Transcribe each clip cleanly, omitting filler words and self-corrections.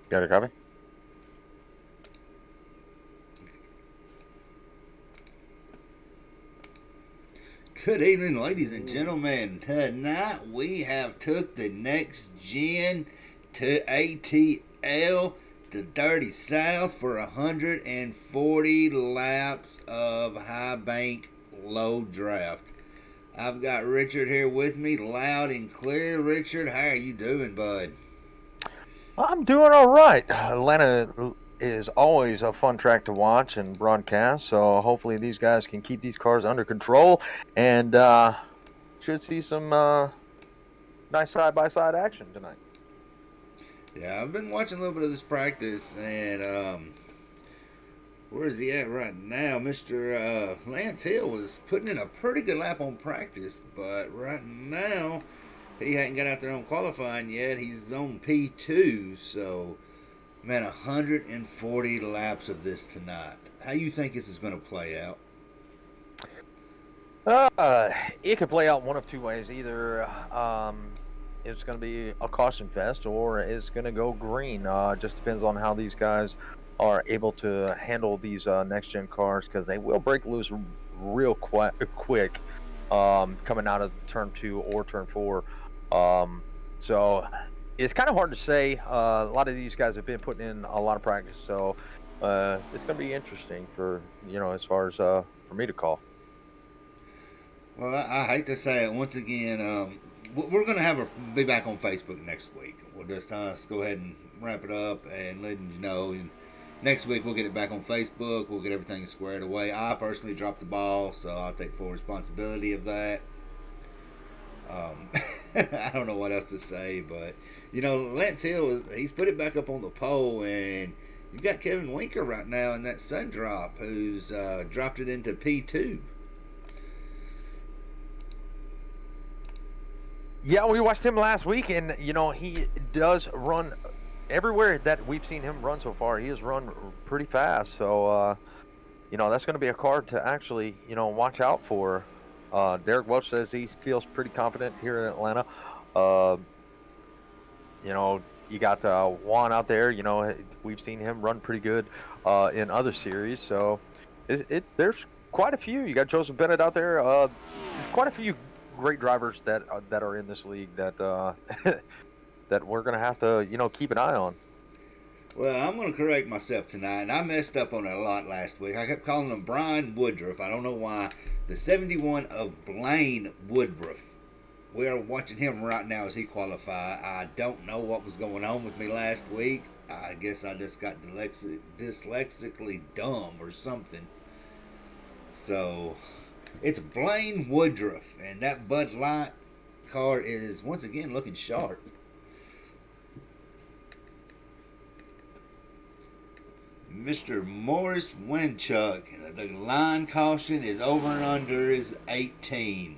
Got a copy? Good evening, ladies and gentlemen. Tonight we have took the NextGen to ATL, the Dirty South, for 140 laps of high bank low draft. I've got Richard here with me, loud and clear. Richard, how are you doing, bud? I'm doing all right. Atlanta is always a fun track to watch and broadcast, so hopefully these guys can keep these cars under control and should see some nice side-by-side action tonight. Yeah, I've been watching a little bit of this practice, and where is he at right now? Mr. Lance Hill was putting in a pretty good lap on practice, but right now he hadn't got out there on qualifying yet. He's on P2, so man, 140 laps of this tonight. How you think this is going to play out? It could play out one of two ways. Either it's going to be a caution fest or it's going to go green. Just depends on how these guys are able to handle these next-gen cars because they will break loose real quick coming out of turn 2 or turn 4. So it's kind of hard to say. A lot of these guys have been putting in a lot of practice, so it's going to be interesting for as far as for me to call. Well, I hate to say it once again. We're going to be back on Facebook next week. We'll just go ahead and wrap it up and let you know. And next week we'll get it back on Facebook. We'll get everything squared away. I personally dropped the ball, so I'll take full responsibility of that. I don't know what else to say, but Lance Hill he's put it back up on the pole, and you've got Kevin Winker right now in that sun drop, who's dropped it into P2. Yeah, we watched him last week, and he does run everywhere that we've seen him run so far. He has run pretty fast, so that's going to be a card to actually watch out for. Derek Welch says he feels pretty confident here in Atlanta. You got Juan out there. We've seen him run pretty good in other series, so there's quite a few. You got Joseph Bennett out there. There's quite a few great drivers that are in this league that that we're gonna have to keep an eye on. Well, I'm going to correct myself tonight, and I messed up on it a lot last week. I kept calling him Brian Woodruff. I don't know why. The 71 of Blaine Woodruff. We are watching him right now as he qualifies. I don't know what was going on with me last week. I guess I just got dyslexically dumb or something. So, it's Blaine Woodruff, and that Bud Light car is once again looking sharp. Mr. Morris Winchuck, the line caution is over and under is 18.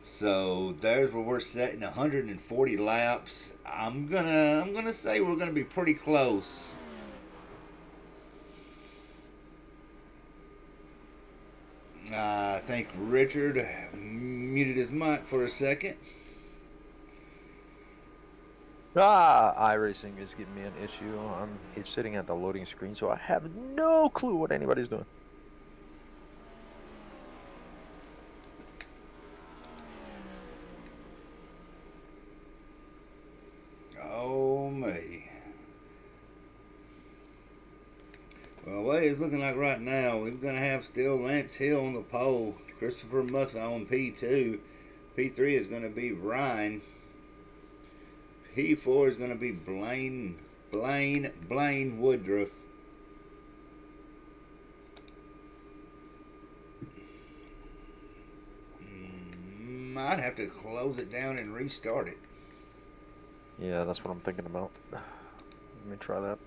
So there's where we're setting 140 laps. I'm gonna say we're gonna be pretty close. I think Richard muted his mic for a second. iRacing is giving me an issue. It's sitting at the loading screen, so I have no clue what anybody's doing. Oh, me. Well, the way it's looking like right now, we're going to have still Lance Hill on the pole, Christopher Mutha on P2, P3 is going to be Ryan, P4 is going to be Blaine Woodruff. I'd have to close it down and restart it. Yeah, that's what I'm thinking about. Let me try that.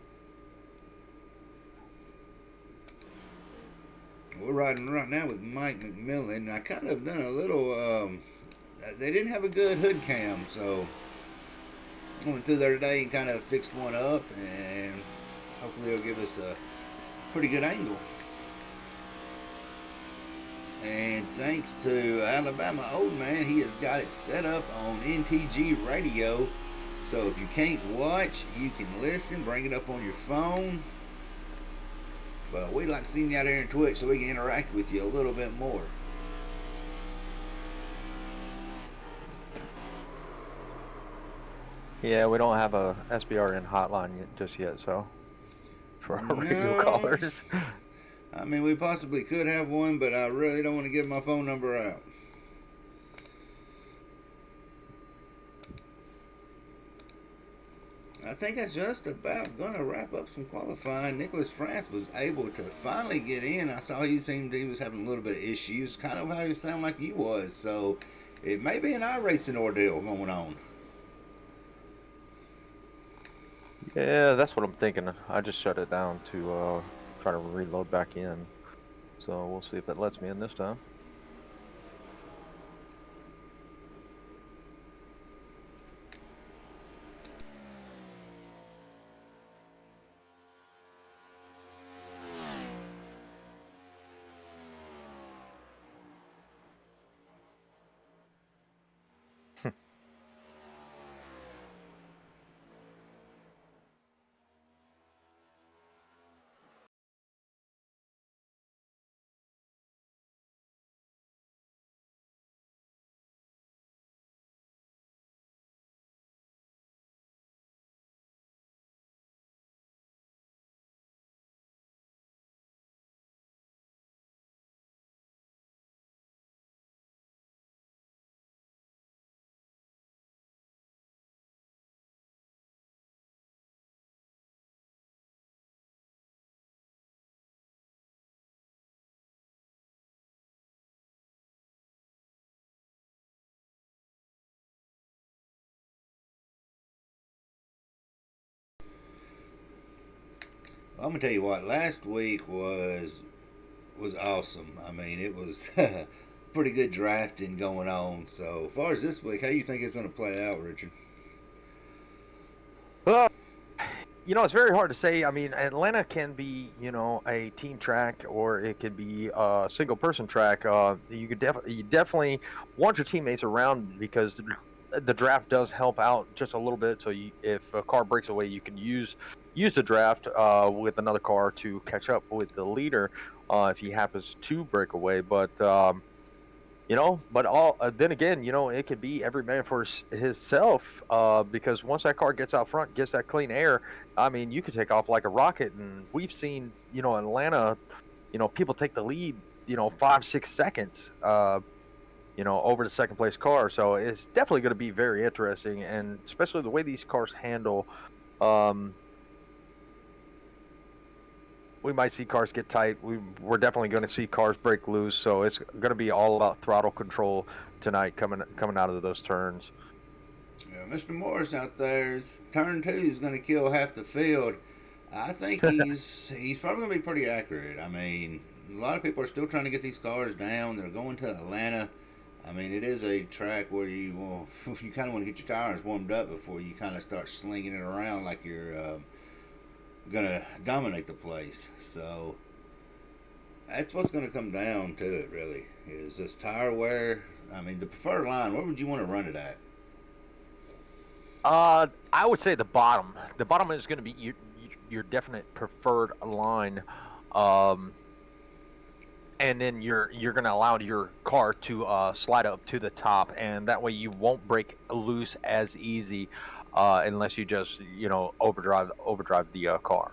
We're riding right now with Mike McMillan. I kind of done a little. They didn't have a good hood cam, so I went through there today and kind of fixed one up, and hopefully it'll give us a pretty good angle. And thanks to Alabama Old Man, he has got it set up on NTG radio. So if you can't watch, you can listen, bring it up on your phone. But we'd like seeing you out there in Twitch so we can interact with you a little bit more. Yeah, we don't have a SBRN hotline just yet, so for our radio No, callers. I mean, we possibly could have one, but I really don't want to give my phone number out. I think I just about gonna wrap up some qualifying. Nicholas France was able to finally get in. I saw he was having a little bit of issues, kind of how you sound like you was. So it may be an iRacing ordeal going on. Yeah, that's what I'm thinking. I just shut it down to try to reload back in. So we'll see if it lets me in this time. I'm gonna tell you what. Last week was awesome. I mean, it was pretty good drafting going on. So, as far as this week, how do you think it's gonna play out, Richard? Well, it's very hard to say. I mean, Atlanta can be, a team track or it could be a single person track. You definitely want your teammates around because the draft does help out just a little bit. So if a car breaks away, you can use the draft with another car to catch up with the leader if he happens to break away. But all then again, it could be every man for himself because once that car gets out front, gets that clean air, I mean, you could take off like a rocket. And we've seen, Atlanta, people take the lead, 5-6 seconds, over the second place car. So it's definitely going to be very interesting. And especially the way these cars handle, um, we might see cars get tight. We're definitely going to see cars break loose. So it's going to be all about throttle control tonight coming out of those turns. Yeah, Mr. Morris out there, turn 2 is gonna kill half the field. I think he's probably gonna be pretty accurate. I mean, a lot of people are still trying to get these cars down. They're going to Atlanta. I mean, it is a track where you kind of want to get your tires warmed up before you kind of start slinging it around like you're gonna dominate the place. So that's what's gonna come down to it. Really, is this tire wear. I mean, the preferred line. What would you want to run it at? I would say the bottom. The bottom is going to be your definite preferred line, um, and then you're going to allow your car to slide up to the top, and that way you won't break loose as easy unless you just overdrive the car.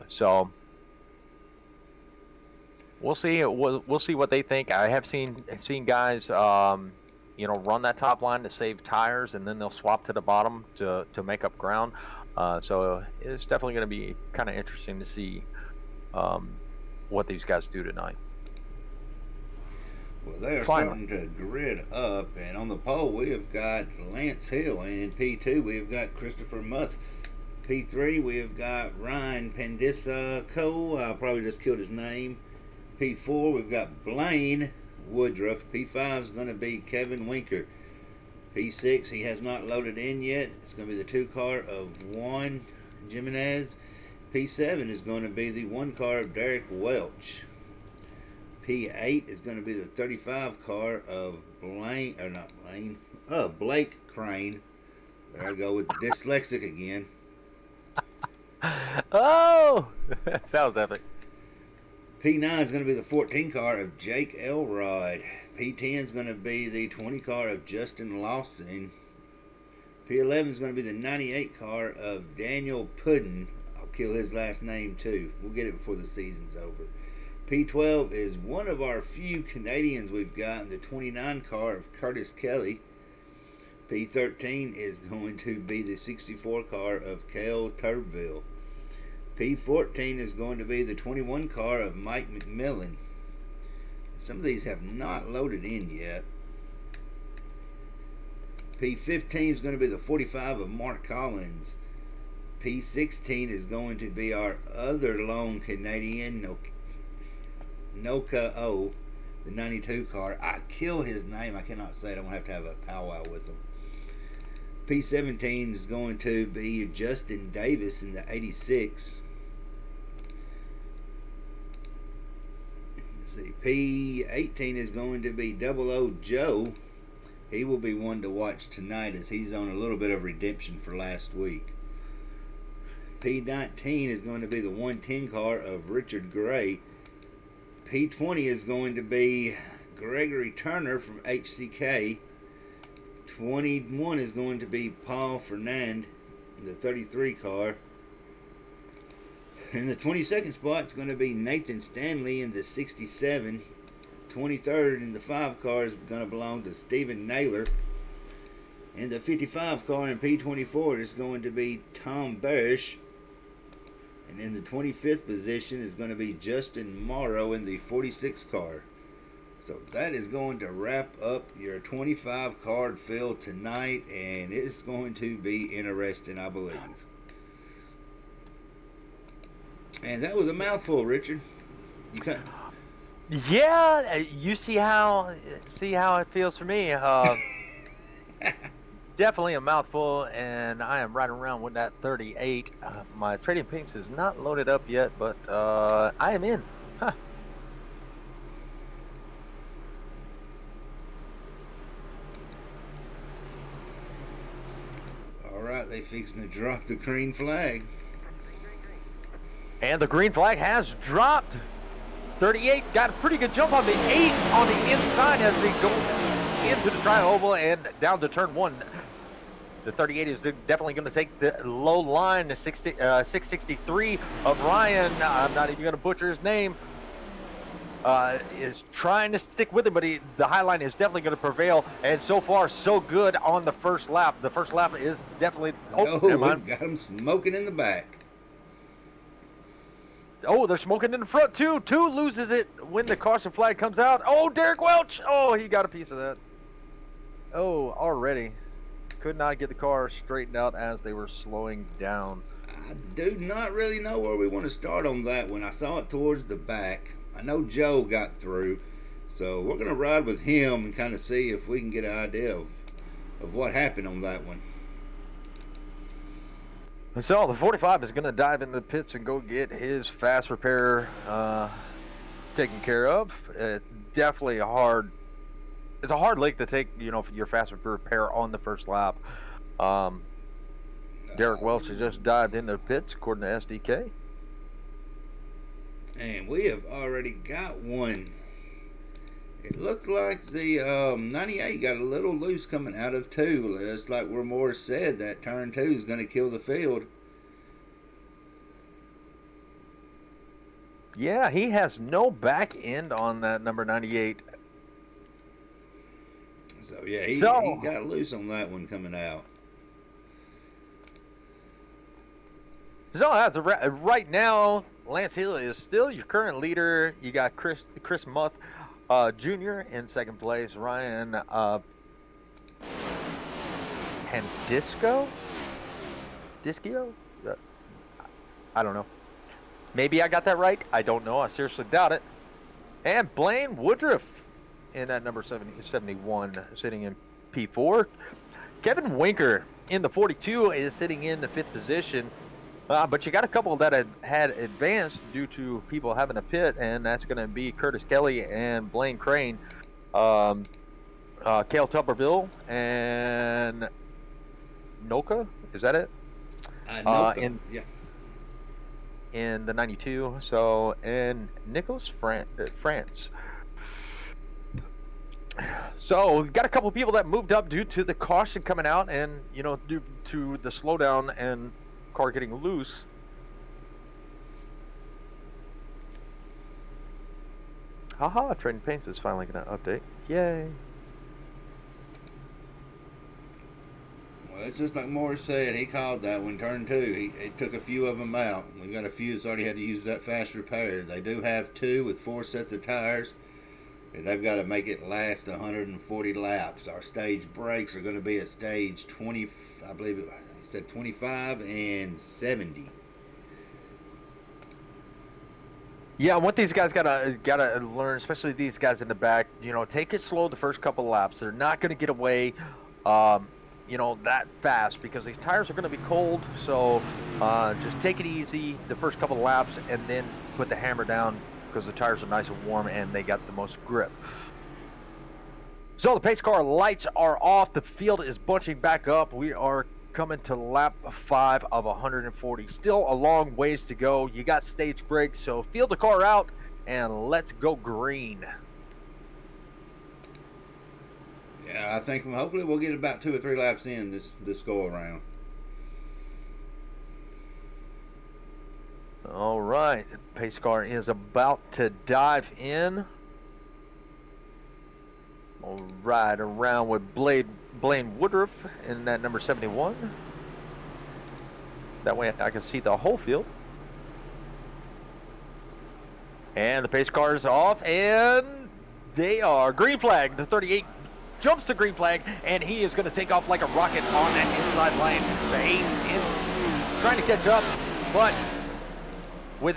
So we'll see. We'll see what they think. I have seen guys, run that top line to save tires, and then they'll swap to the bottom to make up ground. So it's definitely going to be kind of interesting to see what these guys do tonight. Well, they're Finally, starting to grid up, and on the pole we have got Lance Hill, and in P2 we have got Christopher Muth. P3 we have got Ryan Pendisaco. I probably just killed his name. P4 we've got Blaine Woodruff. P5 is going to be Kevin Winker. P6 he has not loaded in yet. It's going to be the 2 car of Juan Jimenez. P7 is going to be the 1 car of Derek Welch. P8 is going to be the 35 car of Blake Crane. There I go with dyslexic again. oh, that was epic. P9 is going to be the 14 car of Jake Elrod. P10 is going to be the 20 car of Justin Lawson. P11 is going to be the 98 car of Daniel Puddin. I'll kill his last name too. We'll get it before the season's over. P12 is one of our few Canadians we've got in the 29 car of Curtis Kelly. P13 is going to be the 64 car of Cale Turbeville. P14 is going to be the 21 car of Mike McMillan. Some of these have not loaded in yet. P15 is going to be the 45 of Mark Collins. P16 is going to be our other lone Canadian, Noka O, the 92 car. I kill his name. I cannot say it. I'm going to have a powwow with him. P17 is going to be Justin Davis in the 86. Let's see. P18 is going to be Double O Joe. He will be one to watch tonight as he's on a little bit of redemption for last week. P19 is going to be the 110 car of Richard Gray. P20 is going to be Gregory Turner from HCK. 21 is going to be Paul Fernand in the 33 car. In the 22nd spot, it's going to be Nathan Stanley in the 67. 23rd in the 5 car is going to belong to Stephen Naylor. In the 55 car in P24 is going to be Tom Barish. And in the 25th position is going to be Justin Morrow in the 46 car. So that is going to wrap up your 25 card field tonight, and it's going to be interesting, I believe. And that was a mouthful, Richard. Okay. Yeah, you see how it feels for me. Definitely a mouthful, and I am right around with that 38. My Trading Pinks is not loaded up yet, but I am in. Huh. All right, they fixing to drop the green flag. And the green flag has dropped. 38 got a pretty good jump on the 8 on the inside as they go into the tri-oval and down to turn 1. The 38 is definitely going to take the low line, the 663 of Ryan. I'm not even going to butcher his name. Is trying to stick with him, but the high line is definitely going to prevail. And so far, so good on the first lap. The first lap is definitely... We've got him smoking in the back. Oh, they're smoking in the front, too. 2 loses it when the caution flag comes out. Oh, Derek Welch. Oh, he got a piece of that. Oh, already. Could not get the car straightened out as they were slowing down. I do not really know where we want to start on that one. I saw it towards the back. I know Joe got through. So we're going to ride with him and kind of see if we can get an idea of what happened on that one. So the 45 is going to dive into the pits and go get his fast repair taken care of. Definitely it's a hard lick to take, your fast repair on the first lap. Derek Welch has just dived into the pits, according to SDK. And we have already got one. It looked like the 98 got a little loose coming out of 2. It's like where Morris said, that turn 2 is going to kill the field. Yeah, he has no back end on that number 98. So, yeah, he got loose on that one coming out. So, right now, Lance Hill is still your current leader. You got Chris Muth Jr. in second place. Ryan Discio? I don't know. Maybe I got that right. I don't know. I seriously doubt it. And Blaine Woodruff in that number 71, sitting in P4. Kevin Winker in the 42 is sitting in the 5th position. But you got a couple that had advanced due to people having a pit, and that's going to be Curtis Kelly and Blaine Crane. Cale Tuberville and Noka, is that it? Noka, yeah. In the 92, so, and Nicholas France. So we got a couple people that moved up due to the caution coming out, and due to the slowdown and car getting loose. Haha, Trading Paints is finally going to update. Yay. Well, it's just like Morris said. He called that one turn 2. He took a few of them out. We got a few that's already had to use that fast repair. They do have 2 with 4 sets of tires. And they've got to make it last 140 laps. Our stage brakes are going to be at stage 20, I believe it said 25 and 70. Yeah, what these guys gotta learn, especially these guys in the back, take it slow the first couple laps. They're not going to get away that fast because these tires are going to be cold. So just take it easy the first couple of laps and then put the hammer down because the tires are nice and warm and they got the most grip. So the pace car lights are off. The field is bunching back up. We are coming to lap 5 of 140. Still a long ways to go. You got stage brakes, so field the car out and let's go green. Yeah, I think hopefully we'll get about 2 or 3 laps in this go around. All right, the pace car is about to dive in. We'll ride around with Blaine Woodruff in that number 71. That way I can see the whole field. And the pace car is off, and they are green flag. The 38 jumps the green flag, and he is going to take off like a rocket on that inside lane. The 8 in, trying to catch up, but with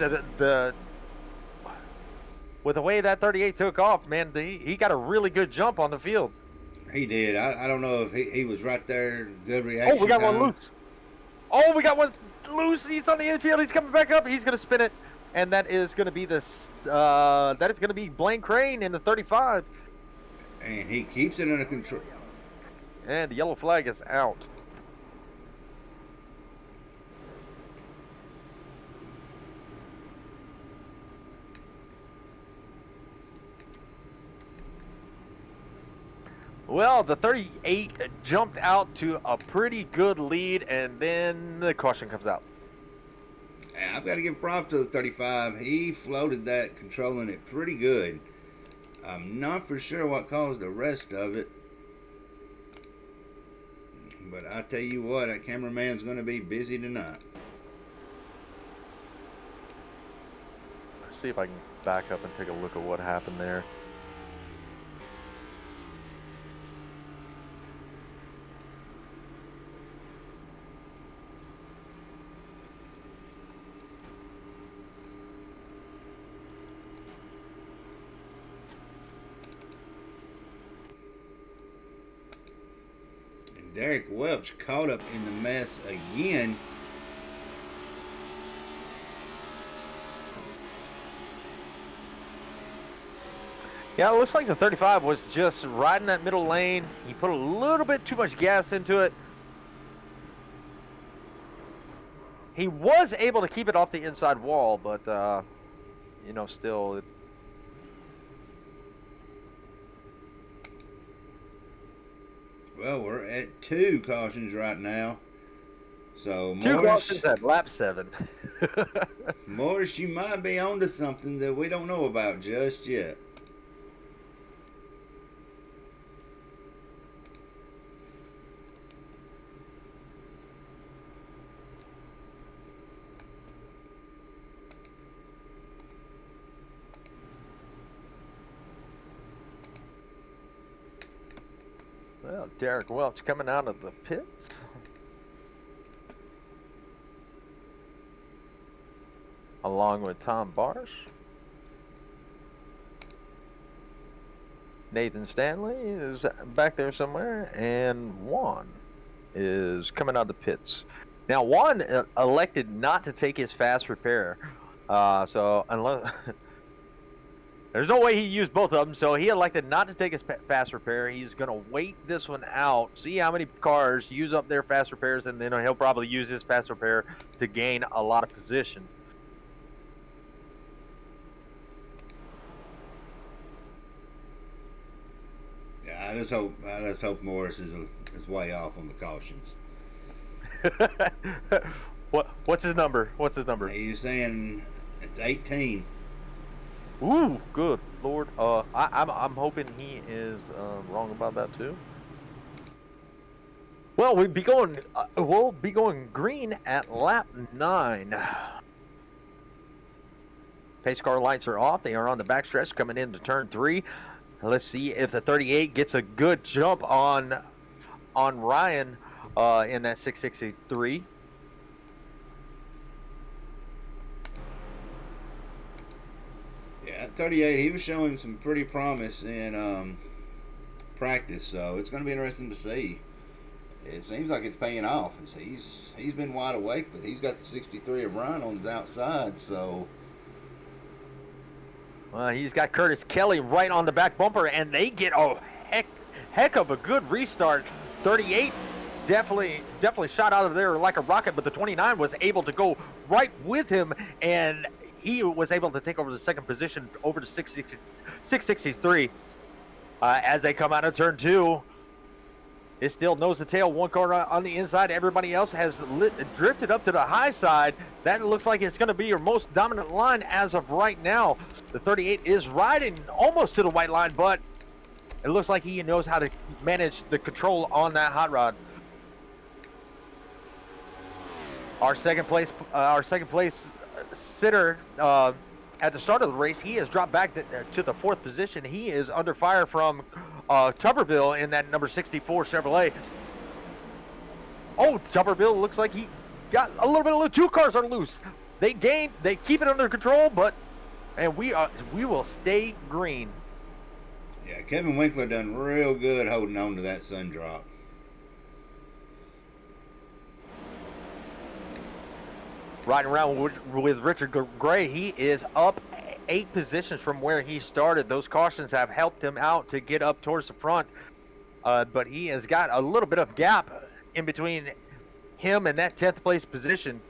the way that 38 took off, man, he got a really good jump on the field. He did. I don't know if he was right there. Good reaction. Oh, we got one loose. Oh, we got one loose. He's on the infield. He's coming back up. He's going to spin it, and that is going to be Blaine Crane in the 35. And he keeps it under control. And the yellow flag is out. Well, the 38 jumped out to a pretty good lead, and then the caution comes out. And I've got to give props to the 35. He floated that, controlling it pretty good. I'm not for sure what caused the rest of it. But I tell you what, that cameraman's going to be busy tonight. Let's see if I can back up and take a look at what happened there. Derek Welch caught up in the mess again. Yeah, it looks like the 35 was just riding that middle lane. He put a little bit too much gas into it. he was able to keep it off the inside wall, but you know, still. Well, we're at 2 cautions right now. So Two Morris, cautions at lap 7. Morris, you might be onto something that we don't know about just yet. Well, Derek Welch coming out of the pits. Along with Tom Barsh. Nathan Stanley is back there somewhere, and Juan is coming out of the pits. Now, Juan elected not to take his fast repair, so unless there's no way he used both of them, so he elected not to take his fast repair. He's going to wait this one out, see how many cars use up their fast repairs, and then he'll probably use his fast repair to gain a lot of positions. I just hope Morris is way off on the cautions. What's his number? What's his number? He's saying it's 18. Ooh, good Lord. I'm hoping he is wrong about that too. Well, we'll be going green at lap 9. Pace car lights are off. They are on the backstretch coming into turn 3. Let's see if the 38 gets a good jump on Ryan in that 663. Yeah, 38. He was showing some pretty promise in practice, so it's going to be interesting to see. It seems like it's paying off. He's been wide awake, but he's got the 63 of Ryan on his outside, so. He's got Curtis Kelly right on the back bumper, and they get a heck of a good restart. 38 definitely shot out of there like a rocket, but the 29 was able to go right with him, and he was able to take over the second position over to 663 as they come out of turn 2. It's still nose to tail, one car on the inside. Everybody else has drifted up to the high side. That looks like it's going to be your most dominant line as of right now. The 38 is riding almost to the white line, but it looks like he knows how to manage the control on that hot rod. Our second place sitter at the start of the race, he has dropped back to the 4th position. He is under fire from Tuberville in that number 64 Chevrolet. Oh, Tuberville looks like he got a little bit of 2 cars are loose. They keep it under control, and we will stay green. Yeah, Kevin Winkler done real good holding on to that sun drop. Riding around with Richard Gray, he is up 8 positions from where he started. Those cautions have helped him out to get up towards the front, but he has got a little bit of gap in between him and that 10th place position.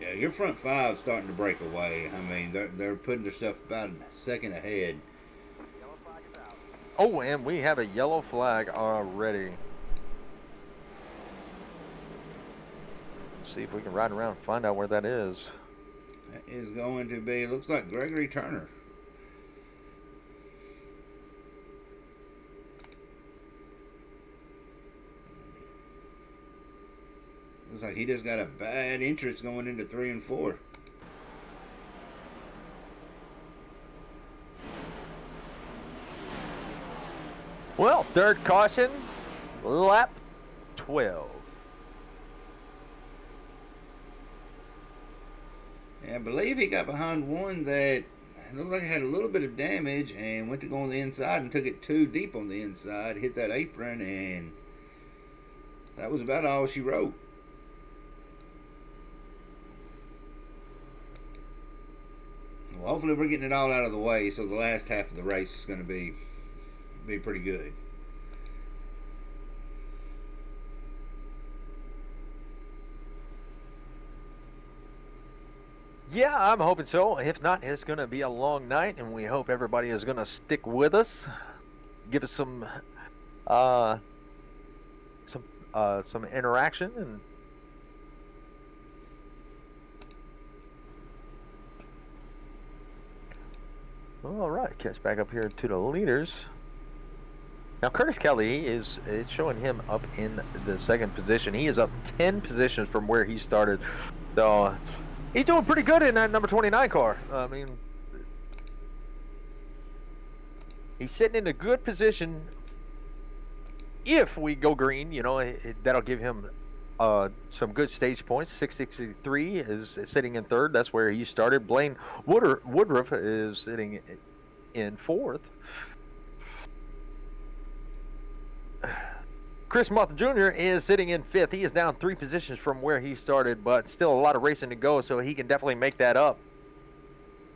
Yeah, your front 5 starting to break away. I mean, they're putting their stuff about a second ahead. Oh, and we have a yellow flag already. Let's see if we can ride around and find out where that is. That is going to be, looks like Gregory Turner. Looks like he just got a bad entrance going into 3 and 4. Well, third caution, lap 12. And I believe he got behind one that looked like it had a little bit of damage and went to go on the inside and took it too deep on the inside, hit that apron, and that was about all she wrote. Well, hopefully we're getting it all out of the way, so the last half of the race is going to be pretty good. Yeah, I'm hoping so. If not, it's going to be a long night, and we hope everybody is going to stick with us. Give us uh, some interaction, and all right, catch back up here to the leaders. Now, Curtis Kelly is showing him up in the second position. He is up 10 positions from where he started. So he's doing pretty good in that number 29 car. I mean, he's sitting in a good position. If we go green, that'll give him some good stage points. 663 is sitting in third. That's where he started. Blaine Woodruff is sitting in fourth. Chris Muth Jr. is sitting in fifth. He is down 3 positions from where he started, but still a lot of racing to go, so he can definitely make that up.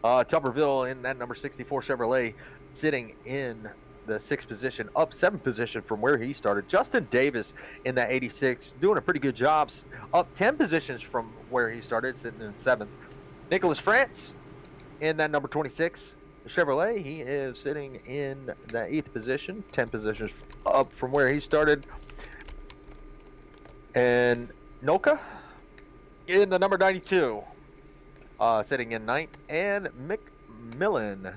Tuberville in that number 64 Chevrolet sitting in the 6th position, up 7 position from where he started. Justin Davis in that 86 doing a pretty good job, up 10 positions from where he started, sitting in 7th. Nicholas France in that number 26 Chevrolet, he is sitting in the 8th position, 10 positions up from where he started. And Noka in the number 92, sitting in 9th. And McMillan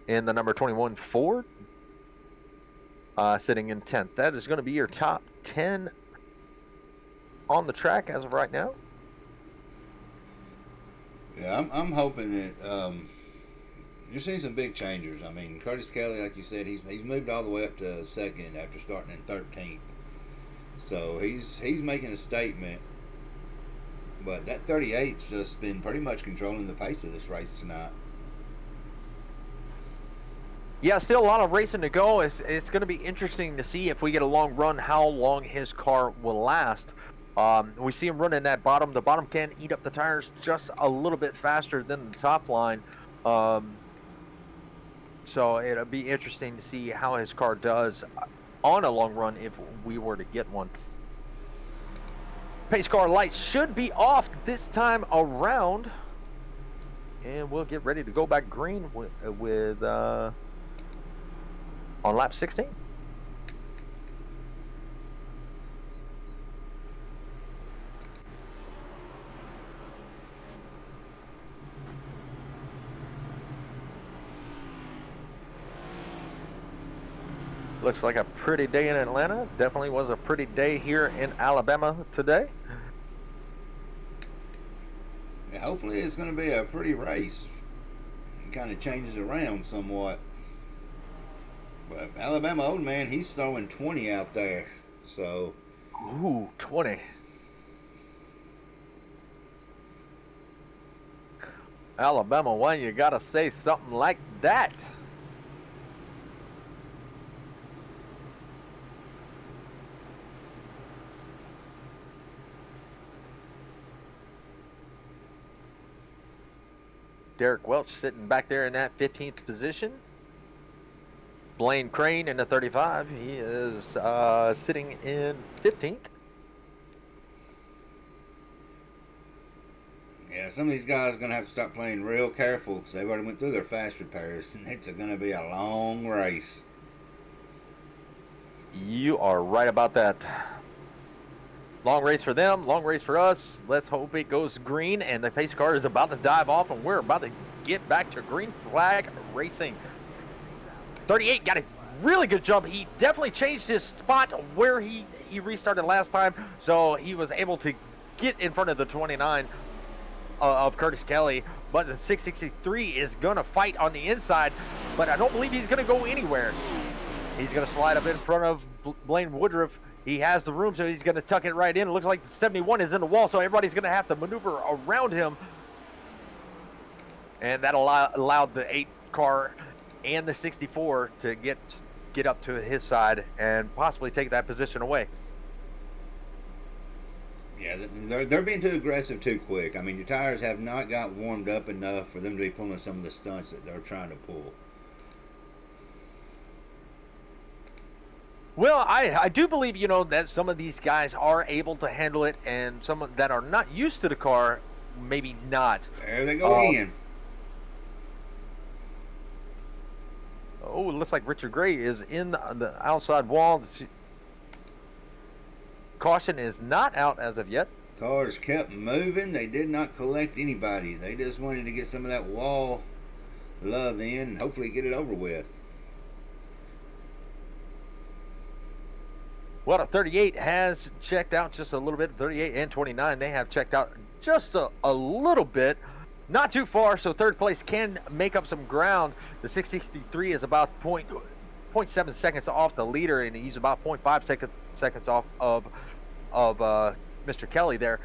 in the number 21 Ford, sitting in 10th. That is going to be your top 10 on the track as of right now. Yeah, I'm hoping that you're seeing some big changers. I mean, Curtis Kelly, like you said, he's moved all the way up to second after starting in 13th. So he's making a statement. But that 38's just been pretty much controlling the pace of this race tonight. Yeah, still a lot of racing to go. It's going to be interesting to see if we get a long run, how long his car will last. We see him running that bottom. The bottom can eat up the tires just a little bit faster than the top line. So it'll be interesting to see how his car does on a long run if we were to get one. Pace car lights should be off this time around. And we'll get ready to go back green with on lap 16. Looks like a pretty day in Atlanta. Definitely was a pretty day here in Alabama today. Yeah, hopefully it's going to be a pretty race. It kind of changes around somewhat. But Alabama old man, he's throwing 20 out there. So. Ooh, 20. Alabama, why you got to say something like that? Derek Welch sitting back there in that 15th position. Blaine Crane in the 35. He is sitting in 15th. Yeah, some of these guys are going to have to start playing real careful because they've already went through their fast repairs, and it's going to be a long race. You are right about that. Long race for them, long race for us. Let's hope it goes green, and the pace car is about to dive off, and we're about to get back to green flag racing. 38 got a really good jump. He definitely changed his spot where he restarted last time, so he was able to get in front of the 29 of Curtis Kelly. But the 663 is going to fight on the inside, but I don't believe he's going to go anywhere. He's going to slide up in front of Blaine Woodruff. He has the room, so he's going to tuck it right in. It looks like the 71 is in the wall, so everybody's going to have to maneuver around him. And that allowed the 8 car and the 64 to get up to his side and possibly take that position away. Yeah, they're being too aggressive too quick. I mean, your tires have not got warmed up enough for them to be pulling some of the stunts that they're trying to pull. Well, I do believe, that some of these guys are able to handle it, and some that are not used to the car maybe not. There they go again. Oh, it looks like Richard Gray is in the outside wall. Caution is not out as of yet. Cars kept moving. They did not collect anybody. They just wanted to get some of that wall love in and hopefully get it over with. Well, the 38 has checked out just a little bit. 38 and 29, they have checked out just a little bit. Not too far, so third place can make up some ground. The 663 is about 0.7 seconds off the leader, and he's about 0.5 seconds off of Mr. Kelly there.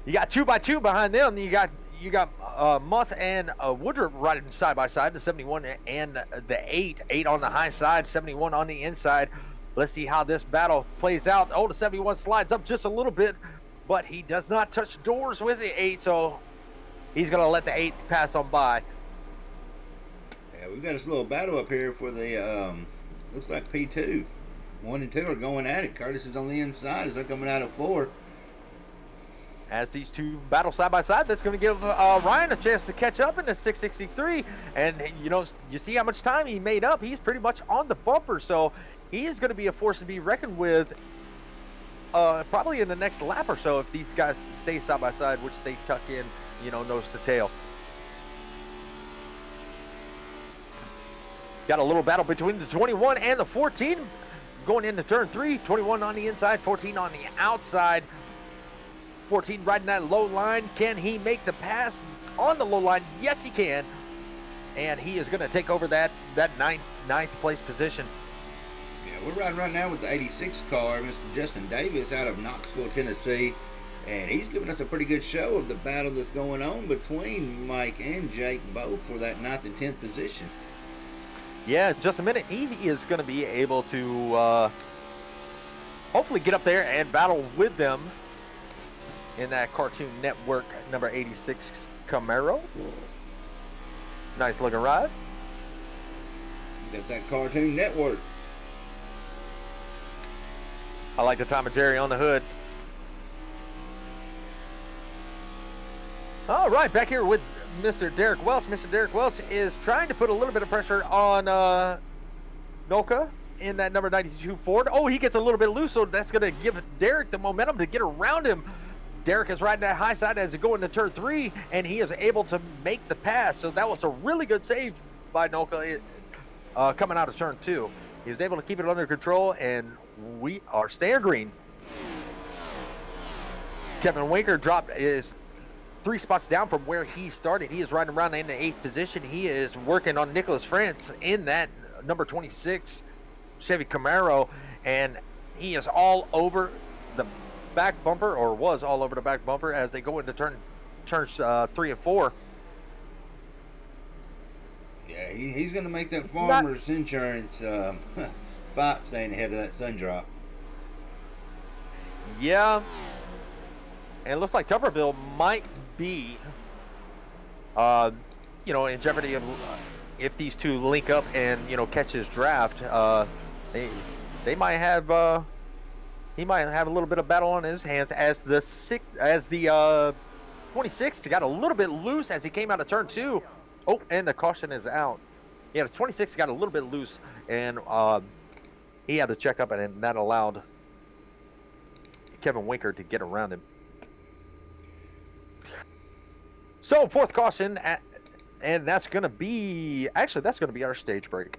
You got 2x2 behind them. You got Muth and Woodruff riding side by side, the 71 and the 8 on the high side, 71 on the inside. Let's see how this battle plays out. Oh, the 71 slides up just a little bit, but he does not touch doors with the 8, so he's going to let the 8 pass on by. Yeah, we've got this little battle up here for the, looks like P2. 1 and 2 are going at it. Curtis is on the inside as they're coming out of 4. As these two battle side by side, that's going to give Ryan a chance to catch up in the 663. And, you see how much time he made up. He's pretty much on the bumper, so he is going to be a force to be reckoned with probably in the next lap or so if these guys stay side by side, which they tuck in, nose to tail. Got a little battle between the 21 and the 14 going into turn 3. 21 on the inside, 14 on the outside. 14 riding that low line. Can he make the pass on the low line? Yes, he can. And he is going to take over that ninth place position. Yeah, we're riding right now with the 86 car, Mr. Justin Davis out of Knoxville, Tennessee. And he's giving us a pretty good show of the battle that's going on between Mike and Jake, both for that 9th and 10th position. Yeah, just a minute. He is going to be able to hopefully get up there and battle with them in that Cartoon Network number 86 Camaro. Nice looking ride. Got that Cartoon Network. I like the Tom and Jerry on the hood. All right, back here with Mr. Derek Welch. Mr. Derek Welch is trying to put a little bit of pressure on Noka in that number 92 Ford. Oh, he gets a little bit loose, so that's going to give Derek the momentum to get around him. Derek is riding that high side as he go into turn 3, and he is able to make the pass. So that was a really good save by Noka coming out of turn 2. He was able to keep it under control, and we are staying green. Kevin Winker is 3 spots down from where he started. He is riding around in the 8th position. He is working on Nicholas France in that number 26 Chevy Camaro, and he is all over the back bumper, or was all over the back bumper as they go into turns 3 and 4. Yeah, he's going to make that farmer's insurance fight staying ahead of that sun drop. Yeah, and it looks like Tuberville might be, in jeopardy of if these two link up and catch his draft. They might have. He might have a little bit of battle on his hands as the 26 got a little bit loose as he came out of turn 2. Oh, and the caution is out. Yeah, the 26 got a little bit loose, and he had to check up, and that allowed Kevin Winker to get around him. So, 4th caution, and that's going to be our stage break.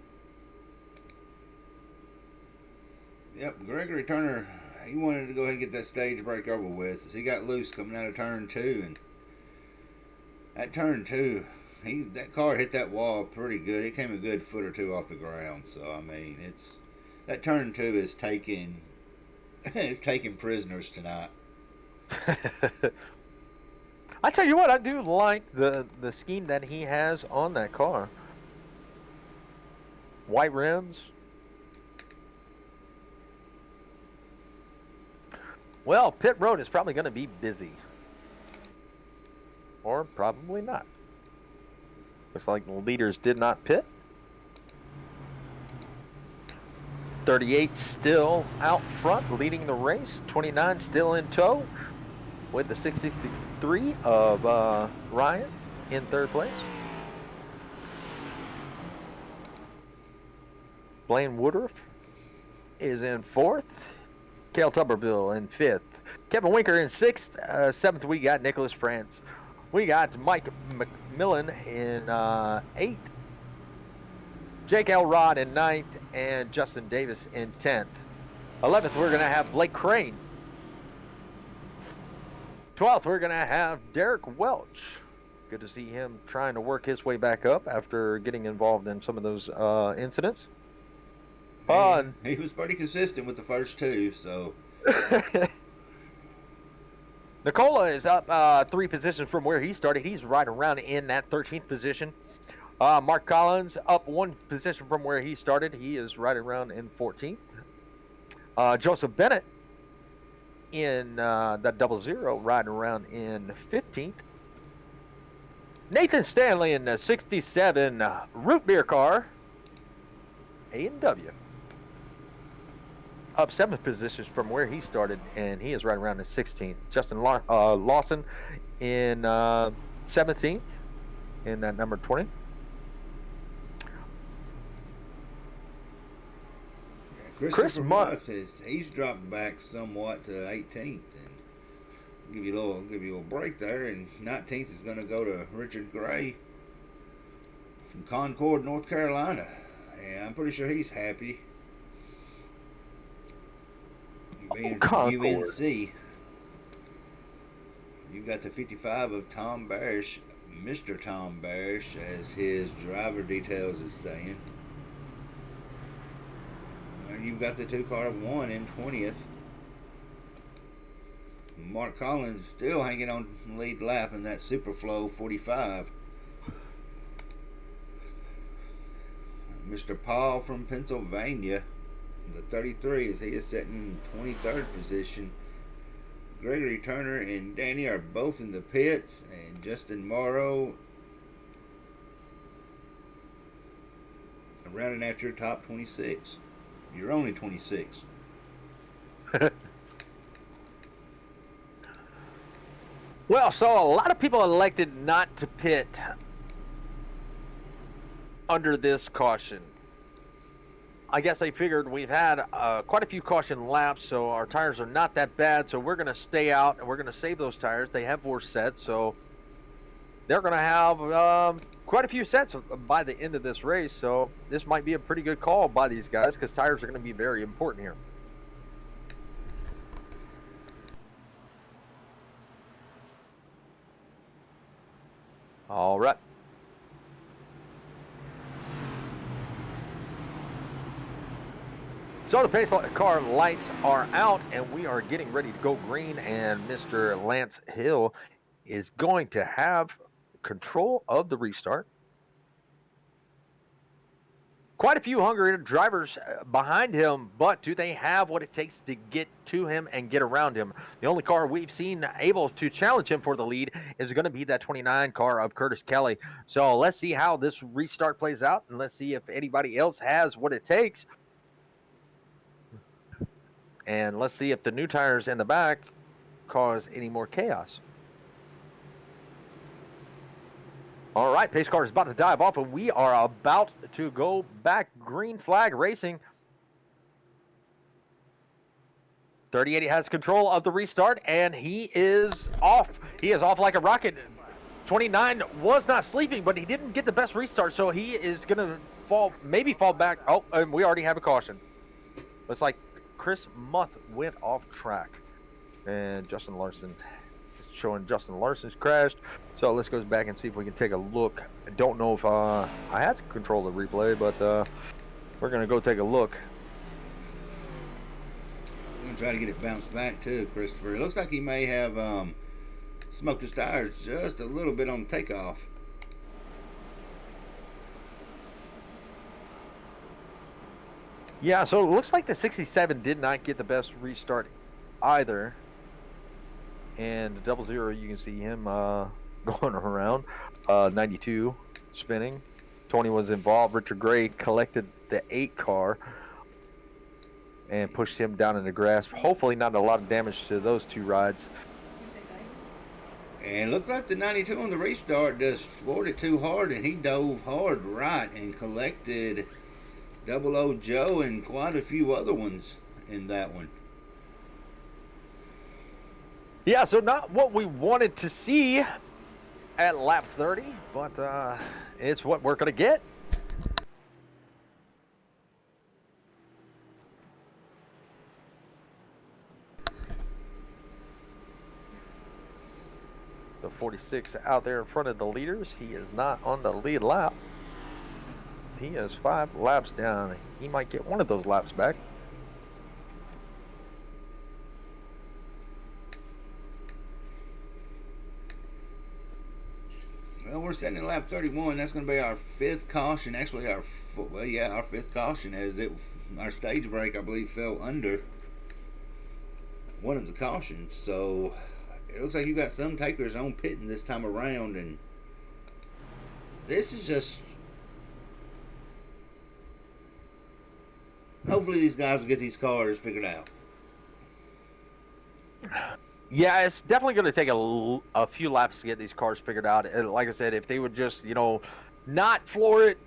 Yep, Gregory Turner, he wanted to go ahead and get that stage break over with. As he got loose coming out of turn 2, and at turn 2, that car hit that wall pretty good. It came a good foot or 2 off the ground. So I mean, that turn 2 is taking prisoners tonight. I tell you what, I do like the scheme that he has on that car. White rims. Well, pit road is probably going to be busy. Or probably not. Looks like the leaders did not pit. 38 still out front, leading the race. 29 still in tow. with the 663 of Ryan in third place. Blaine Woodruff is in fourth. Cale Tuberville in fifth. Kevin Winker in sixth. Seventh, we got Nicholas France. We got Mike McMillan in eighth. Jake Elrod in ninth. And Justin Davis in 10th. 11th, we're going to have Blake Crane. 12th, we're going to have Derek Welch. Good to see him trying to work his way back up after getting involved in some of those incidents. He was pretty consistent with the first two, so. Nicola is up 3 positions from where he started. He's right around in that 13th position. Mark Collins up 1 position from where he started. He is right around in 14th. Joseph Bennett in that 00, riding around in 15th. Nathan Stanley in the 67 root beer car, A&W. Up 7 positions from where he started, and he is right around in 16th. Justin Lawson in 17th in that number 20. Chris Muth he's dropped back somewhat to 18th, and give you a little break there. And 19th is going to go to Richard Gray from Concord, North Carolina. And I'm pretty sure he's happy being from UNC. You've got the 55 of Tom Barish, Mr. Tom Barish, as his driver details is saying. You've got the 2-car of 1 in 20th. Mark Collins still hanging on lead lap in that Superflow 45. Mr. Paul from Pennsylvania, the 33, as he is sitting in 23rd position. Gregory Turner and Danny are both in the pits, and Justin Morrow rounding out your top 26. You're only 26. Well, so a lot of people elected not to pit under this caution. I guess they figured we've had quite a few caution laps, so our tires are not that bad, so we're going to stay out and we're going to save those tires. They have 4 sets, so they're going to have quite a few sets by the end of this race, so this might be a pretty good call by these guys because tires are going to be very important here. All right. So the pace car lights are out, and we are getting ready to go green, and Mr. Lance Hill is going to have control of the restart. Quite a few hungry drivers behind him, but do they have what it takes to get to him and get around him? The only car we've seen able to challenge him for the lead is going to be that 29 car of Curtis Kelly. So let's see how this restart plays out, and let's see if anybody else has what it takes. And let's see if the new tires in the back cause any more chaos. All right, pace car is about to dive off, and we are about to go back green flag racing. 38 has control of the restart, and he is off. He is off like a rocket. 29 was not sleeping, but he didn't get the best restart, so he is going to maybe fall back. Oh, and we already have a caution. Looks like Chris Muth went off track, and Justin Larson is showing Justin Larson's crashed. So let's go back and see if we can take a look. I don't know if I had to control the replay, but we're going to go take a look. I'm going to try to get it bounced back too, Christopher. It looks like he may have smoked his tires just a little bit on takeoff. Yeah, so it looks like the 67 did not get the best restart either. And the 00, you can see him going around. 92 spinning. 20 was involved. Richard Gray collected the 8 car and pushed him down in the grass. Hopefully not a lot of damage to those 2 rides. And it looked like the 92 on the restart just floored it too hard, and he dove hard right and collected Double O Joe and quite a few other ones in that one. Yeah, so not what we wanted to see at lap 30, but it's what we're going to get. The 46 out there in front of the leaders. He is not on the lead lap. He is 5 laps down. He might get one of those laps back. Well, we're sitting at lap 31. That's going to be our 5th caution. Actually, our 5th caution, as our stage break, I believe, fell under one of the cautions. So it looks like you got some takers on pitting this time around, and this is just. Hopefully, these guys will get these cars figured out. Yeah, it's definitely going to take a few laps to get these cars figured out. And like I said, if they would just, not floor it,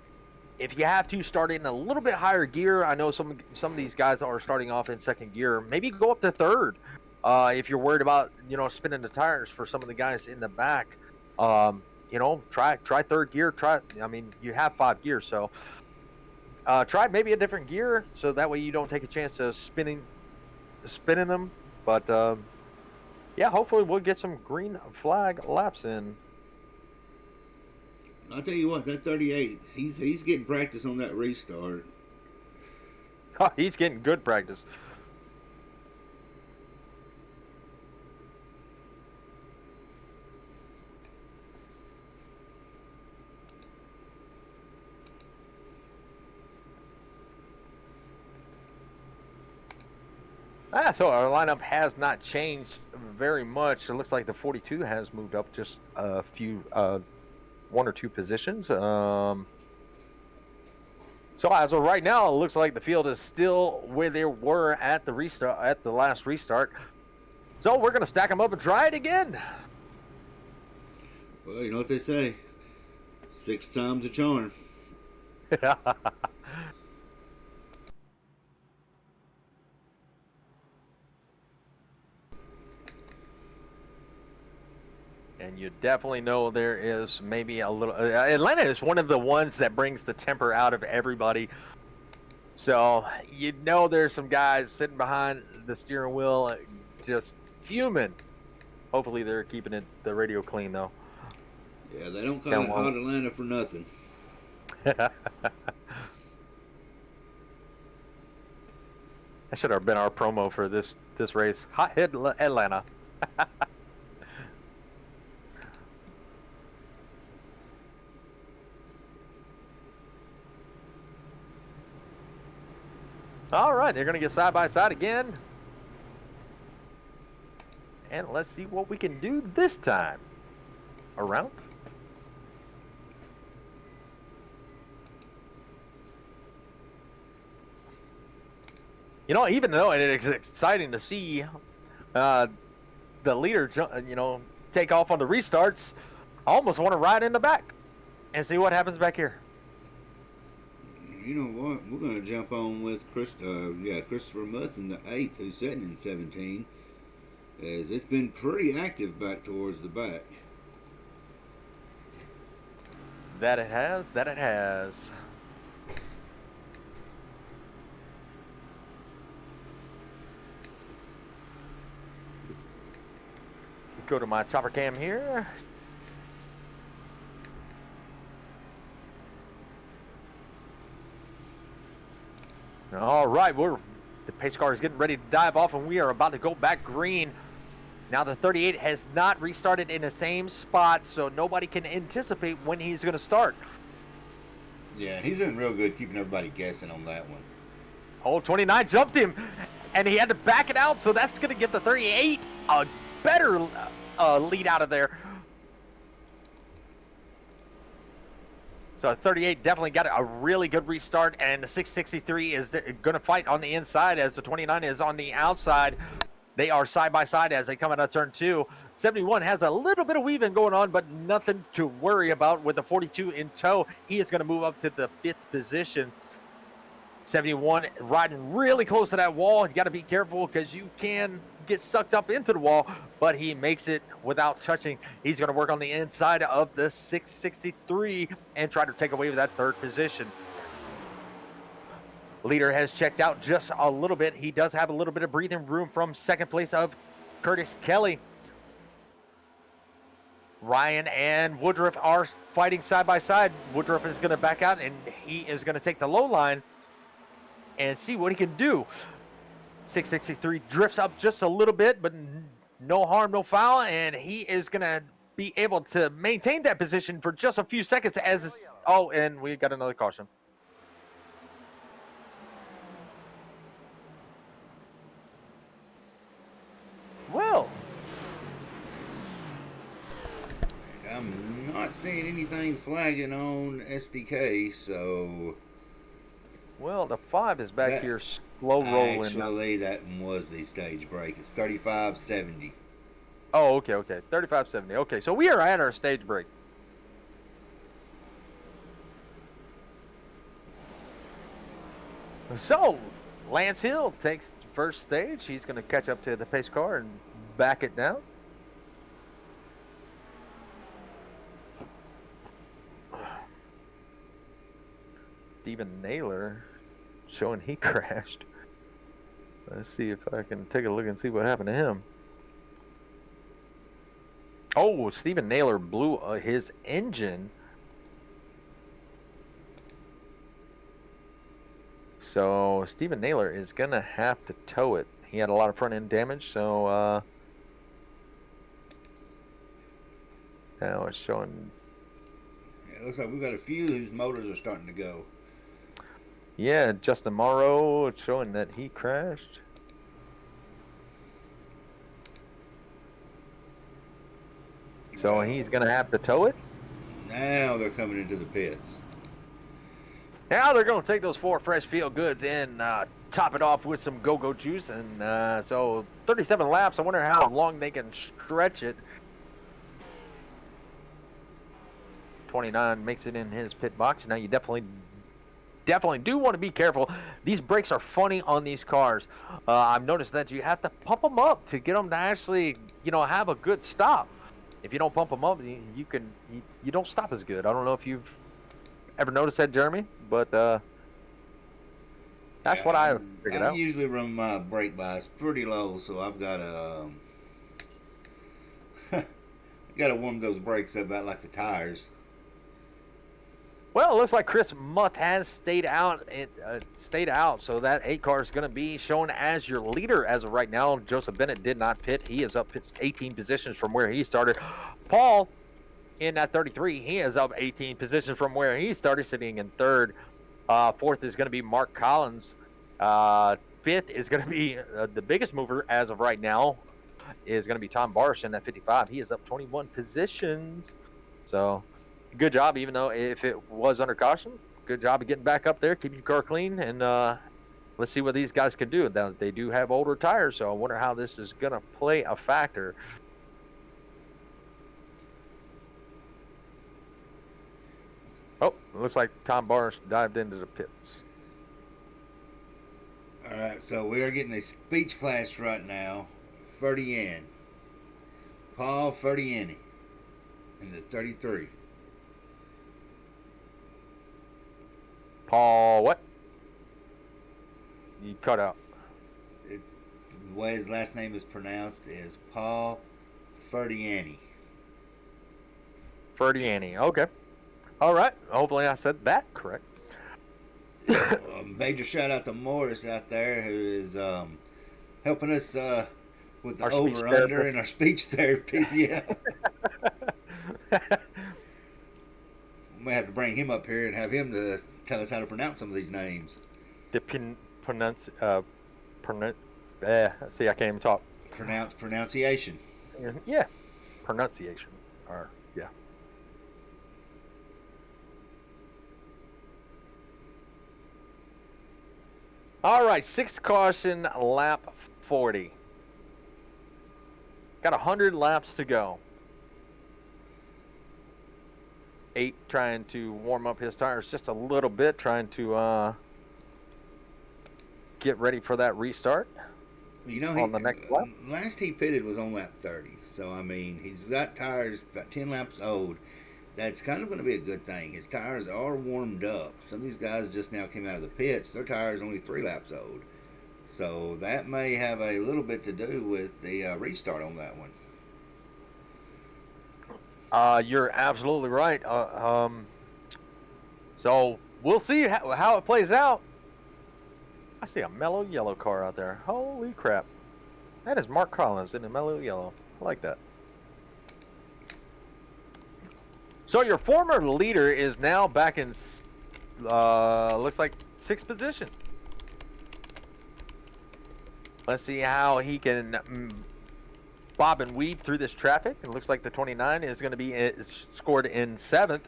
if you have to start in a little bit higher gear. I know some of these guys are starting off in second gear. Maybe go up to third if you're worried about, spinning the tires for some of the guys in the back. Try third gear. You have 5 gears, so try maybe a different gear so that way you don't take a chance of spinning them. But yeah, hopefully we'll get some green flag laps in. I'll tell you what, that 38, he's getting practice on that restart. Oh, he's getting good practice. So our lineup has not changed very much. It looks like the 42 has moved up just a few, 1 or 2 positions. So as of right now, it looks like the field is still where they were at the restart, at the last restart. So we're going to stack them up and try it again. Well, you know what they say, 6 times a charm. And you definitely know there is maybe a little. Atlanta is one of the ones that brings the temper out of everybody. So there's some guys sitting behind the steering wheel just fuming. Hopefully they're keeping the radio clean though. Yeah, they don't call it Hot Atlanta for nothing. That should have been our promo for this race. Hot Hit Atlanta. All right, they're going to get side by side again. And let's see what we can do this time. Around. Even though it is exciting to see the leader, take off on the restarts, I almost want to ride in the back and see what happens back here. You know what? We're going to jump on with Christopher Muth in the 8th, who's sitting in 17, as it's been pretty active back towards the back. That it has. Go to my chopper cam here. All right, the pace car is getting ready to dive off, and we are about to go back green. Now the 38 has not restarted in the same spot, so nobody can anticipate when he's going to start. Yeah, he's doing real good keeping everybody guessing on that one. Oh, 29 jumped him, and he had to back it out, so that's going to get the 38 a better lead out of there. So 38 definitely got a really good restart, and the 663 is going to fight on the inside as the 29 is on the outside. They are side by side as they come out of turn 2. 71 has a little bit of weaving going on, but nothing to worry about with the 42 in tow. He is going to move up to the 5th position. 71 riding really close to that wall. You got to be careful because you can get sucked up into the wall, but he makes it without touching. He's going to work on the inside of the 663 and try to take away that 3rd position. Leader has checked out just a little bit. He does have a little bit of breathing room from 2nd place of Curtis Kelly. Ryan and Woodruff are fighting side by side. Woodruff is going to back out, and he is going to take the low line and see what he can do. 663 drifts up just a little bit, but no harm, no foul, and he is going to be able to maintain that position for just a few seconds as... Oh, and we got another caution. Well, I'm not seeing anything flagging on SDK, so... Well, the 5 is back here slow rolling. Actually, that one was the stage break. It's 35.70. Oh, okay. 35.70. Okay, so we are at our stage break. So, Lance Hill takes first stage. He's going to catch up to the pace car and back it down. Steven Naylor showing he crashed. Let's see if I can take a look and see what happened to him. Oh, Steven Naylor blew his engine. So Steven Naylor is going to have to tow it. He had a lot of front end damage, so now it's showing. It looks like we've got a few whose motors are starting to go. Yeah, Justin Morrow, it's showing that he crashed. So he's going to have to tow it. Now they're coming into the pits. Now they're going to take those 4 fresh field goods and top it off with some go-go juice. And so 37 laps. I wonder how long they can stretch it. 29 makes it in his pit box. Now you definitely do want to be careful. These brakes are funny on these cars. I've noticed that you have to pump them up to get them to actually, have a good stop. If you don't pump them up, you don't stop as good. I don't know if you've ever noticed that, Jeremy, but that's what I figured out. I usually run my brake bias pretty low, so I've got to warm those brakes up about like the tires. Well, it looks like Chris Muth has stayed out. So that 8 car is going to be shown as your leader as of right now. Joseph Bennett did not pit. He is up 18 positions from where he started. Paul, in that 33, he is up 18 positions from where he started, sitting in 3rd. 4th is going to be Mark Collins. 5th is going to be the biggest mover as of right now is going to be Tom Barsh in that 55. He is up 21 positions. So... good job, even though if it was under caution. Good job of getting back up there, keeping your car clean, and let's see what these guys can do. Now, they do have older tires, so I wonder how this is going to play a factor. Oh, it looks like Tom Barnes dived into the pits. All right, so we are getting a speech class right now. Ferdian. Paul Ferdiani in the 33. Paul, what? You cut out. The way his last name is pronounced is Paul Ferdiani. Ferdiani, okay. All right. Hopefully I said that correct. Major shout out to Morris out there who is helping us with the over-under and our speech therapy. Yeah. We may have to bring him up here and have him to tell us how to pronounce some of these names. See, I can't even talk. Pronunciation. Yeah, pronunciation. Or yeah. All right, 6th caution, lap 40. Got 100 laps to go. 8 trying to warm up his tires just a little bit, trying to get ready for that restart. You know, On the next lap. last he pitted was on lap 30. So, I mean, he's got tires about 10 laps old. That's kind of going to be a good thing. His tires are warmed up. Some of these guys just now came out of the pits. Their tires are only 3 laps old. So, that may have a little bit to do with the restart on that one. You're absolutely right. So, we'll see how it plays out. I see a mellow yellow car out there. Holy crap. That is Mark Collins in a mellow yellow. I like that. So your former leader is now back in, looks like 6th position. Let's see how he can bob and weave through this traffic. It looks like the 29 is going to be scored in 7th.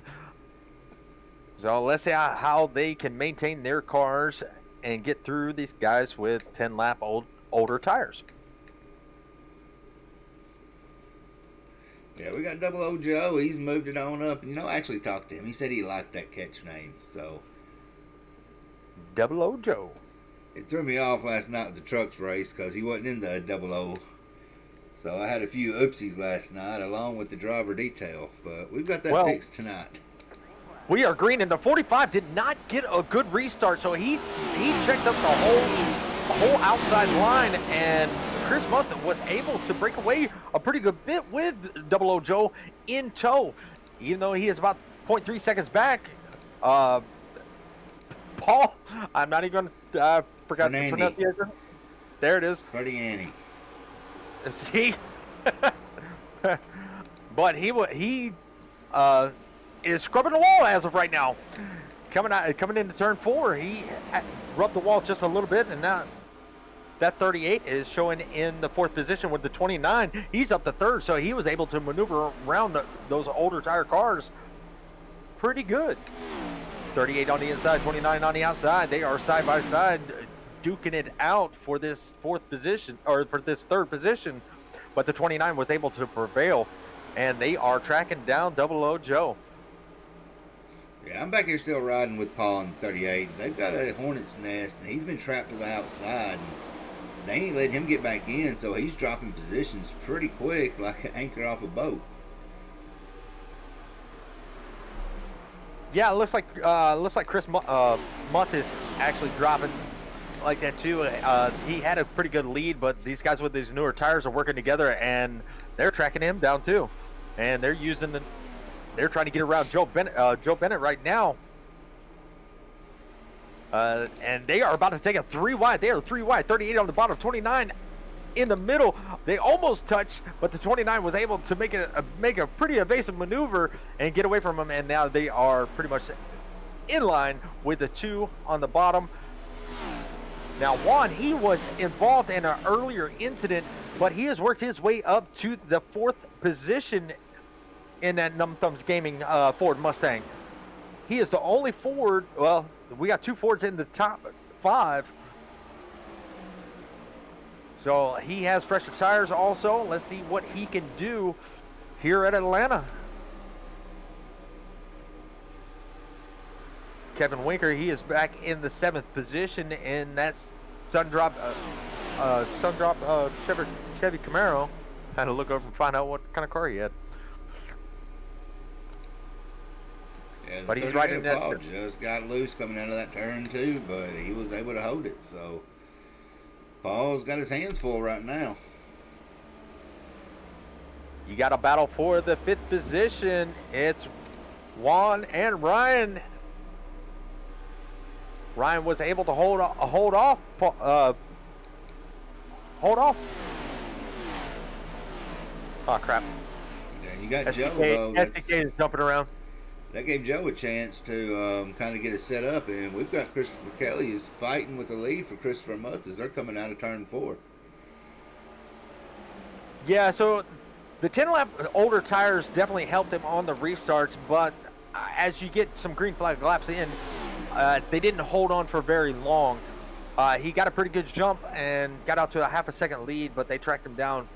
So let's see how they can maintain their cars and get through these guys with 10 lap older tires. Yeah, we got Double O Joe. He's moved it on up. You know, I actually talked to him. He said he liked that catch name. So Double O Joe. It threw me off last night with the trucks race because he wasn't in the Double O. So I had a few oopsies last night along with the driver detail. But we've got that fixed tonight. We are green, and the 45 did not get a good restart, so he checked up the whole outside line, and Chris Muth was able to break away a pretty good bit with Double O Joe in tow, even though he is about 0.3 seconds back. Paul, I'm not even going to forgot the pronunciation. There it is. Freddie Annie. See, but he is scrubbing the wall as of right now. Coming into turn 4, he rubbed the wall just a little bit, and now that 38 is showing in the 4th position with the 29. He's up to 3rd, so he was able to maneuver around those older tire cars pretty good. 38 on the inside, 29 on the outside. They are side by side, duking it out for this 4th position, or for this 3rd position, but the 29 was able to prevail, and they are tracking down Double O Joe. Yeah, I'm back here still riding with Paul in 38. They've got a hornet's nest, and he's been trapped to the outside. And they ain't letting him get back in, so he's dropping positions pretty quick, like an anchor off a boat. Yeah, it looks like Chris Muth is actually dropping like that too. He had a pretty good lead, but these guys with these newer tires are working together, and they're tracking him down too, and they're trying to get around Joe Bennett right now. And they are about to take a 3 wide. They are 3 wide, 38 on the bottom, 29 in the middle. They almost touched, but the 29 was able to make a pretty evasive maneuver and get away from him. And now they are pretty much in line with the 2 on the bottom. Now Juan, he was involved in an earlier incident, but he has worked his way up to the 4th position in that Num Thumbs Gaming Ford Mustang. He is the only Ford. Well, we got 2 Fords in the top 5. So he has fresher tires also. Let's see what he can do here at Atlanta. Kevin Winker, he is back in the 7th position, and that's Sundrop Chevy Camaro. Had to look over and find out what kind of car he had. Yeah, but he's riding that. Paul just got loose coming out of that turn too, but he was able to hold it. So Paul's got his hands full right now. You got a battle for the 5th position. It's Juan and Ryan. Ryan was able to hold off. Oh crap! Yeah, you got SDK, Joe though. SDK is jumping around. That gave Joe a chance to kind of get it set up, and we've got Christopher Kelly is fighting with the lead for Christopher Muth as they're coming out of turn 4. Yeah, so the 10-lap older tires definitely helped him on the restarts, but as you get some green flag laps in, they didn't hold on for very long. He got a pretty good jump and got out to a half a second lead, but they tracked him down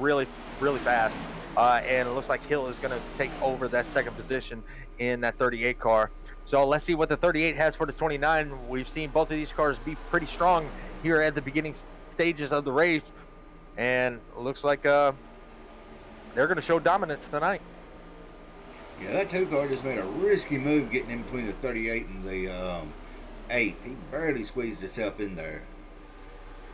really, really fast. And it looks like Hill is going to take over that second position in that 38 car. So let's see what the 38 has for the 29. We've seen both of these cars be pretty strong here at the beginning stages of the race. And it looks like they're going to show dominance tonight. Yeah, that 2 car just made a risky move getting in between the 38 and the 8. He barely squeezed himself in there.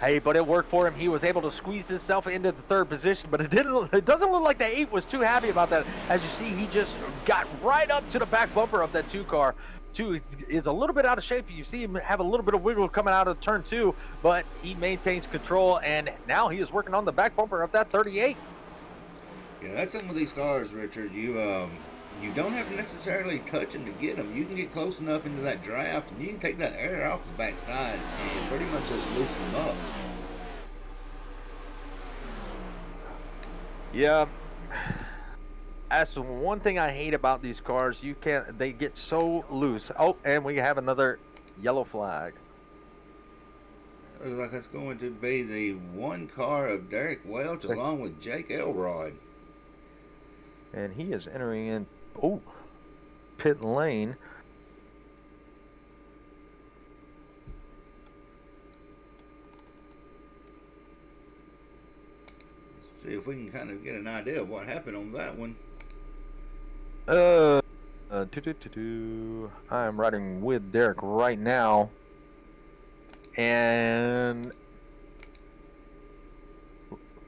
Hey, but it worked for him. He was able to squeeze himself into the third position, but it doesn't look like the 8 was too happy about that. As you see, he just got right up to the back bumper of that 2 car. 2 is a little bit out of shape. You see him have a little bit of wiggle coming out of turn 2, but he maintains control, and now he is working on the back bumper of that 38. Yeah, that's something with these cars, Richard. You don't have to necessarily touch them to get them. You can get close enough into that draft, and you can take that air off the backside and pretty much just loosen them up. Yeah. That's the one thing I hate about these cars. They get so loose. Oh, and we have another yellow flag. Looks like it's going to be the 1 car of Derek Welch along with Jake Elrod. And he is entering in pit lane. Let's see if we can kind of get an idea of what happened on that one. I am riding with Derek right now, and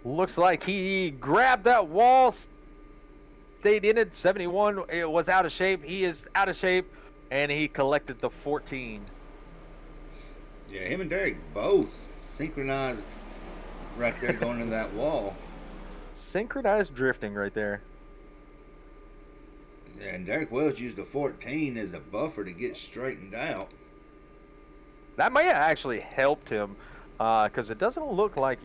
looks like he grabbed that wall, stayed in it. 71, it was out of shape. He is out of shape, and he collected the 14. Yeah, him and Derek both synchronized right there going into that wall. Synchronized drifting right there. And Derek Welch used the 14 as a buffer to get straightened out. That may have actually helped him because it doesn't look like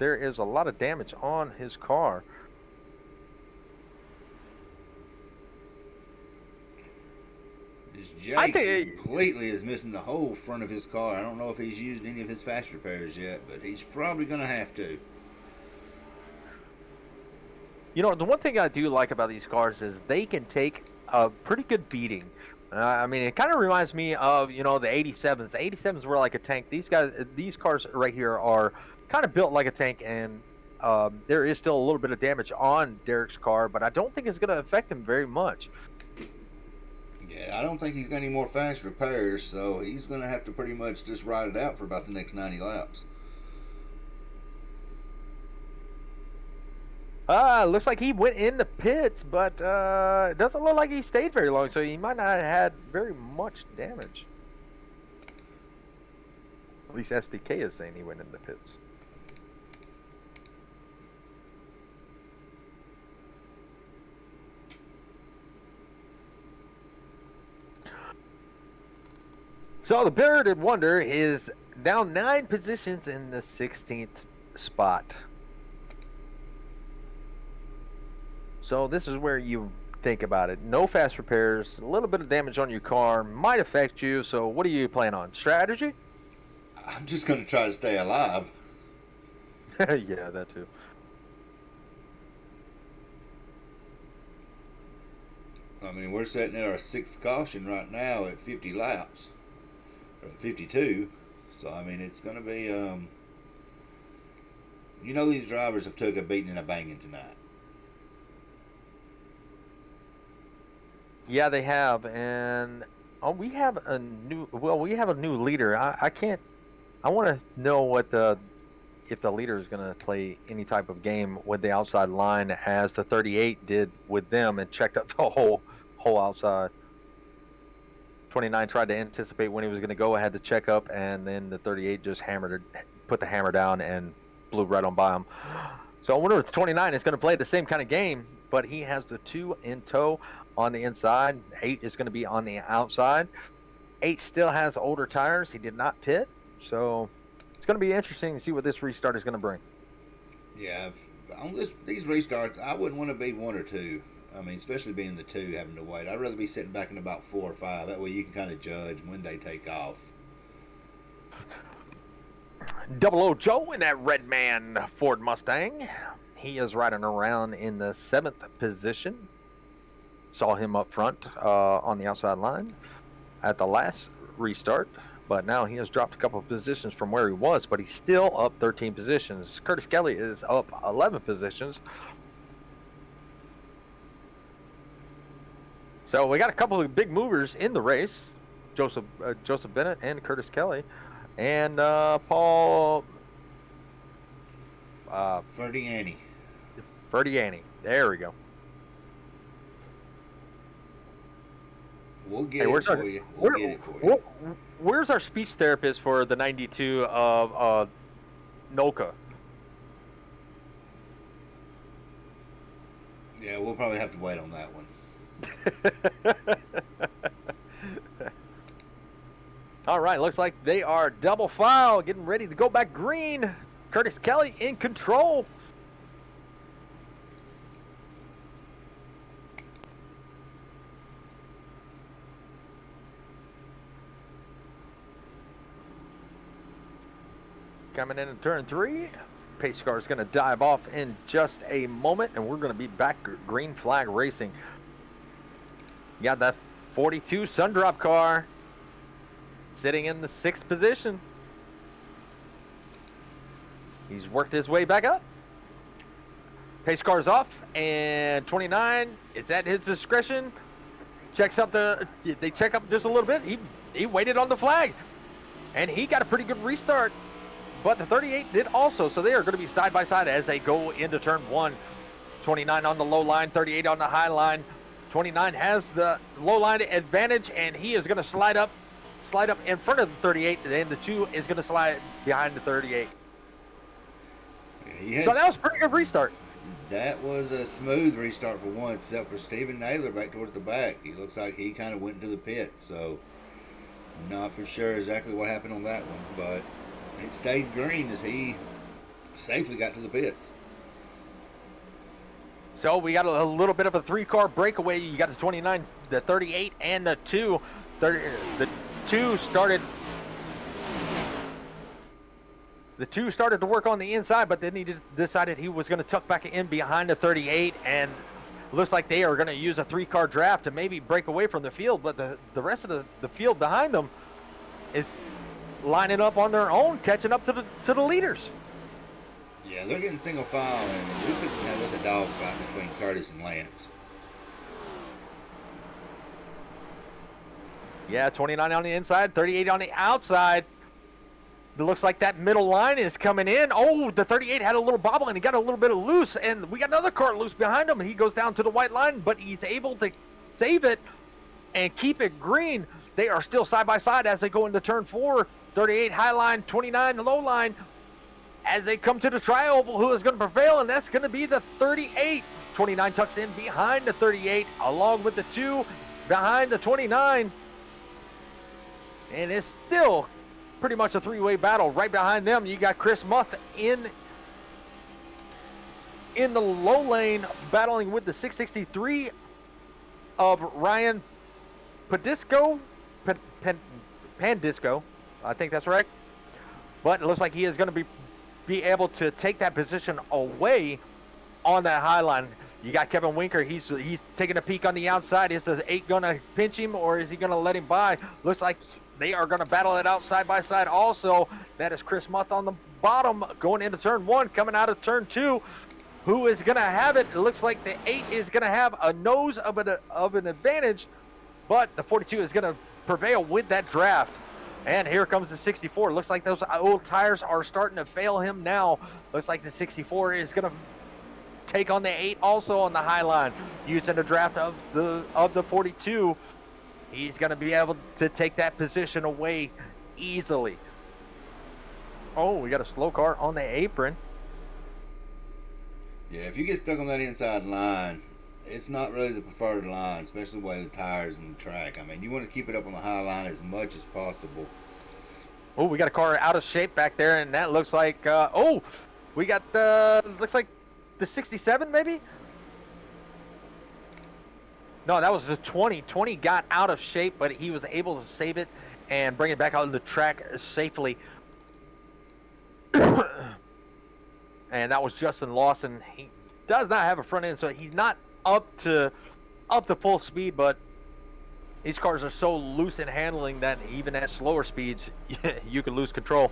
there is a lot of damage on his car. This Jake completely is missing the whole front of his car. I don't know if he's used any of his fast repairs yet, but he's probably going to have to. You know, the one thing I do like about these cars is they can take a pretty good beating. I mean, it kind of reminds me of, the 87s. The 87s were like a tank. These cars right here are kind of built like a tank, and there is still a little bit of damage on Derek's car, but I don't think it's going to affect him very much. Yeah, I don't think he's got any more fast repairs, so he's going to have to pretty much just ride it out for about the next 90 laps. Looks like he went in the pits, but it doesn't look like he stayed very long, so he might not have had very much damage. At least SDK is saying he went in the pits. So the Bearded Wonder is down 9 positions in the 16th spot. So this is where you think about it. No fast repairs, a little bit of damage on your car might affect you. So what are you playing on? Strategy? I'm just going to try to stay alive. Yeah, that too. I mean, we're sitting at our 6th caution right now at 50 laps. Or 52. So, I mean, it's going to be, these drivers have took a beating and a banging tonight. Yeah, they have, and we have a new leader. I want to know if the leader is going to play any type of game with the outside line as the 38 did with them and checked up the whole outside. 29 tried to anticipate when he was going to go ahead to check up, and then the 38 just put the hammer down and blew right on by him. So I wonder if the 29 is going to play the same kind of game, but he has the 2 in tow on the inside. 8 is going to be on the outside. 8 still has older tires. He did not pit. So it's going to be interesting to see what this restart is going to bring. Yeah, on these restarts, I wouldn't want to be 1 or 2. I mean, especially being the 2 having to wait. I'd rather be sitting back in about 4 or 5. That way you can kind of judge when they take off. Double O Joe in that Red Man Ford Mustang. he is riding around in the 7th position. Saw him up front on the outside line at the last restart, but now he has dropped a couple of positions from where he was, but he's still up 13 positions. Curtis Kelly is up 11 positions. So we got a couple of big movers in the race, Joseph Bennett and Curtis Kelly, and Paul Ferdiani. There we go. We'll get it for you. We'll get it for you. Where's our speech therapist for the 92 of Noka? Yeah, we'll probably have to wait on that one. All right, looks like they are double file, getting ready to go back green. Curtis Kelly in control. Coming in turn 3. Pace car is going to dive off in just a moment, and we're going to be back green flag racing. You got that 42 Sundrop car sitting in the 6th position. He's worked his way back up. Pace car's off, and 29, it's at his discretion. Checks up they check up just a little bit. He waited on the flag, and he got a pretty good restart. But the 38 did also, so they are going to be side by side as they go into turn 1. 29 on the low line, 38 on the high line. 29 has the low line advantage, and he is going to slide up in front of the 38, and the 2 is going to slide behind the 38. Yeah, so that was a pretty good restart. That was a smooth restart for one, except for Steven Naylor back towards the back. He looks like he kind of went into the pit, so not for sure exactly what happened on that one, but it stayed green as he safely got to the pits. So we got a little bit of a 3-car breakaway. You got the 29, the 38, and the 2. The 2 started to work on the inside, but then he decided he was going to tuck back in behind the 38, and looks like they are going to use a 3-car draft to maybe break away from the field, but the rest of the field behind them is lining up on their own, catching up to the leaders. Yeah, they're getting single file, and we could have this a dogfight between Curtis and Lance. Yeah, 29 on the inside, 38 on the outside. It looks like that middle line is coming in. Oh, the 38 had a little bobble, and he got a little bit of loose, and we got another car loose behind him. He goes down to the white line, but he's able to save it and keep it green. They are still side by side as they go into turn 4. 38 high line, 29 low line. As they come to the tri-oval, who is going to prevail, and that's going to be the 38. 29 tucks in behind the 38, along with the 2 behind the 29. And it's still pretty much a 3-way battle. Right behind them, you got Chris Muth in the low lane, battling with the 663 of Ryan Pandisco. Pandisco, I think that's right. But it looks like he is going to be able to take that position away on that high line. You got Kevin Winker. He's taking a peek on the outside. Is the 8 going to pinch him, or is he going to let him by? Looks like they are going to battle it out side by side also. That is Chris Muth on the bottom going into turn 1, coming out of turn 2. Who is going to have it? It looks like the 8 is going to have a nose of an advantage, but the 42 is going to prevail with that draft. And here comes the 64. Looks like those old tires are starting to fail him now. Looks like the 64 is going to take on the 8 also on the high line. Using the draft of the 42, he's going to be able to take that position away easily. Oh, we got a slow car on the apron. Yeah, if you get stuck on that inside line, it's not really the preferred line, especially the way the tires and the track. I mean, you want to keep it up on the high line as much as possible. Oh, we got a car out of shape back there, and that looks like, we got looks like the 67 maybe? No, that was the 20. 20 got out of shape, but he was able to save it and bring it back on the track safely. and that was Justin Lawson. He does not have a front end, so he's not up to full speed, but these cars are so loose in handling that even at slower speeds, you can lose control.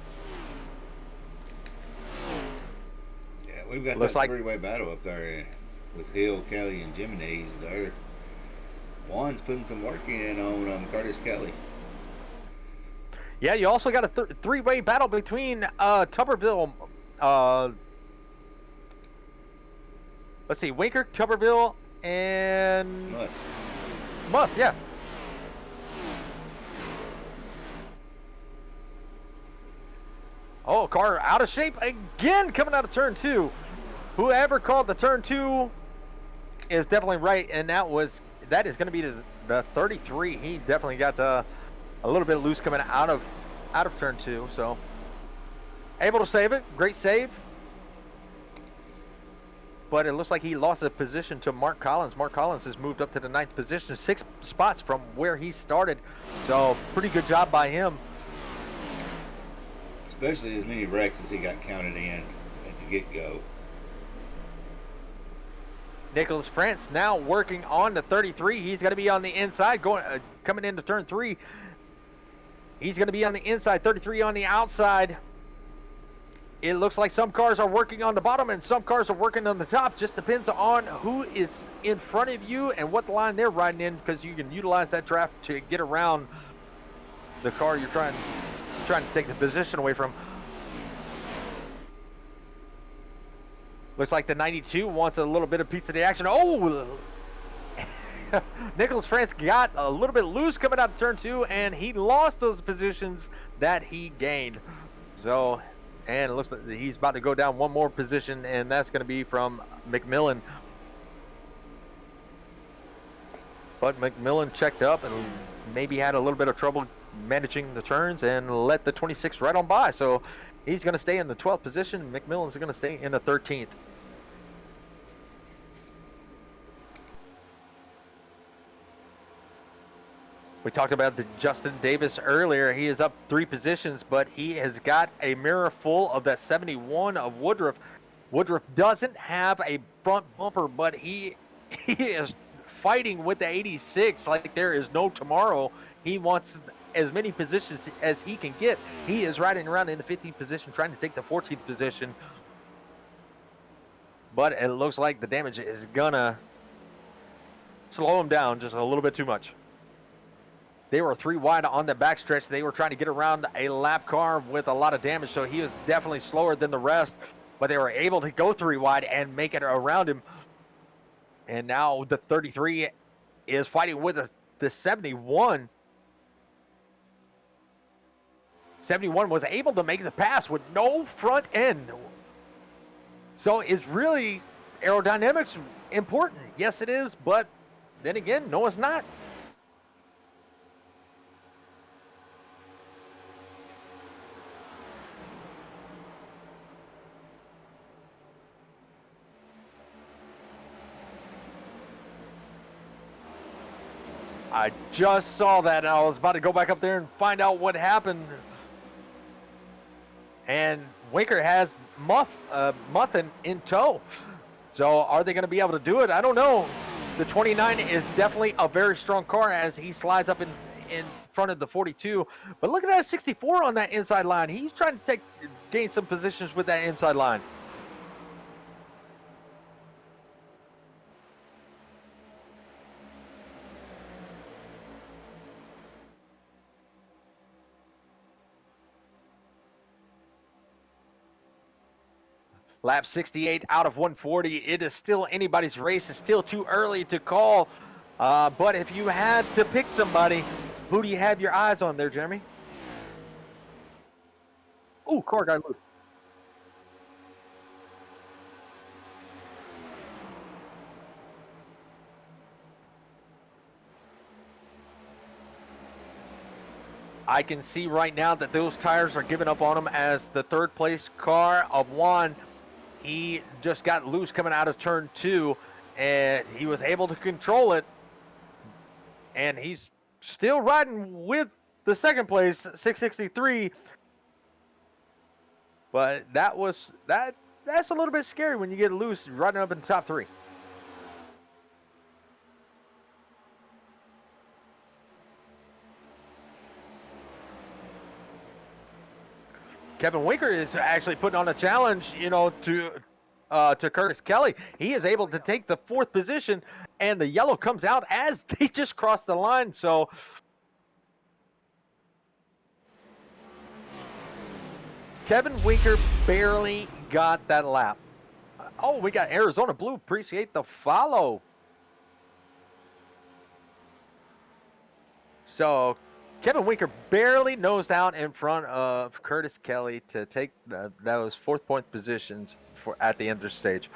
Yeah, we've got Looks that like three-way battle up there with Hill, Kelly, and Jimenez there. Juan's putting some work in on Curtis Kelly. yeah, you also got a three-way battle between Tuberville. Let's see, Winker, Tuberville, and Muth. Yeah. Oh, car out of shape again coming out of turn 2. Whoever called the turn 2 is definitely right, and that is going to be the 33. He definitely got a little bit loose coming out of turn 2, so able to save it. Great save. But it looks like he lost a position to Mark Collins. Mark Collins has moved up to the 9th position, 6 spots from where he started. So pretty good job by him. Especially as many wrecks as he got counted in at the get-go. Nicholas France now working on the 33. He's going to be on the inside, coming into turn 3. He's going to be on the inside, 33 on the outside. It looks like some cars are working on the bottom and some cars are working on the top. Just depends on who is in front of you and what line they're riding in, because you can utilize that draft to get around the car you're trying to take the position away from. Looks like the 92 wants a little bit of piece of the action. Oh, Nicholas France got a little bit loose coming out of turn 2, and he lost those positions that he gained. So, and it looks like he's about to go down one more position, and that's going to be from McMillan. But McMillan checked up and maybe had a little bit of trouble managing the turns and let the 26 right on by. So he's going to stay in the 12th position. McMillan's going to stay in the 13th. We talked about the Justin Davis earlier. He is up 3 positions, but he has got a mirror full of that 71 of Woodruff. Woodruff doesn't have a front bumper, but he is fighting with the 86 like there is no tomorrow. He wants as many positions as he can get. He is riding around in the 15th position, trying to take the 14th position. But it looks like the damage is gonna slow him down just a little bit too much. They were 3 wide on the backstretch. They were trying to get around a lap car with a lot of damage, so he was definitely slower than the rest. But they were able to go 3 wide and make it around him. And now the 33 is fighting with the 71. 71 was able to make the pass with no front end. So is really aerodynamics important? Yes, it is, but then again, no, it's not. I just saw that, and I was about to go back up there and find out what happened. And Winker has Muth in tow. So are they going to be able to do it? I don't know. The 29 is definitely a very strong car as he slides up in front of the 42. But look at that 64 on that inside line. He's trying to gain some positions with that inside line. Lap 68 out of 140. It is still anybody's race. It's still too early to call. But if you had to pick somebody, who do you have your eyes on there, Jeremy? Oh, car got loose. I can see right now that those tires are giving up on him as the 3rd place car of Juan. He just got loose coming out of turn 2, and he was able to control it. And he's still riding with the 2nd place, 663. But that that's a little bit scary when you get loose riding up in the top 3. Kevin Winker is actually putting on a challenge, to Curtis Kelly. He is able to take the 4th position, and the yellow comes out as they just crossed the line. So Kevin Winker barely got that lap. Oh, we got Arizona Blue. Appreciate the follow. So Kevin Winker barely nosed out in front of Curtis Kelly to take those 4th point positions at the end of the stage.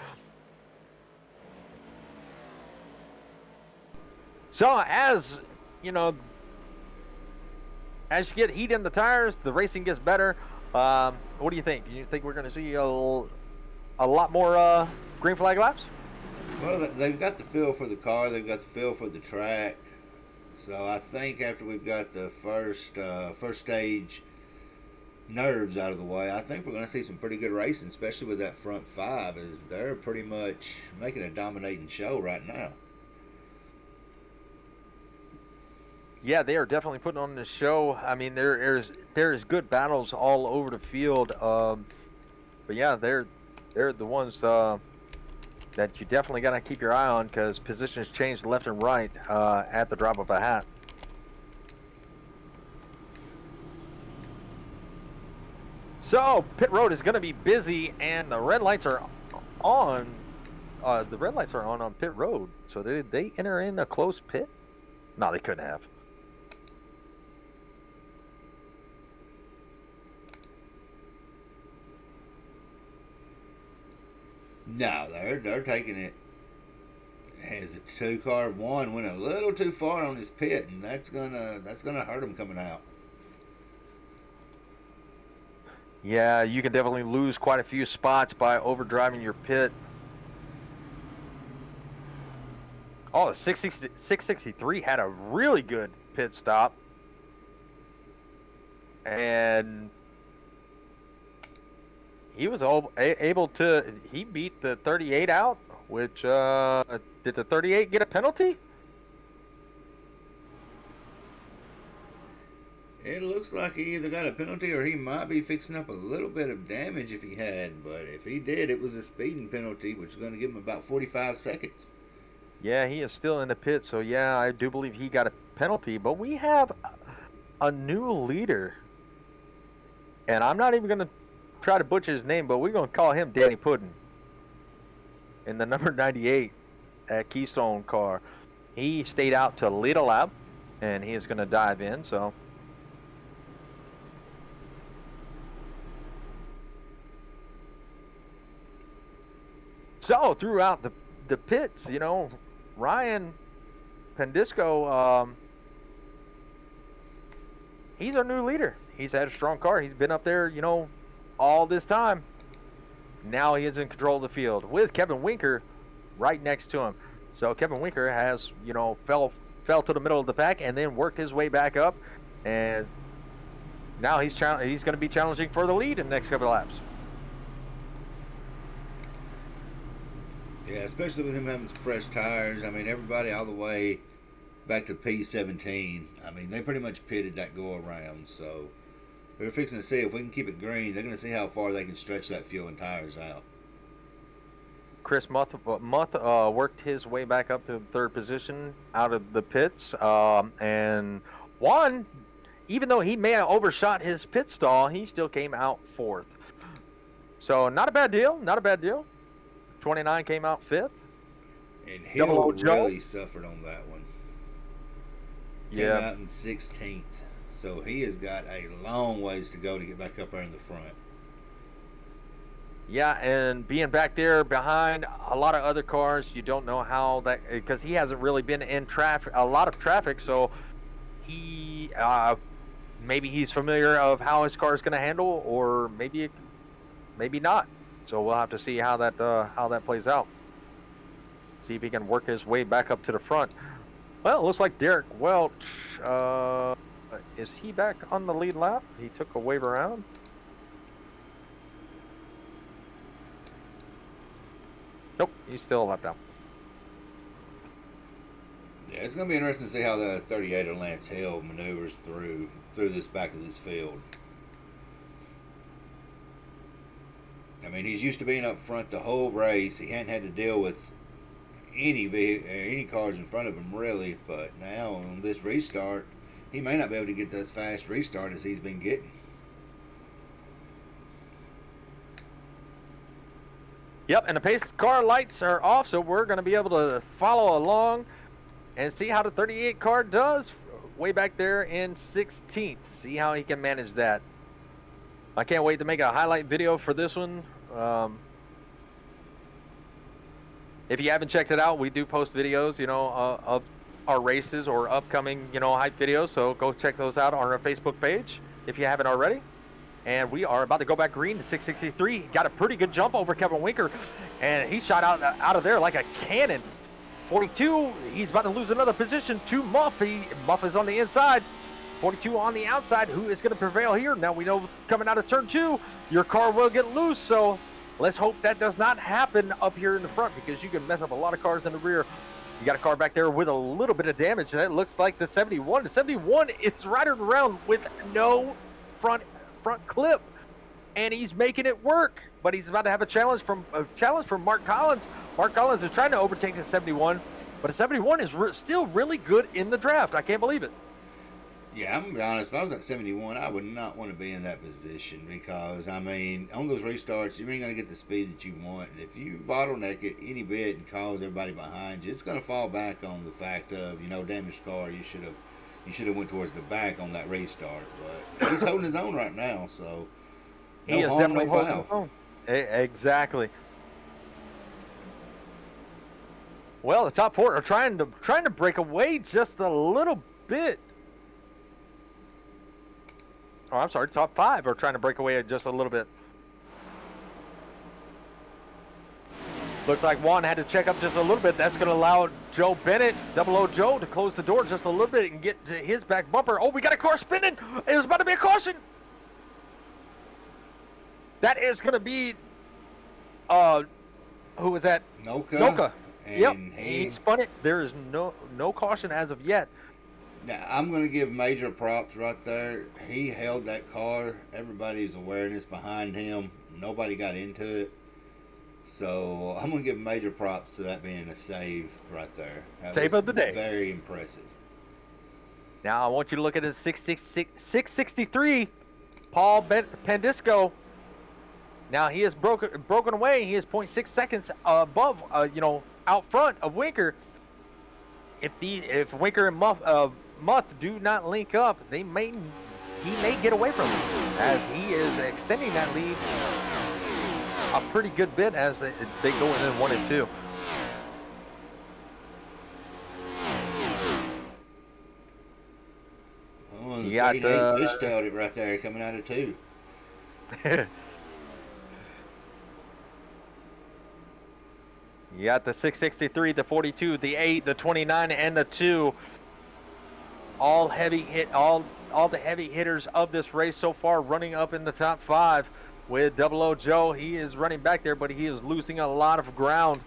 So as you get heat in the tires, the racing gets better. What do you think? You think we're going to see a lot more green flag laps? Well, they've got the feel for the car. They've got the feel for the track. So I think after we've got the first stage nerves out of the way, I think we're going to see some pretty good racing, especially with that front 5, as they're pretty much making a dominating show right now. Yeah, they are definitely putting on the show. I mean, there is good battles all over the field. But yeah, they're the ones that you definitely got to keep your eye on, because positions change left and right at the drop of a hat. So pit road is going to be busy, and the red lights are on. The red lights are on pit road. So did they enter in a closed pit? No, they couldn't have. No, they're taking it as a 2-car. 1 went a little too far on his pit, and that's gonna hurt him coming out. Yeah, you can definitely lose quite a few spots by overdriving your pit. Oh, the 663 had a really good pit stop. And he was able to, he beat the 38 out, which, did the 38 get a penalty? It looks like he either got a penalty or he might be fixing up a little bit of damage if he had. But if he did, it was a speeding penalty, which is going to give him about 45 seconds. Yeah, he is still in the pit. So, yeah, I do believe he got a penalty. But we have a new leader. And I'm not even going to try to butcher his name, but we're going to call him Danny Puddin. In the number 98 at Keystone car. He stayed out to lead a lap, and he is going to dive in. So throughout the pits, Ryan Pendisco, he's our new leader. He's had a strong car. He's been up there, all this time. Now he is in control of the field with Kevin Winker right next to him. So Kevin Winker has, fell to the middle of the pack and then worked his way back up, and now he's going to be challenging for the lead in the next couple of laps. Yeah, especially with him having fresh tires. I mean, everybody all the way back to P17. I mean, they pretty much pitted that go around. So we're fixing to see if we can keep it green. They're going to see how far they can stretch that fuel and tires out. Chris Muth worked his way back up to the 3rd position out of the pits, and won. Even though he may have overshot his pit stall, he still came out 4th. So not a bad deal. 29 came out 5th. And Hill really suffered on that one. Yeah. Came out in 16th. So he has got a long ways to go to get back up there in the front. Yeah, and being back there behind a lot of other cars, you don't know how that, because he hasn't really been in a lot of traffic, so he maybe he's familiar of how his car is going to handle, or maybe not. So we'll have to see how that plays out. See if he can work his way back up to the front. Well, it looks like Derek Welch, is he back on the lead lap? He took a wave around. He's still a lap down. Yeah, it's going to be interesting to see how the 38 of Lance Hill maneuvers through this back of this field. I mean, he's used to being up front the whole race. He hadn't had to deal with any cars in front of him really, but now on this restart, he may not be able to get this fast restart as he's been getting. Yep, and the pace car lights are off, so we're going to be able to follow along and see how the 38 car does way back there in 16th. See how he can manage that. I can't wait to make a highlight video for this one. If you haven't checked it out, we do post videos, of our races or upcoming, hype videos. So go check those out on our Facebook page if you haven't already. And we are about to go back green to 663. Got a pretty good jump over Kevin Winker, and he shot out of there like a cannon. 42, he's about to lose another position to Muff. Muff is on the inside. 42 on the outside. Who is going to prevail here? Now we know coming out of turn 2, your car will get loose. So let's hope that does not happen up here in the front, because you can mess up a lot of cars in the rear. You got a car back there with a little bit of damage. That looks like the 71. The 71 is riding around with no front clip, and he's making it work. But he's about to have a challenge from Mark Collins. Mark Collins is trying to overtake the 71, but the 71 is still really good in the draft. I can't believe it. Yeah, I'm going to be honest. If I was at 71, I would not want to be in that position, because, I mean, on those restarts, you ain't going to get the speed that you want. And if you bottleneck it any bit and cause everybody behind you, it's going to fall back on the fact of, damaged car. You should have went towards the back on that restart. But he's holding his own right now, so he is definitely holding his own. Exactly. Well, the top 4 are trying to break away just a little bit. Oh, I'm sorry. Top 5 are trying to break away just a little bit. Looks like Juan had to check up just a little bit. That's going to allow Joe Bennett, 00 Joe, to close the door just a little bit and get to his back bumper. Oh, we got a car spinning. It was about to be a caution. That is going to be, who was that? Noka. Yep, he spun it. There is no caution as of yet. Now, I'm going to give major props right there. He held that car. Everybody's awareness behind him. Nobody got into it. So I'm going to give major props to that being a save right there. Save of the day. Very impressive. Now I want you to look at his 663, Paul Pandisco. Now he is broken away. He is 0.6 seconds above, out front of Winker. If Winker and Muth do not link up, he may get away from him, as he is extending that lead a pretty good bit as they go in 1 and 2. Oh, you got fishtailed it right there coming out of 2. You got the 663, the 42, the 8, the 29, and the 2. All the heavy hitters of this race so far running up in the top 5. With 00 Joe, he is running back there, but he is losing a lot of ground.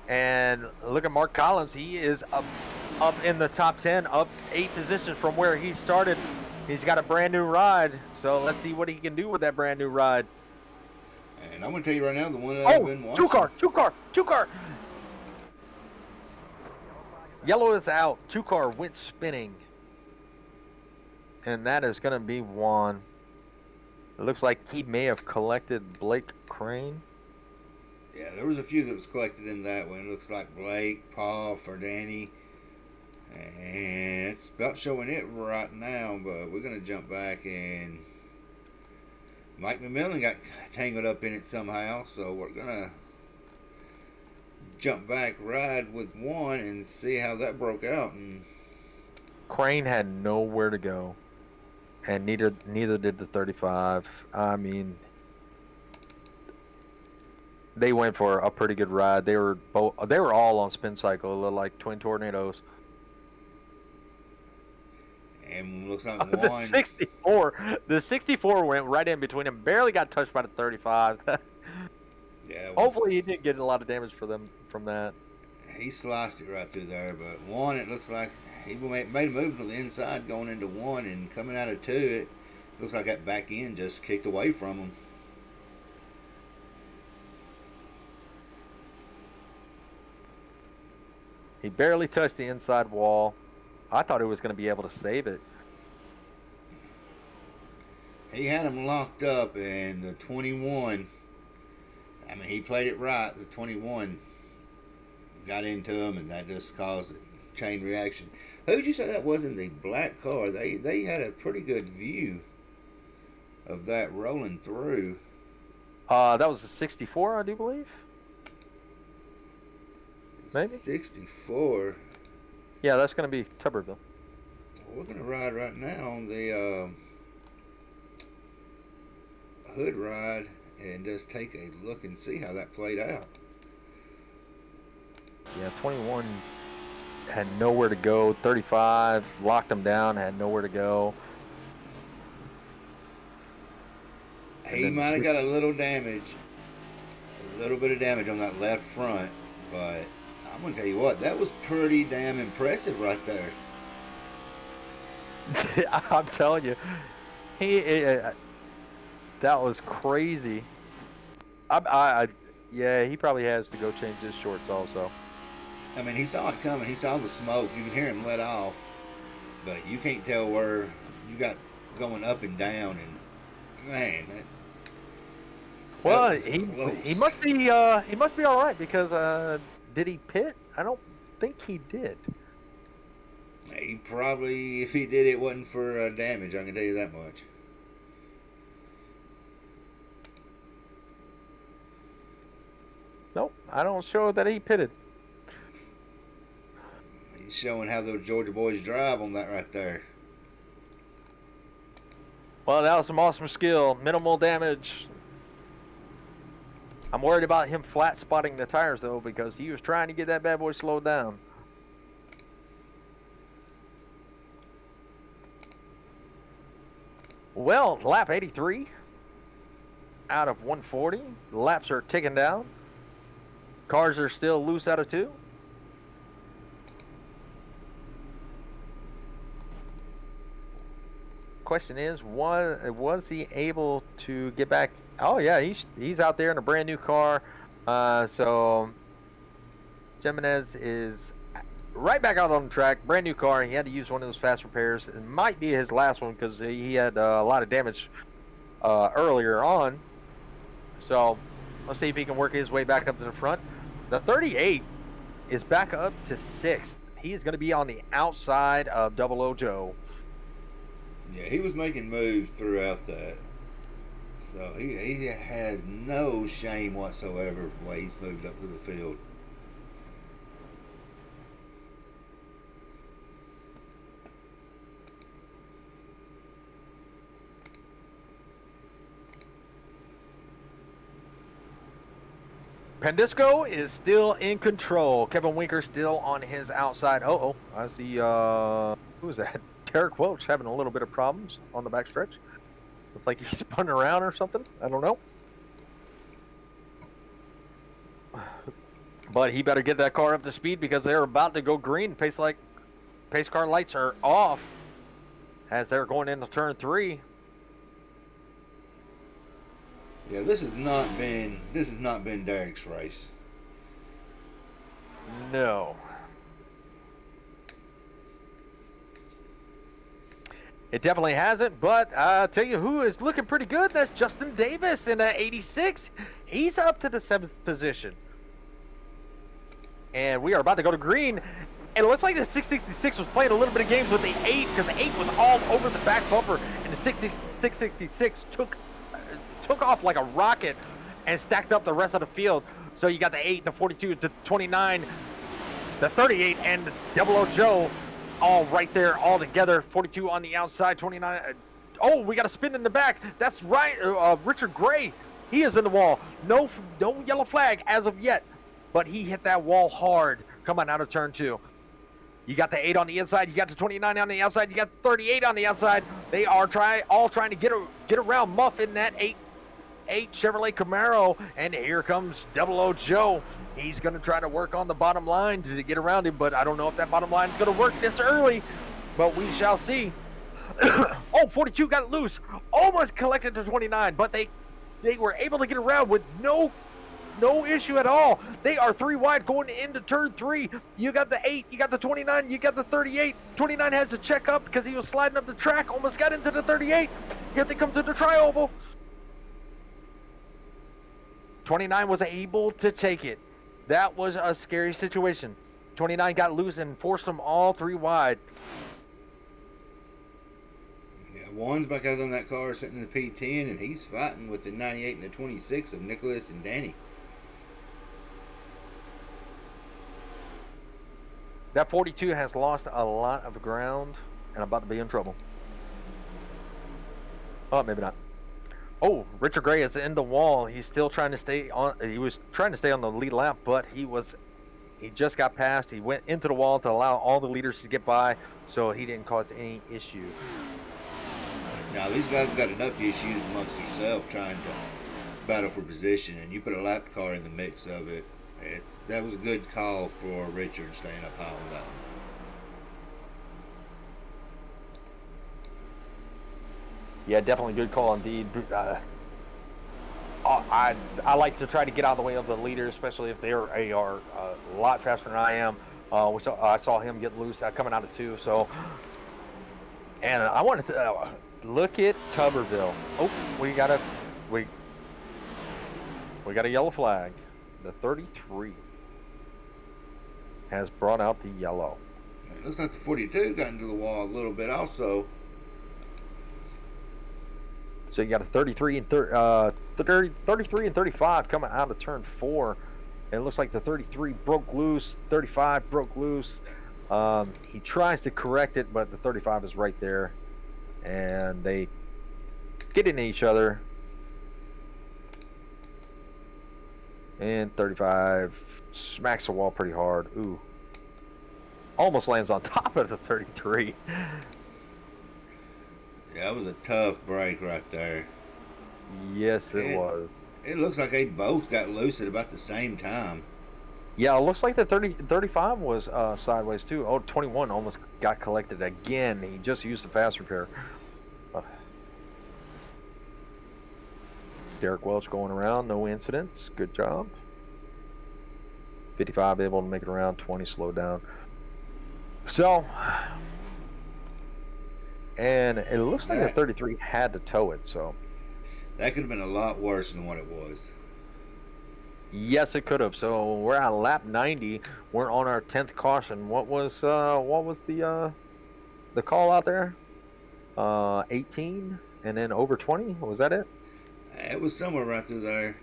And look at Mark Collins. He is up in the top 10, up 8 positions from where he started. He's got a brand new ride, so let's see what he can do with that brand new ride. And I'm going to tell you right now, the one that I've been watching. Two car. Yellow is out. 2 car went spinning. And that is going to be Juan. It looks like he may have collected Blake Crane. Yeah, there was a few that was collected in that one. It looks like Blake, Paul, Ferdani. And it's about showing it right now, but we're going to jump back, and Mike McMillan got tangled up in it somehow, so we're going to jump back, ride with one, and see how that broke out. And Crane had nowhere to go, and neither did the 35. I mean, they went for a pretty good ride. They were all on spin cycle, like twin tornadoes. And looks like the 64 went right in between them. Barely got touched by the 35. Yeah, Hopefully he didn't get a lot of damage from that. he sliced it right through there. But one, it looks like he made a move to the inside going into one, and coming out of two, it looks like that back end just kicked away from him. He barely touched the inside wall. I thought he was going to be able to save it. He had him locked up, and the 21, I mean, he played it right. The 21 got into him, and that just caused a chain reaction. Who'd you say that was in the black car? They had a pretty good view of that rolling through. That was a 64, I do believe. Maybe 64. Yeah, that's going to be Tuberville. We're gonna ride right now on the hood ride and just take a look and see how that played out. Yeah, 21 had nowhere to go. 35 locked him down, had nowhere to go. He might have got a little damage, a little bit of damage on that left front, but I'm gonna tell you what, that was pretty damn impressive right there. I'm telling you, that was crazy. Yeah, he probably has to go change his shorts also. I mean, he saw it coming. He saw the smoke. You can hear him let off, but you can't tell where you got going up and down. And man, well, he must be all right because did he pit? I don't think he did. He probably, if he did, it wasn't for damage. I can tell you that much. Nope, I don't show that he pitted. He's showing how those Georgia boys drive on that right there. Well, that was some awesome skill. Minimal damage. I'm worried about him flat spotting the tires, though, because he was trying to get that bad boy slowed down. Well, lap 83 out of 140. The laps are ticking down. Cars are still loose out of 2. Question is, was he able to get back? Oh yeah, he's out there in a brand new car. So Jimenez is right back out on the track, brand new car. He had to use one of those fast repairs. It might be his last one because he had a lot of damage earlier on. So let's see if he can work his way back up to the front. The 38 is back up to 6th. He is going to be on the outside of Double O Joe. Yeah, he was making moves throughout that. So he has no shame whatsoever the way he's moved up to the field. Pandisco is still in control. Kevin Winker still on his outside. I see, who is that? Derek Welch having a little bit of problems on the backstretch. Looks like he's spun around or something. I don't know. But he better get that car up to speed because they're about to go green. Pace car lights are off as they're going into turn 3. Yeah, this has not been Derek's race. No. It definitely hasn't, but I'll tell you who is looking pretty good. That's Justin Davis in 86. He's up to the 7th position. And we are about to go to green. And it looks like the 666 was playing a little bit of games with the 8 because the 8 was all over the back bumper. And the 666 took off like a rocket and stacked up the rest of the field. So you got the 8, the 42, the 29, the 38, and the Double O Joe all right there, all together. 42 on the outside, 29. Oh, we got a spin in the back. That's right. Richard Gray, he is in the wall. No yellow flag as of yet, but he hit that wall hard coming out of turn 2. You got the 8 on the inside. You got the 29 on the outside. You got the 38 on the outside. They are all trying to get around Muff in that 8. 8 Chevrolet Camaro, and here comes Double O Joe. He's going to try to work on the bottom line to get around him, but I don't know if that bottom line is going to work this early, but we shall see. Oh, 42 got loose, almost collected to 29, but they were able to get around with no issue at all. They are 3 wide going into turn 3. You got the 8, you got the 29, you got the 38. 29 has to check up because he was sliding up the track, almost got into the 38. Here they come to the tri-oval. 29 was able to take it. That was a scary situation. 29 got loose and forced them all 3 wide. Yeah, Juan's back out on that car sitting in the P10, and he's fighting with the 98 and the 26 of Nicholas and Danny. That 42 has lost a lot of ground and about to be in trouble. Oh, maybe not. Oh, Richard Gray is in the wall. He's still trying to stay on. He was trying to stay on the lead lap, but he just got past. He went into the wall to allow all the leaders to get by, so he didn't cause any issue. Now, these guys have got enough issues amongst themselves trying to battle for position, and you put a lap car in the mix of it. That was a good call for Richard staying up high on that one. Yeah, definitely good call indeed. I like to try to get out of the way of the leaders, especially if they are a lot faster than I am. I saw him get loose coming out of 2. So, and I wanted to look at Tuberville. Oh, we got a yellow flag. The 33 has brought out the yellow. It looks like the 42 got into the wall a little bit also. So you got a 33 and 33 and 35 coming out of turn 4. And it looks like the 33 broke loose, 35 broke loose. He tries to correct it, but the 35 is right there. And they get into each other. And 35 smacks the wall pretty hard. Ooh. Almost lands on top of the 33. Yeah, that was a tough break right there. Yes, it was. It looks like they both got loose at about the same time. Yeah, it looks like the 35 was sideways too. Oh, 21 almost got collected again. He just used the fast repair. Derek Welch going around, no incidents. Good job. 55 able to make it around, 20 slowed down. So, and it looks like the 33 had to tow it, so. That could have been a lot worse than what it was. Yes, it could have. So we're at lap 90. We're on our 10th caution. What was the call out there? 18 and then over 20. Was that it? It was somewhere right through there.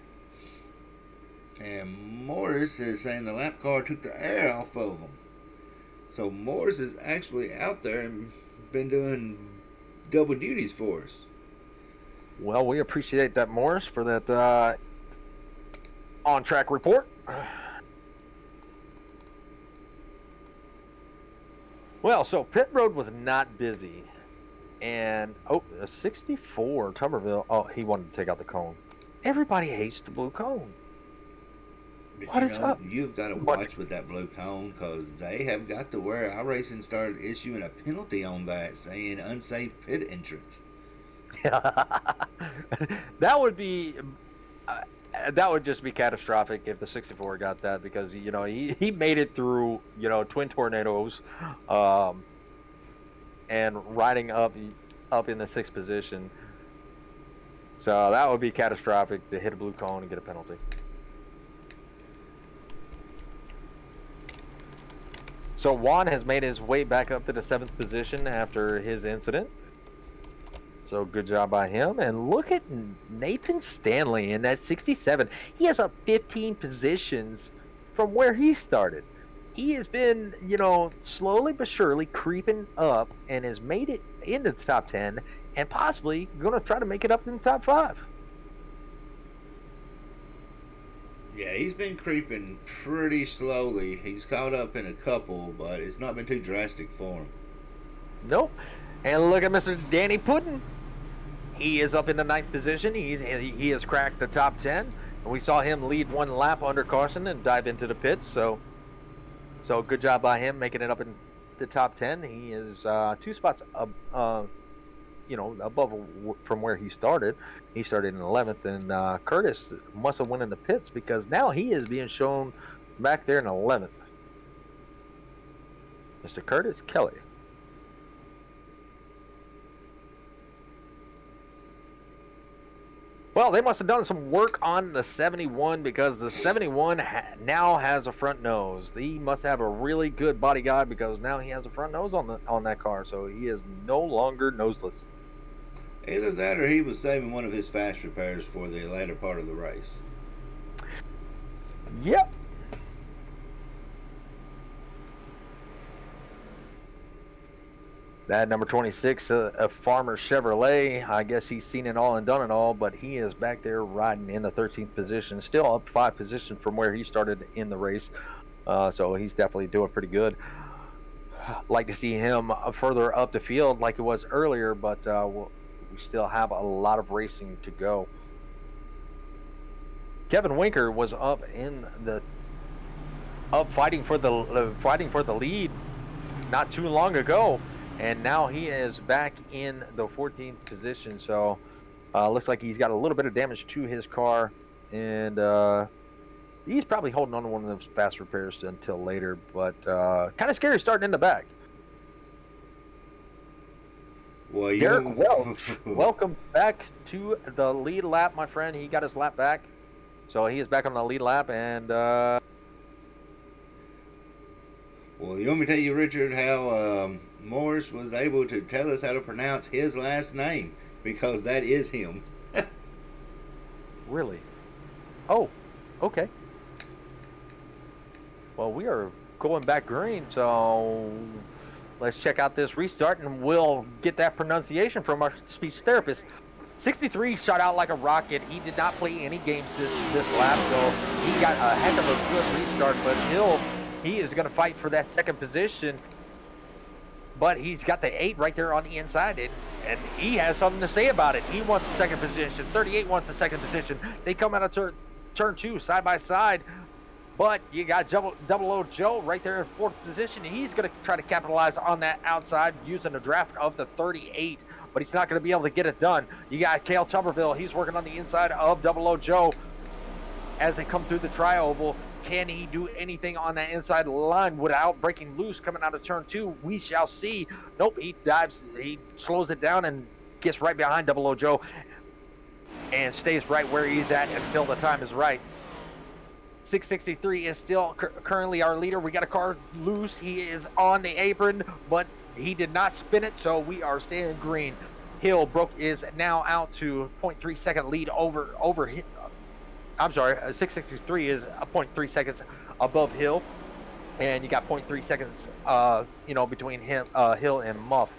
And Morris is saying the lap car took the air off of him. So Morris is actually out there and been doing double duties for us. Well, we appreciate that, Morris, for that on-track report. Well, so pit road was not busy. And, a 64, Tuberville. Oh, he wanted to take out the cone. Everybody hates the blue cone. But what is up? You've got to watch with that blue cone because they have got to where iRacing started issuing a penalty on that saying unsafe pit entrance. That would be... that would just be catastrophic if the 64 got that because, he made it through, twin tornadoes and riding up in the 6th position. So that would be catastrophic to hit a blue cone and get a penalty. So Juan has made his way back up to the 7th position after his incident. So good job by him. And look at Nathan Stanley in that 67. He has up 15 positions from where he started. He has been, slowly but surely creeping up and has made it into the top 10 and possibly going to try to make it up in the top 5. Yeah, he's been creeping pretty slowly. He's caught up in a couple, but it's not been too drastic for him. Nope. And look at Mr. Danny Puddin. He is up in the 9th position. He has cracked the top 10. And we saw him lead one lap under caution and dive into the pits. So good job by him making it up in the top 10. He is 2 spots above from where he started. He started in 11th, and Curtis must have went in the pits because now he is being shown back there in 11th. Mr. Curtis Kelly. Well, they must have done some work on the 71 because the 71 now has a front nose. He must have a really good body guide because now he has a front nose on that car, so he is no longer noseless. Either that or he was saving one of his fast repairs for the later part of the race. Yep. That number 26, a Farmer Chevrolet. I guess he's seen it all and done it all, but he is back there riding in the 13th position, still up 5 positions from where he started in the race. So he's definitely doing pretty good. Like to see him further up the field like it was earlier, but we still have a lot of racing to go. Kevin Winker was up fighting for the lead not too long ago. And now he is back in the 14th position. So looks like he's got a little bit of damage to his car. And he's probably holding on to one of those fast repairs until later. But kind of scary starting in the back. Well, Derek Welch, welcome back to the lead lap, my friend. He got his lap back. So he is back on the lead lap. And well, you want me to tell you, Richard, how Morris was able to tell us how to pronounce his last name? Because that is him. Really? Oh, okay. Well, we are going back green, so let's check out this restart, and we'll get that pronunciation from our speech therapist. 63 shot out like a rocket. He did not play any games this lap, so he got a heck of a good restart, but he is going to fight for that second position. But he's got the 8 right there on the inside, and he has something to say about it. He wants the second position. 38 wants the second position. They come out of turn 2 side by side, but you got Double O Joe right there in 4th position. He's going to try to capitalize on that outside using a draft of the 38, but he's not going to be able to get it done. You got Cale Tuberville. He's working on the inside of Double O Joe as they come through the tri-oval. Can he do anything on that inside line without breaking loose coming out of turn 2? We shall see. Nope, he dives, he slows it down and gets right behind Double O Joe and stays right where he's at until the time is right. 663 is still currently our leader. We got a car loose. He is on the apron, but he did not spin it, so we are staying green. Hill is now out to 0.3 second lead over I'm sorry, 663 is a 0.3 seconds above Hill, and you got 0.3 seconds, between Hill and Muff.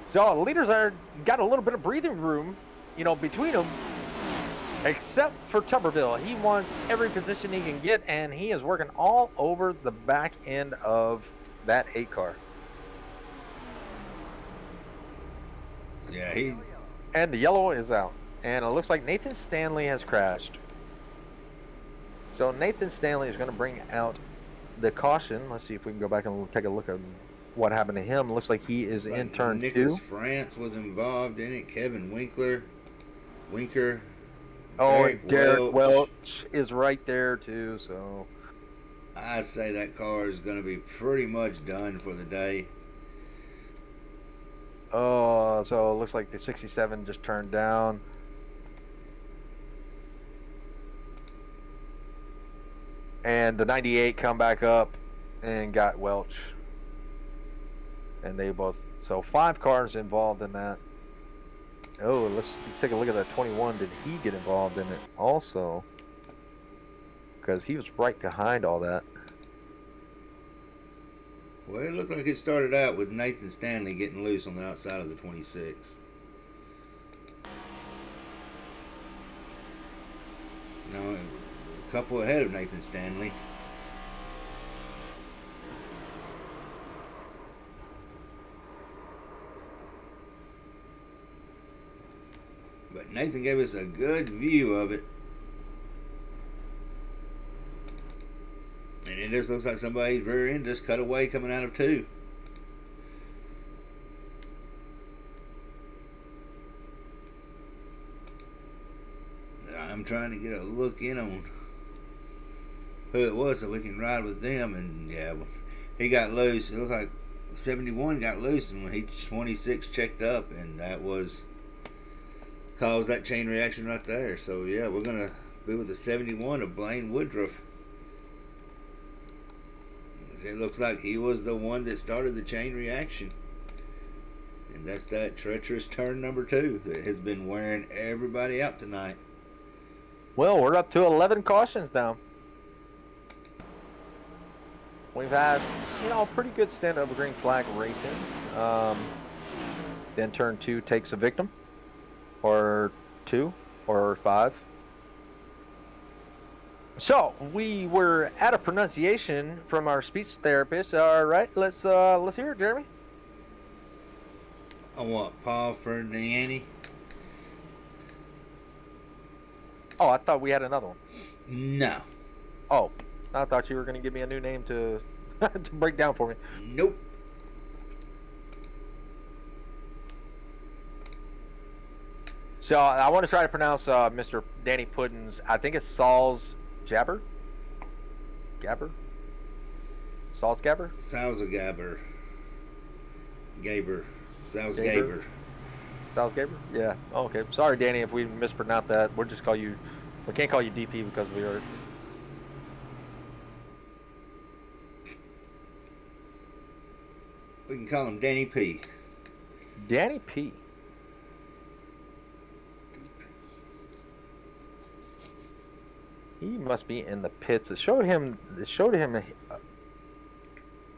So the leaders got a little bit of breathing room, between them, except for Tuberville. He wants every position he can get, and he is working all over the back end of that 8 car. Yeah, and the yellow is out. And it looks like Nathan Stanley has crashed. So Nathan Stanley is going to bring out the caution. Let's see if we can go back and take a look at what happened to him. Looks like he is in turn 2. Nicholas France was involved in it. Kevin Winker. Oh, Derek Welch is right there too. So I say that car is going to be pretty much done for the day. Oh, so it looks like the 67 just turned down. And the 98 come back up and got Welch. And they both, so 5 cars involved in that. Oh, let's take a look at that 21. Did he get involved in it also? Because he was right behind all that. Well, it looked like it started out with Nathan Stanley getting loose on the outside of the 26. Now, a couple ahead of Nathan Stanley. But Nathan gave us a good view of it. And it just looks like somebody's rear end just cut away coming out of 2. I'm trying to get a look in on who it was so we can ride with them. And yeah, he got loose. It looks like 71 got loose, and when he 26 checked up, and that was caused that chain reaction right there. So yeah, we're gonna be with the 71 of Blaine Woodruff. It looks like he was the one that started the chain reaction. And that's that treacherous turn number 2 that has been wearing everybody out tonight. Well, we're up to 11 cautions now. We've had, a pretty good stint of green flag racing. Then turn 2 takes a victim, or 2, or 5. So we were at a pronunciation from our speech therapist. All right, let's hear it, Jeremy. I want Paul Ferdinandi. Oh, I thought we had another one. No. Oh, I thought you were going to give me a new name to to break down for me. Nope. So I want to try to pronounce Mr. Danny Puddin's. I think it's Saul's Jabber. Gabber. Saul's Gabber. Sal's a Gabber. Gaber. Sal's Gaber. Sal's Gaber. Yeah. Oh, okay. Sorry, Danny, if we mispronounced that. We'll just call you. We can't call you DP because we are. We can call him Danny P. Danny P. He must be in the pits. It showed him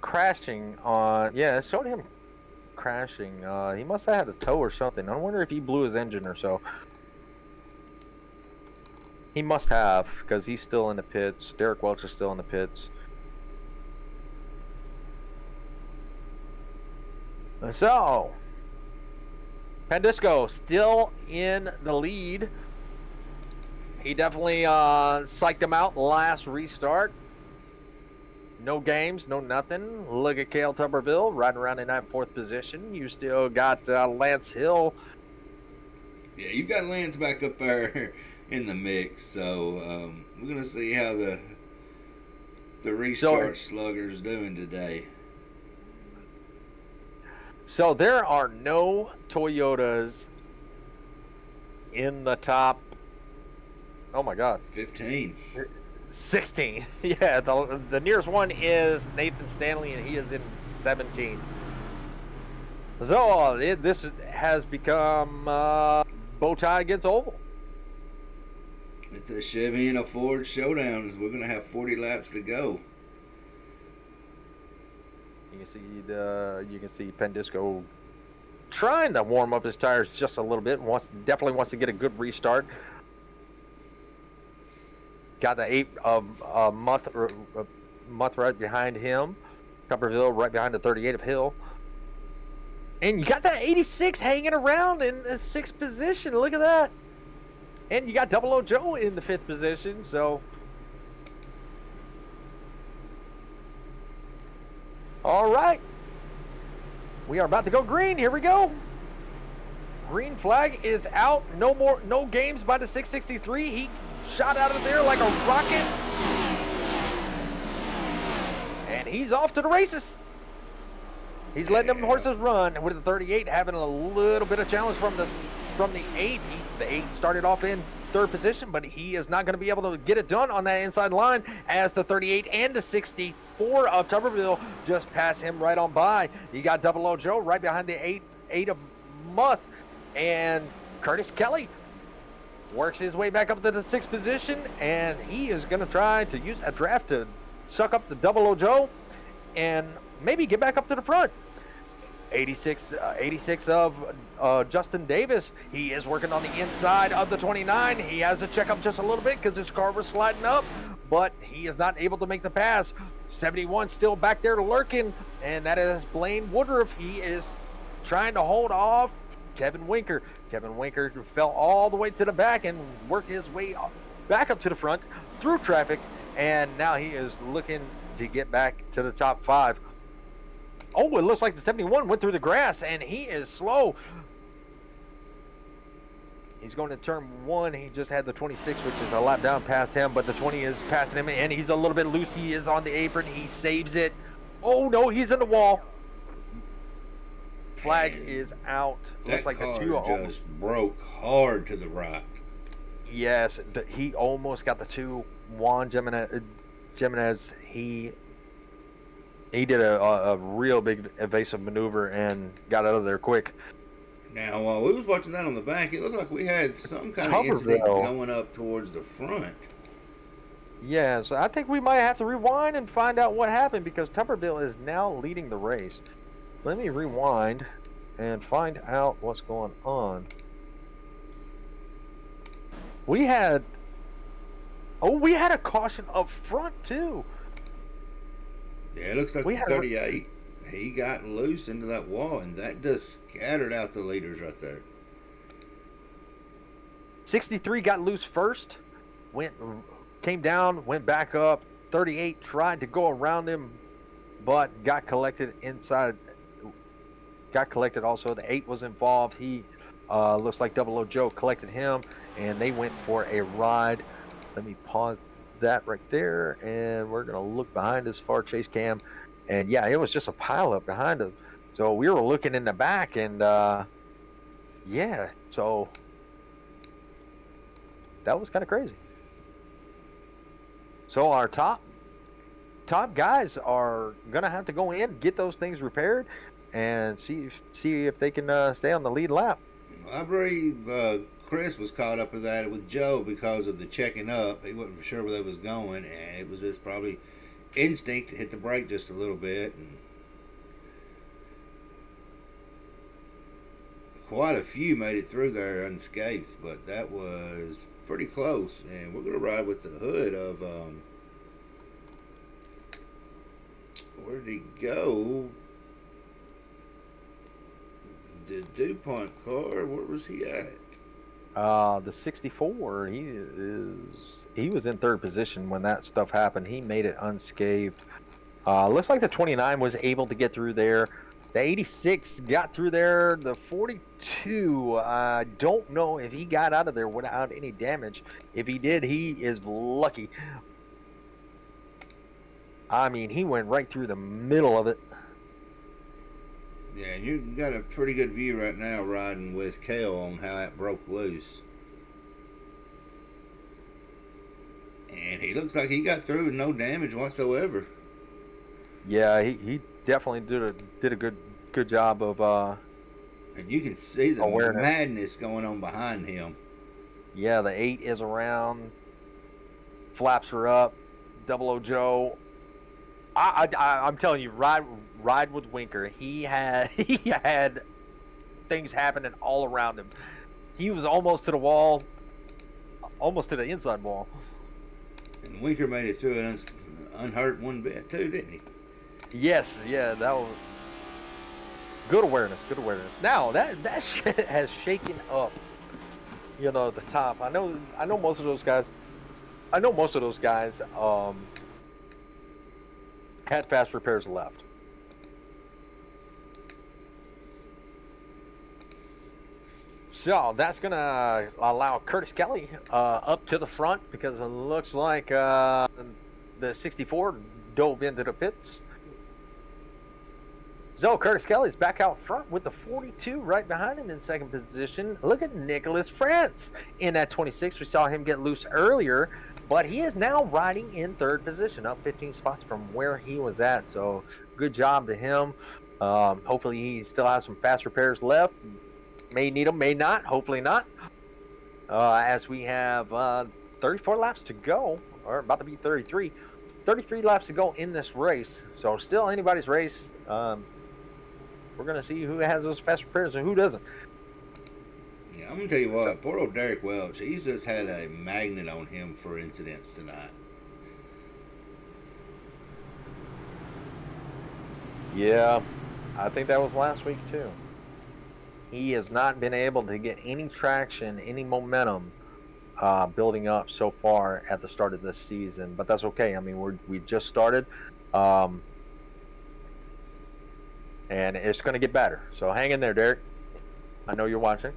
crashing on. Yeah, it showed him crashing. He must have had a tow or something. I wonder if he blew his engine or so. He must have, because he's still in the pits. Derek Welch is still in the pits. So, Pandisco still in the lead. He definitely psyched him out last restart. No games, no nothing. Look at Cale Tuberville riding around in that 4th position. You still got Lance Hill. Yeah, you got Lance back up there in the mix. So we're gonna see how the restart slugger's doing today. So there are no Toyotas in the top. Oh my God. 15. 16. Yeah, the nearest one is Nathan Stanley, and he is in 17th. So this has become bow tie against oval. It's a Chevy and a Ford showdown. We're going to have 40 laps to go. You can see Pandisco trying to warm up his tires just a little bit. Definitely wants to get a good restart. Got the 8 of Muth right behind him. Tuberville right behind the 38 of Hill. And you got that 86 hanging around in the 6th position. Look at that. And you got Double O Joe in the 5th position. So, all right. We are about to go green. Here we go. Green flag is out. No games by the 663. He shot out of there like a rocket. And he's off to the races. He's letting them horses run with the 38 having a little bit of challenge from the 8. The 8 started off in 3rd position, but he is not going to be able to get it done on that inside line as the 38 and the 64 of Tuberville just pass him right on by. You got Double O Joe right behind the 8 of Muth, and Curtis Kelly works his way back up to the 6th position, and he is going to try to use that draft to suck up the Double O Joe and maybe get back up to the front. 86 of Justin Davis. He is working on the inside of the 29. He has to check up just a little bit because his car was sliding up, but he is not able to make the pass. 71 still back there lurking, and that is Blaine Woodruff. He is trying to hold off Kevin Winker. Kevin Winker fell all the way to the back and worked his way back up to the front through traffic, and now he is looking to get back to the top 5. Oh, it looks like the 71 went through the grass, and he is slow. He's going to turn 1. He just had the 26, which is a lap down past him, but the 20 is passing him, and he's a little bit loose. He is on the apron. He saves it. Oh, no, he's in the wall. Flag is out. Looks like the 2 just broke hard to the right. Yes, he almost got the 2. Juan Jimenez, he did a real big evasive maneuver and got out of there quick. Now, while we was watching that on the back, it looked like we had some kind of incident going up towards the front. Yeah, so I think we might have to rewind and find out what happened, because Tuberville is now leading the race. Let me rewind and find out what's going on. We had a caution up front too. Yeah, it looks like the 38. He got loose into that wall, and that just scattered out the leaders right there. 63 got loose first, came down, went back up. 38 tried to go around him, but got collected inside. Got collected also. The 8 was involved. He looks like 00 Joe collected him, and they went for a ride. Let me pause that right there, and we're going to look behind this far chase cam. And yeah, it was just a pileup behind him. So we were looking in the back, and yeah, so that was kind of crazy. So our top guys are going to have to go in, get those things repaired, and see if they can stay on the lead lap. I believe Chris was caught up with that with Joe because of the checking up. He wasn't sure where they was going, and it was just probably instinct to hit the brake just a little bit. And quite a few made it through there unscathed, but that was pretty close. And we're going to ride with the hood of where did he go? The DuPont car, where was he at? The 64, he was in 3rd position when that stuff happened. He made it unscathed. Looks like the 29 was able to get through there. The 86 got through there. The 42, I don't know if he got out of there without any damage. If he did, he is lucky. I mean, he went right through the middle of it. Yeah, you got a pretty good view right now riding with Kale on how that broke loose. And he looks like he got through with no damage whatsoever. Yeah, he definitely did a good job of and you can see the awareness. Madness going on behind him. Yeah, the 8 is around. Flaps are up. 00 Joe. I'm telling you, ride with Winker. He had things happening all around him. He was almost to the wall, almost to the inside wall. And Winker made it through it unhurt one bit too, didn't he? Yes, yeah, that was good awareness. Now that shit has shaken up. You know, the top. I know most of those guys. Had fast repairs left. So that's going to allow Curtis Kelly up to the front, because it looks like the 64 dove into the pits. So Curtis Kelly's back out front with the 42 right behind him in 2nd position. Look at Nicholas France in that 26. We saw him get loose earlier, but he is now riding in 3rd position, up 15 spots from where he was at. So good job to him. Hopefully he still has some fast repairs left. May need them, may not. Hopefully not. As we have 34 laps to go, or about to be 33. 33 laps to go in this race. So still anybody's race. We're going to see who has those fast repairs and who doesn't. Yeah, I'm going to tell you what, poor old Derek Welch, he's just had a magnet on him for incidents tonight. Yeah, I think that was last week too. he has not been able to get any traction, any momentum building up so far at the start of this season. But that's okay. I mean, we just started, and it's going to get better. So hang in there, Derek. I know you're watching.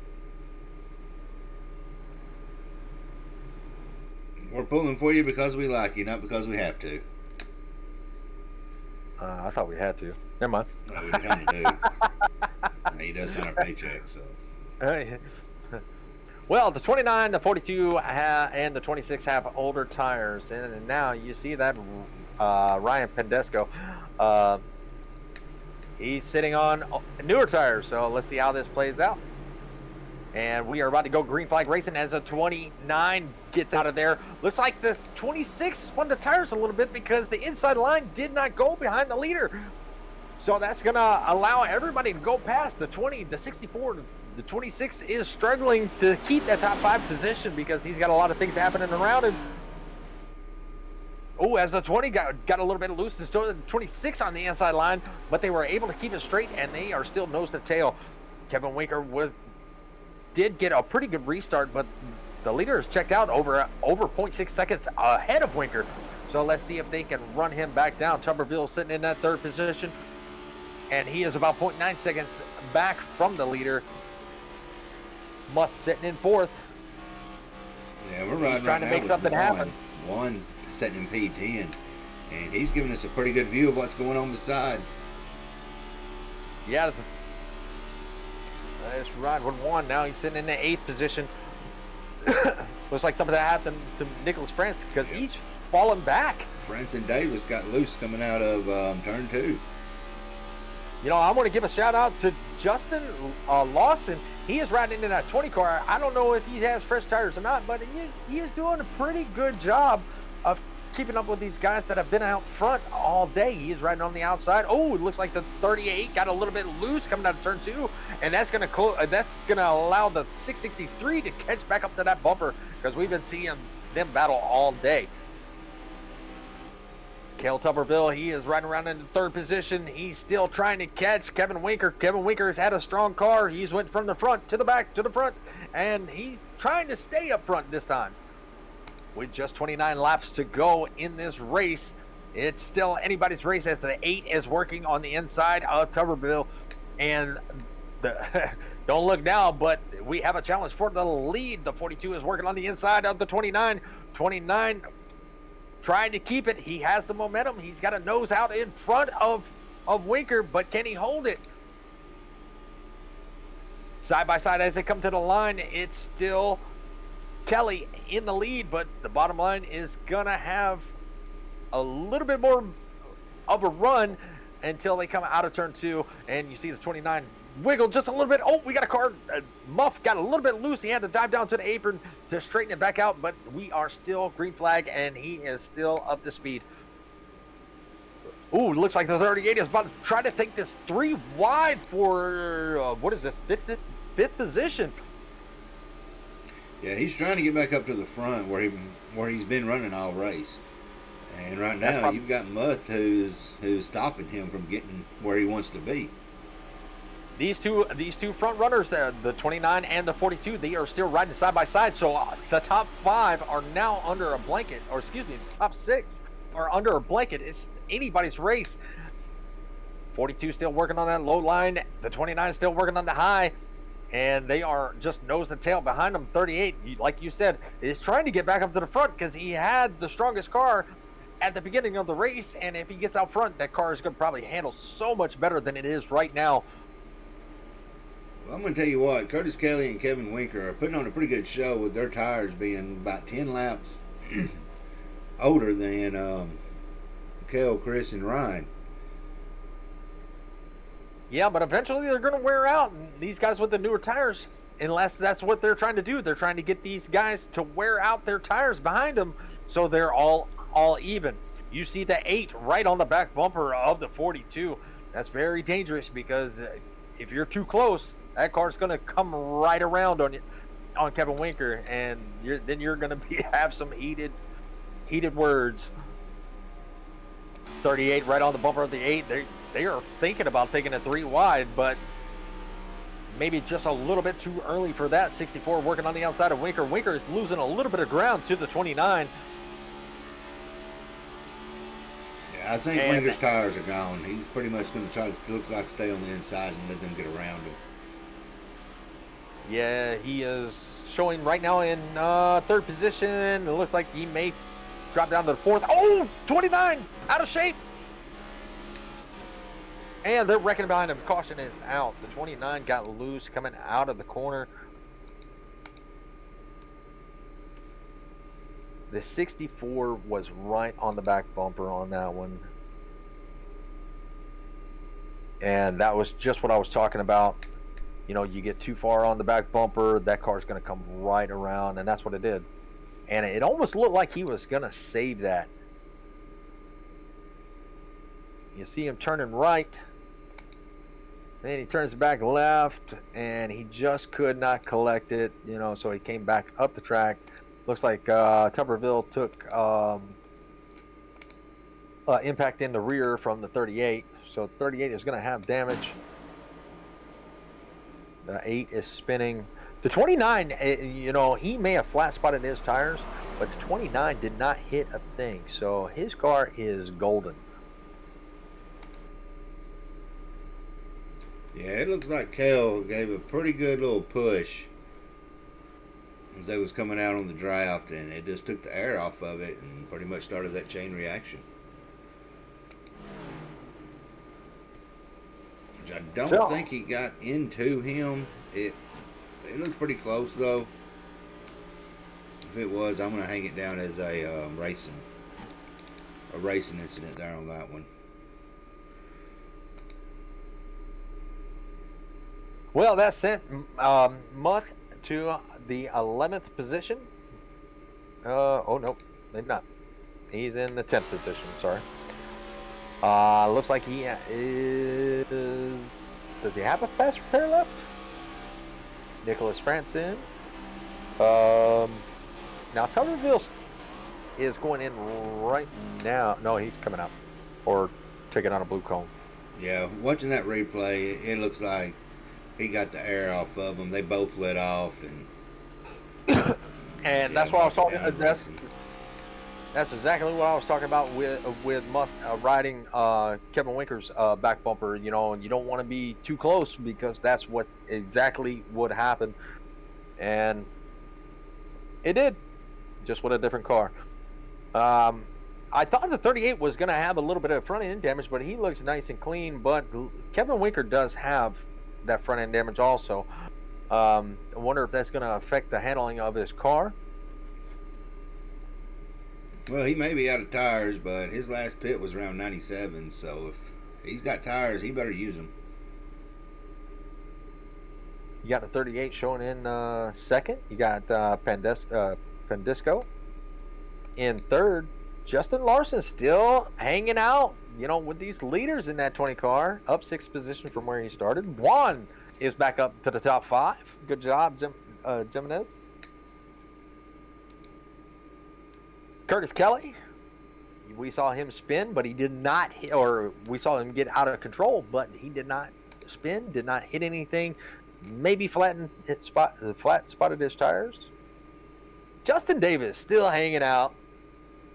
We're pulling for you because we like you, not because we have to. I thought we had to. Never mind. No, we kind of do. He does sign our paycheck, so. Well, the 29, the 42, and the 26 have older tires, and now you see that Ryan Pendesco, he's sitting on newer tires. So let's see how this plays out. And we are about to go green flag racing as the 29 gets out of there. Looks like the 26 spun the tires a little bit because the inside line did not go behind the leader. So that's going to allow everybody to go past the 20, the 64. The 26 is struggling to keep that top 5 position because he's got a lot of things happening around him. Oh, as the 20 got a little bit loose, and still the 26 on the inside line, but they were able to keep it straight, and they are still nose to tail. Kevin Winker did get a pretty good restart, but the leader is checked out over 0.6 seconds ahead of Winker. So let's see if they can run him back down. Tuberville sitting in that 3rd position, and he is about 0.9 seconds back from the leader. Muth sitting in 4th. Yeah, we're riding. He's trying to make something happen. One's sitting in P10, and he's giving us a pretty good view of what's going on beside. Yeah, let's ride with 1. Now he's sitting in the 8th position. Looks like something that happened to Nicholas France because he's fallen back. France and Davis got loose coming out of turn 2. You know, I want to give a shout out to Justin Lawson. He is riding into that 20 car. I don't know if he has fresh tires or not, but he is doing a pretty good job of keeping up with these guys that have been out front all day. He is riding on the outside. Oh, it looks like the 38 got a little bit loose coming out of turn 2, and that's gonna allow the 663 to catch back up to that bumper because we've been seeing them battle all day. Cale Tuberville, he is riding around in the 3rd position. He's still trying to catch Kevin Winker. Kevin Winker has had a strong car. He's went from the front to the back to the front, and he's trying to stay up front this time. With just 29 laps to go in this race, it's still anybody's race as the 8 is working on the inside of Tuberville. And don't look now, but we have a challenge for the lead. The 42 is working on the inside of the 29. 29 trying to keep it. He has the momentum. He's got a nose out in front of Winker, but can he hold it? Side by side as they come to the line, it's still Kelly in the lead, but the bottom line is gonna have a little bit more of a run until they come out of turn 2, and you see the 29 wiggle just a little bit. Oh, we got a car. Muff got a little bit loose. He had to dive down to the apron to straighten it back out, but we are still green flag, and he is still up to speed. Ooh, looks like the 38 is about to try to take this 3 wide for, what is this, fifth position. Yeah, he's trying to get back up to the front where he's been running all race. And right now you've got Muth who's stopping him from getting where he wants to be. These two front runners, the 29 and the 42, they are still riding side by side. So the top 5 are now under a blanket, or excuse me, the top 6 are under a blanket. It's anybody's race. 42 still working on that low line. The 29 is still working on the high, and they are just nose and tail behind them. 38, like you said, is trying to get back up to the front because he had the strongest car at the beginning of the race, and if he gets out front, that car is going to probably handle so much better than it is right now. Well, I'm going to tell you what, Curtis Kelly and Kevin Winker are putting on a pretty good show with their tires being about 10 laps older than Kel, Chris, and Ryan. Yeah, but eventually they're going to wear out. And these guys with the newer tires, unless that's what they're trying to do, they're trying to get these guys to wear out their tires behind them so they're all even. You see the 8 right on the back bumper of the 42. That's very dangerous because if you're too close, that car's going to come right around on Kevin Winker, and then you're going to have some heated words. 38 right on the bumper of the 8. They are thinking about taking a 3 wide, but maybe just a little bit too early for that. 64 working on the outside of Winker. Winker is losing a little bit of ground to the 29. Yeah, I think Winker's tires are gone. He's pretty much going to try to, looks like, stay on the inside and let them get around him. Yeah, he is showing right now in third position. It looks like he may drop down to the fourth. Oh, 29, out of shape. And they're reckoning behind him. Caution is out. The 29 got loose coming out of the corner. The 64 was right on the back bumper on that one. And that was just what I was talking about. You know, you get too far on the back bumper, that car's going to come right around, and that's what it did. And it almost looked like he was going to save that. You see him turning right. Then he turns back left, and he just could not collect it, you know, so he came back up the track. Looks like Tuberville took impact in the rear from the 38, so the 38 is going to have damage. The 8 is spinning. The 29, you know, he may have flat spotted his tires, but the 29 did not hit a thing, so his car is golden. Yeah, it looks like Kel gave a pretty good little push as they was coming out on the draft, and it just took the air off of it and pretty much started that chain reaction. Which I don't think he got into him. It looks pretty close though. If it was, I'm gonna hang it down as a racing incident there on that one. Well, that sent Muth to the 11th position. Oh, no, maybe not. He's in the 10th position, sorry. Looks like he is... Does he have a fast repair left? Nicholas Franson. Now, Tuberville is going in right now. No, he's coming out. Or taking on a blue cone. Yeah, watching that replay, it looks like he got the air off of them. They both let off, and and that's what I was talking. That's exactly what I was talking about with Muff riding Kevin Winker's back bumper. You know, you don't want to be too close because that's what exactly would happen, and it did, just with a different car. I thought the 38 was going to have a little bit of front end damage, but he looks nice and clean. But Kevin Winker does have that front end damage also. I wonder if that's going to affect the handling of his car. Well, he may be out of tires, but his last pit was around 97, so if he's got tires, he better use them. You got the 38 showing in second. You got Pendisco in third. Justin Lawson still hanging out, you know, with these leaders in that 20 car, up 6th position from where he started. Juan is back up to the top 5. Good job, Jimenez. Curtis Kelly, we saw him spin, but he did not hit, or we saw him get out of control, but he did not spin, did not hit anything. Maybe spotted his tires. Justin Davis still hanging out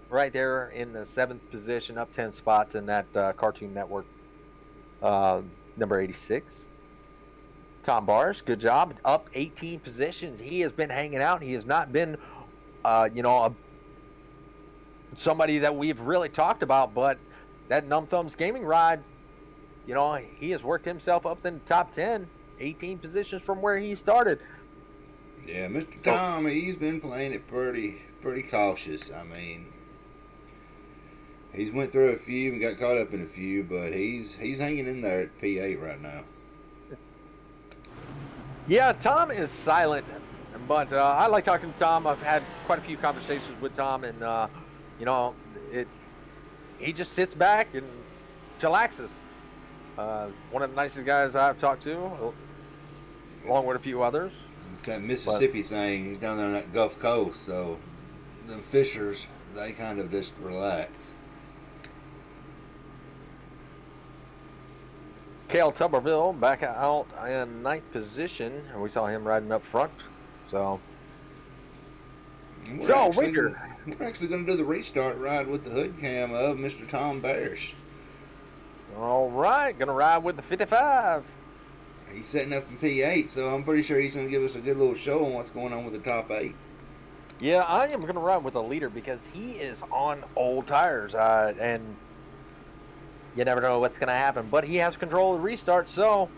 right there in the 7th position, up 10 spots in that Cartoon Network number 86. Tom Bars, good job, up 18 positions. He has been hanging out. He has not been, somebody that we've really talked about, but that Numb Thumbs Gaming ride, you know, he has worked himself up in the top 10, 18 positions from where he started. Yeah, Mr. Tom, he's been playing it pretty cautious. I mean, he's went through a few and got caught up in a few, but he's hanging in there at P8 right now. Yeah, Tom is silent, but I like talking to Tom. I've had quite a few conversations with Tom, and he just sits back and chillaxes. One of the nicest guys I've talked to, along with a few others. It's that Mississippi thing. He's down there on that Gulf Coast, so them fishers, they kind of just relax. Cale Tuberville back out in 9th position, and we saw him riding up front. So, Winker. We're actually going to do the restart ride with the hood cam of Mr. Tom Barish. All right, going to ride with the 55. He's setting up in P8, so I'm pretty sure he's going to give us a good little show on what's going on with the top 8. Yeah, I am going to ride with the leader because he is on old tires, and you never know what's going to happen. But he has control of the restart, so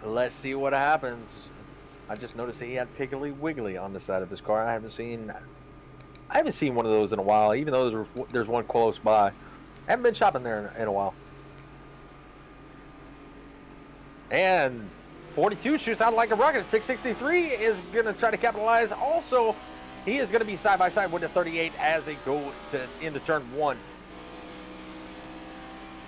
let's see what happens. I just noticed that he had Piggly Wiggly on the side of his car. I haven't seen one of those in a while, even though there's one close by. I haven't been shopping there in a while. And 42 shoots out like a rocket. 663 is going to try to capitalize. Also, he is going to be side by side with the 38 as they go into turn 1.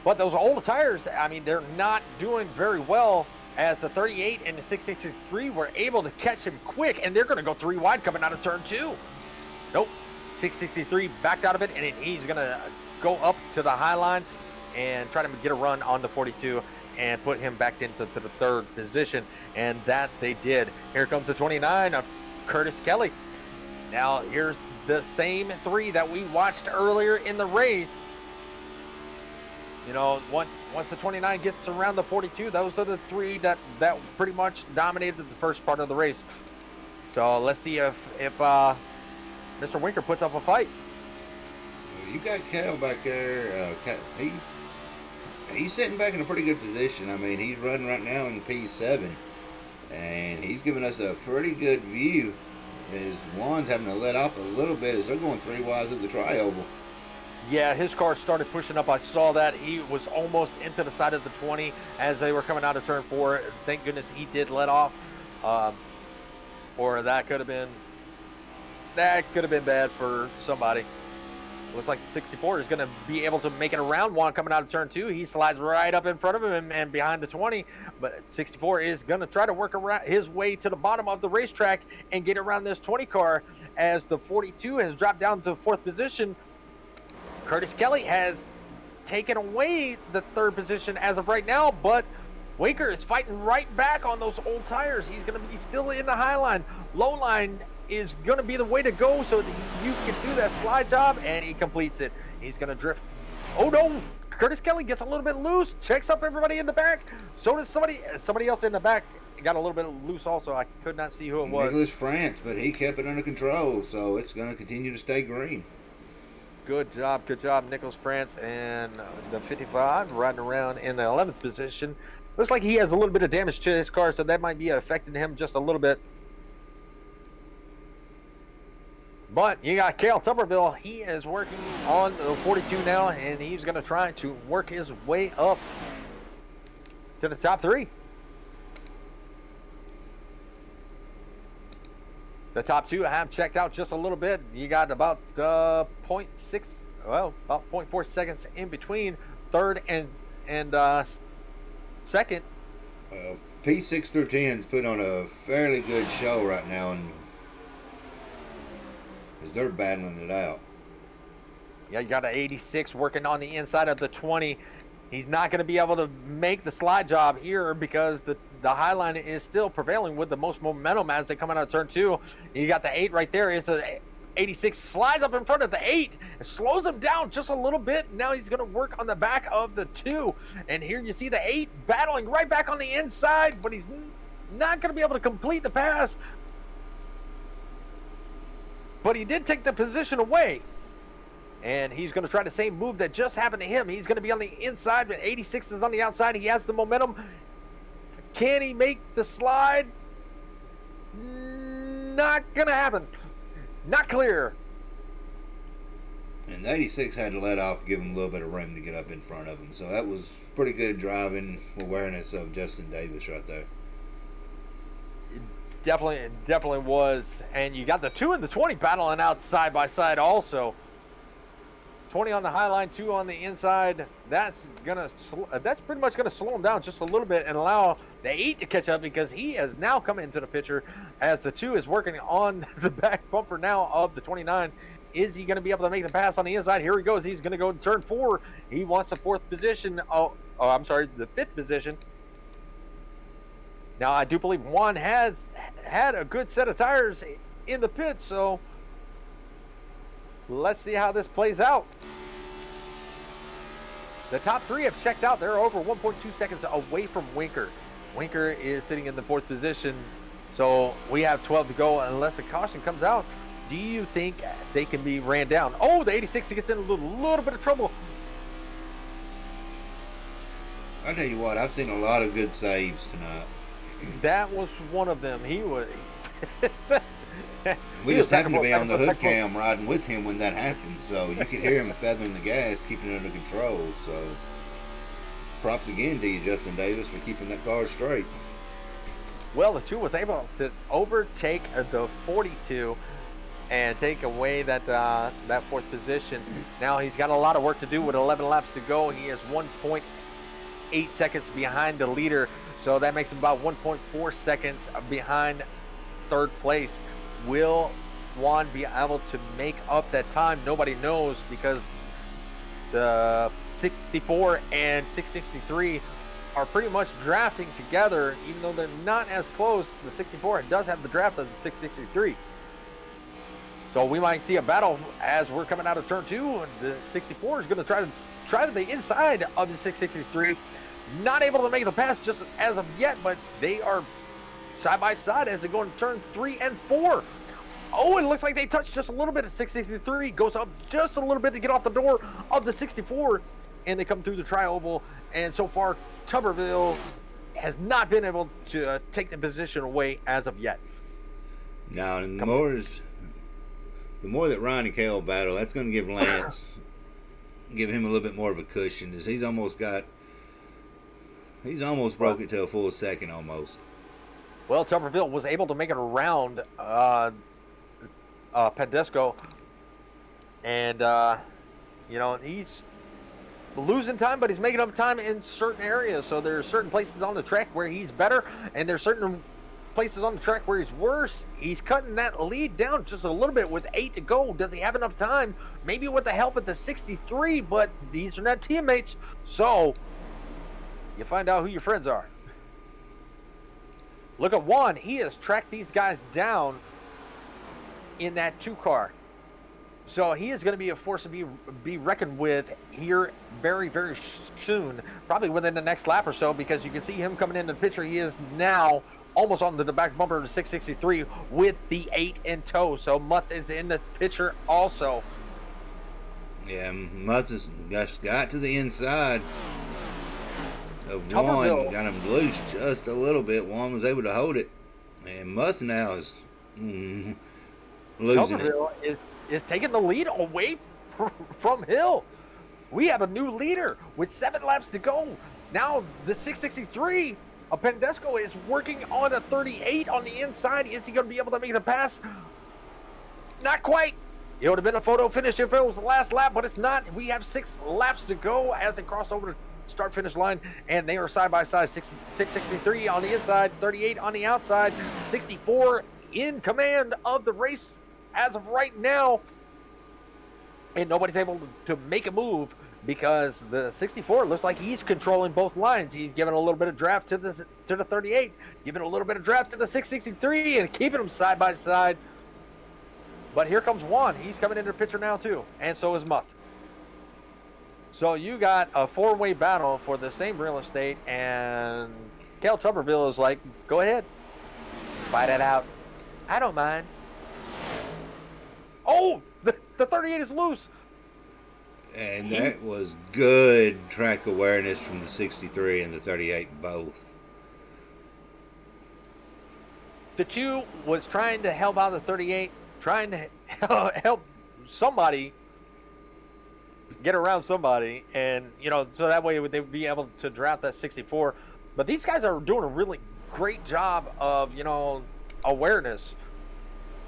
But those old tires, I mean, they're not doing very well, as the 38 and the 663 were able to catch him quick, and they're going to go 3 wide coming out of turn 2. Nope. 663 backed out of it, and he's going to go up to the high line and try to get a run on the 42 and put him back into the 3rd position, and that they did. Here comes the 29 of Curtis Kelly. Now, here's the same 3 that we watched earlier in the race. You know, once the 29 gets around the 42, those are the 3 that pretty much dominated the first part of the race. So let's see if Mr. Winker puts up a fight. You got Cal back there. He's sitting back in a pretty good position. I mean, he's running right now in P7, and he's giving us a pretty good view. As Juan's having to let off a little bit as they're going 3 wide of the tri-oval. Yeah, his car started pushing up. I saw that. He was almost into the side of the 20 as they were coming out of turn 4. Thank goodness he did let off. Or that could have been bad for somebody. Looks like the 64 is going to be able to make it around Juan coming out of turn 2. He slides right up in front of him and behind the 20. But 64 is going to try to work around his way to the bottom of the racetrack and get around this 20 car, as the 42 has dropped down to 4th position. Curtis Kelly has taken away the 3rd position as of right now, but Winker is fighting right back on those old tires. He's going to be still in the high line. Low line is going to be the way to go so that you can do that slide job, and he completes it. He's going to drift. Oh no, Curtis Kelly gets a little bit loose, checks up everybody in the back. So does somebody else in the back. Got a little bit loose also. I could not see who it was. Nicholas France, but he kept it under control, so it's going to continue to stay green. Good job, Nicholas France, and the 55 riding around in the 11th position. Looks like he has a little bit of damage to his car, so that might be affecting him just a little bit. But you got Cale Tuberville. He is working on the 42 now, and he's going to try to work his way up to the top 3. The top 2 have checked out just a little bit. You got about 0.4 seconds in between 3rd and 2nd. P6 through 10's put on a fairly good show right now, and as they're battling it out. Yeah, you got an 86 working on the inside of the 20. He's not going to be able to make the slide job here because the high line is still prevailing with the most momentum as they come out of turn 2. You got the 8 right there. It's a 86 slides up in front of the 8 and slows him down just a little bit. Now he's going to work on the back of the 2. And here you see the 8 battling right back on the inside, but he's not going to be able to complete the pass. But he did take the position away. And he's going to try the same move that just happened to him. He's going to be on the inside, but 86 is on the outside. He has the momentum. Can he make the slide? Not going to happen. Not clear. And the 86 had to let off, give him a little bit of room to get up in front of him. So that was pretty good driving awareness of Justin Davis right there. It definitely was. And you got the 2 and the 20 battling out side by side also. 20 on the high line, 2 on the inside. That's pretty much gonna slow him down just a little bit and allow the 8 to catch up, because he has now come into the picture as the 2 is working on the back bumper now of the 29. Is he going to be able to make the pass on the inside? Here he goes. He's going to go to turn 4. He wants the 4th position. Oh, I'm sorry, the 5th position. Now, I do believe Juan has had a good set of tires in the pit, so let's see how this plays out. The top 3 have checked out. They're over 1.2 seconds away from Winker. Winker is sitting in the 4th position, so we have 12 to go unless a caution comes out. Do you think they can be ran down? Oh, the 86 gets in a little bit of trouble. I'll tell you what, I've seen a lot of good saves tonight. That was one of them. He was... We just happened to be on the hood cam riding with him when that happened, so you could hear him feathering the gas, keeping it under control. So props again to you, Justin Davis, for keeping that car straight. Well, the 2 was able to overtake the 42 and take away that 4th position. Now he's got a lot of work to do with 11 laps to go. He is 1.8 seconds behind the leader, so that makes him about 1.4 seconds behind 3rd place. Will Juan be able to make up that time? Nobody knows, because the 64 and 663 are pretty much drafting together, even though they're not as close. The 64 does have the draft of the 663. So we might see a battle as we're coming out of turn 2. And the 64 is going to try to the inside of the 663. Not able to make the pass just as of yet, but they are side by side as they go into turn 3 and 4. Oh, it looks like they touched just a little bit of 663. Goes up just a little bit to get off the door of the 64, and they come through the tri-oval. And so far, Tuberville has not been able to take the position away as of yet. Now, and the more that Ryan and Cale battle, that's going to give Lance, give him a little bit more of a cushion, as he's almost broke it to a full second almost. Well, Tuberville was able to make it around Pedesco, and he's losing time, but he's making up time in certain areas. So there's certain places on the track where he's better, and there's certain places on the track where he's worse. He's cutting that lead down just a little bit with 8 to go. Does he have enough time? Maybe with the help of the 63, but these are not teammates, so you find out who your friends are. Look at Juan. He has tracked these guys down in that 2 car. So he is going to be a force to be reckoned with here very, very soon, probably within the next lap or so, because you can see him coming into the picture. He is now almost onto the back bumper of the 663 with the 8 in tow. So Muth is in the picture also. Yeah, Muth has just got to the inside of Tuberville. Juan, got him loose just a little bit. Juan was able to hold it, and Muth now is losing Tuberville is taking the lead away from Hill. We have a new leader with 7 laps to go. Now the 663 of Pendesco is working on a 38 on the inside. Is he going to be able to make the pass? Not quite. It would have been a photo finish if it was the last lap, but it's not. We have 6 laps to go as they crossed over the start-finish line, and they are side by side. 663 on the inside, 38 on the outside, 64 in command of the race as of right now, and nobody's able to make a move because the 64 looks like he's controlling both lines. He's giving a little bit of draft to the 38, giving a little bit of draft to the 663, and keeping them side by side. But here comes Juan. He's coming into the picture now too, and so is Muth. So you got a 4-way battle for the same real estate, and Cale Tuberville is like, go ahead, fight it out. I don't mind. Oh, the 38 is loose. And that was good track awareness from the 63 and the 38 both. The 2 was trying to help out the 38, trying to help somebody get around somebody, and so that way they would be able to draft that 64. But these guys are doing a really great job of awareness.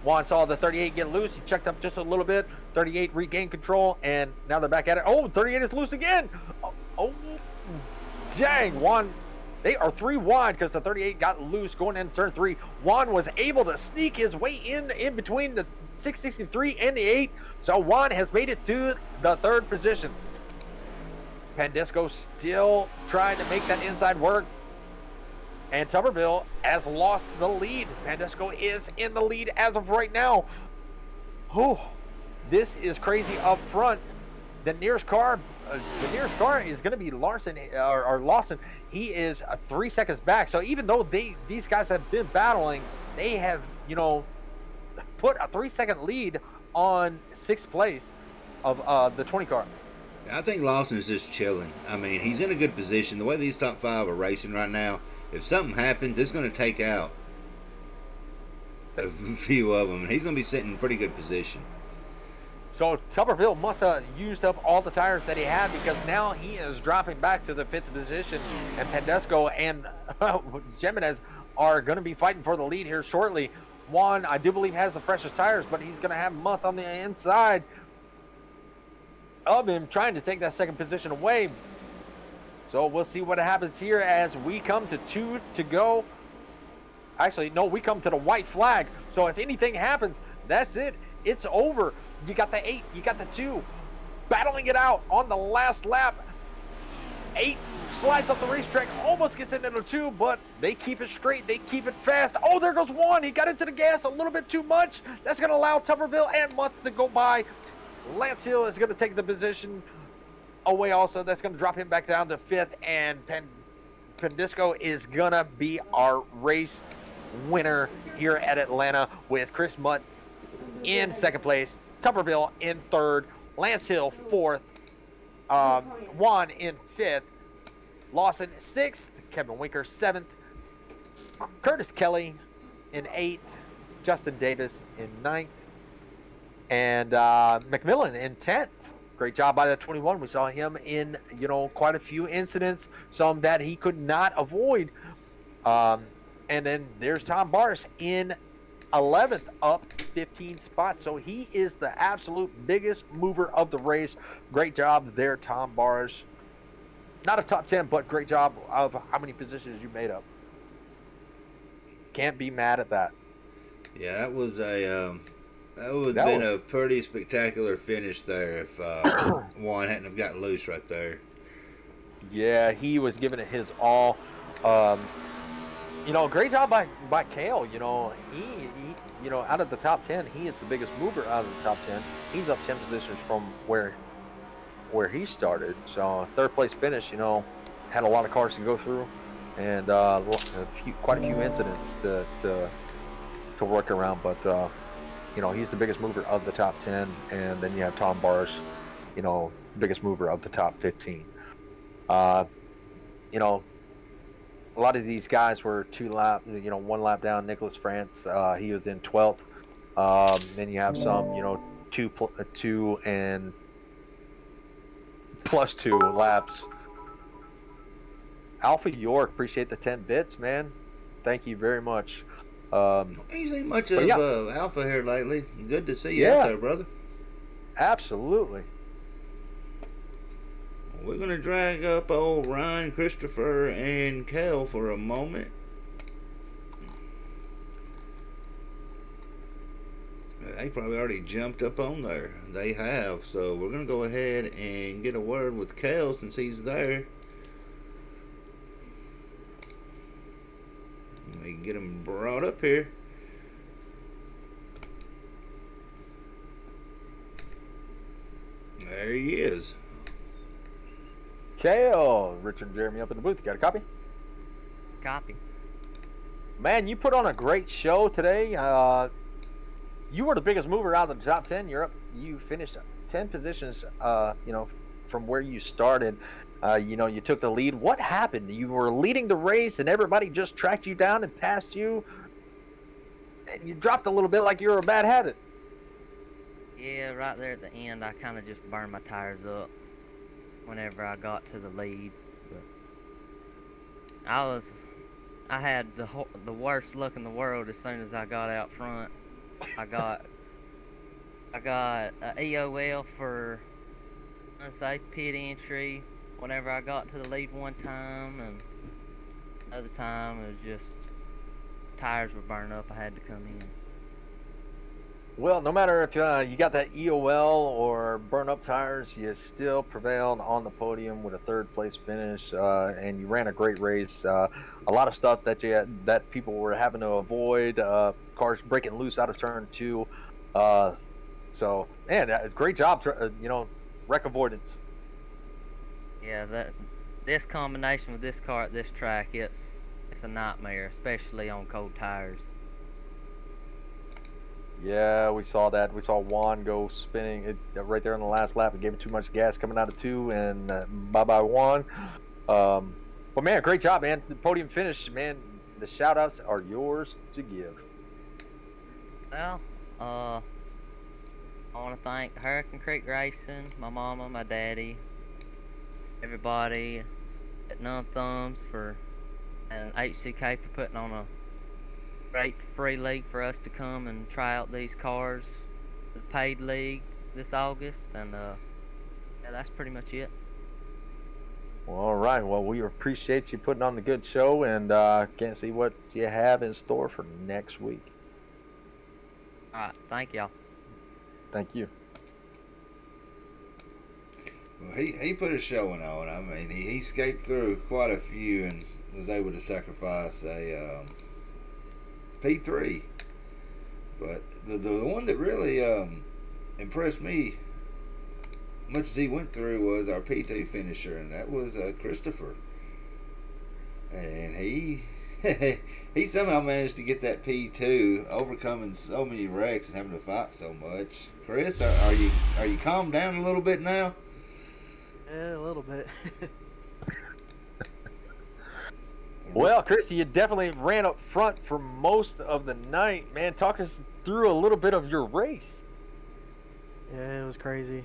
Juan saw the 38 get loose. He checked up just a little bit. 38 regained control, and now they're back at it. Oh, 38 is loose again. Oh, dang. Juan They are 3 wide because the 38 got loose going into turn 3. Juan was able to sneak his way in between the 663 and the 8. So Juan has made it to the 3rd position. Pandisco still trying to make that inside work. And Tuberville has lost the lead. Pandisco is in the lead as of right now. Oh, this is crazy up front. The nearest car is going to be Lawson. He is 3 seconds back. So even though these guys have been battling, they have, put a 3-second lead on 6th place of the 20 car. I think Lawson is just chilling. I mean, he's in a good position. The way these top 5 are racing right now, if something happens, it's going to take out a few of them. And he's going to be sitting in pretty good position. So Tuberville must have used up all the tires that he had, because now he is dropping back to the 5th position. And Pandesco and Jimenez are going to be fighting for the lead here shortly. Juan, I do believe, has the freshest tires, but he's going to have Month on the inside of him, trying to take that 2nd position away. So we'll see what happens here as we come to 2 to go. Actually, no, we come to the white flag. So if anything happens, that's it. It's over. You got the 8, you got the 2, battling it out on the last lap. 8 slides up the racetrack, almost gets into the 2, but they keep it straight, they keep it fast. Oh, there goes 1. He got into the gas a little bit too much. That's going to allow Tuberville and Month to go by. Lance Hill is going to take the position away also. That's going to drop him back down to 5th, and Pandisco is going to be our race winner here at Atlanta, with Chris Mutt in 2nd place, Tuberville in 3rd, Lance Hill 4th, Juan in 5th, Lawson 6th, Kevin Winker 7th, Curtis Kelly in 8th, Justin Davis in 9th, and McMillan in 10th. Great job by the 21. We saw him in, quite a few incidents, some that he could not avoid. And then there's Tom Barris in 11th, up 15 spots. So he is the absolute biggest mover of the race. Great job there, Tom Barris. Not a top 10, but great job of how many positions you made up. Can't be mad at that. Yeah, that was been a pretty spectacular finish there if Juan hadn't have gotten loose right there. Yeah, he was giving it his all. Great job by Kale. He out of the top 10, he is the biggest mover out of the top 10. He's up 10 positions from where he started. So 3rd place finish, had a lot of cars to go through, and quite a few incidents to work around. But he's the biggest mover of the top 10, and then you have Tom Barsh, biggest mover of the top 15. A lot of these guys were 1 lap down. Nicholas France, he was in 12th. Then you have some, 2 and plus 2 laps. Alpha York, appreciate the 10 bits, man. Thank you very much. Ain't seen much of Alpha here lately. Good to see you out there, brother. Absolutely. We're going to drag up old Ryan, Christopher, and Kel for a moment. They probably already jumped up on there. They have. So we're going to go ahead and get a word with Kel since he's there. We can get him brought up here. There he is. Kale, Richard and Jeremy up in the booth. You got a copy? Copy. Man, you put on a great show today. You were the biggest mover out of the top 10. You finished 10 positions, from where you started. You took the lead. What happened? You were leading the race and everybody just tracked you down and passed you. And you dropped a little bit like you were a bad habit. Yeah, right there at the end, I kind of just burned my tires up whenever I got to the lead. But I had the worst luck in the world as soon as I got out front. I got a EOL for unsafe pit entry whenever I got to the lead one time, and Other time it was just tires were burning up. I had to come in. Well, no matter if you got that EOL or burn up tires, you still prevailed on the podium with a third place finish, and you ran a great race. A lot of stuff that people were having to avoid, cars breaking loose out of turn two. So, man, great job, wreck avoidance. Yeah, this combination with this car at this track, it's a nightmare, especially on cold tires. Yeah, we saw that. We saw Juan go spinning it right there on the last lap. It gave it too much gas coming out of two, and bye-bye Juan. But, man, great job, man. The podium finish, man. The shout-outs are yours to give. Well, I want to thank Hurricane Creek Racing, my mama, my daddy, everybody at Numb Thumbs and HCK for putting on a great free league for us to come and try out these cars. The paid league this August, and yeah, that's pretty much it. Well, all right. Well, we appreciate you putting on the good show, and can't see what you have in store for next week. All right, thank y'all. Thank you. Well, he put a showing on. I mean, he escaped through quite a few and was able to sacrifice a P3. But the one that really impressed me, much as he went through, was our P2 finisher, and that was Christopher. And he he somehow managed to get that P2, overcoming so many wrecks and having to fight so much. Chris, are you calmed down a little bit now? Yeah, a little bit. Well, Chris, you definitely ran up front for most of the night, man. Talk us through a little bit of your race. Yeah, it was crazy.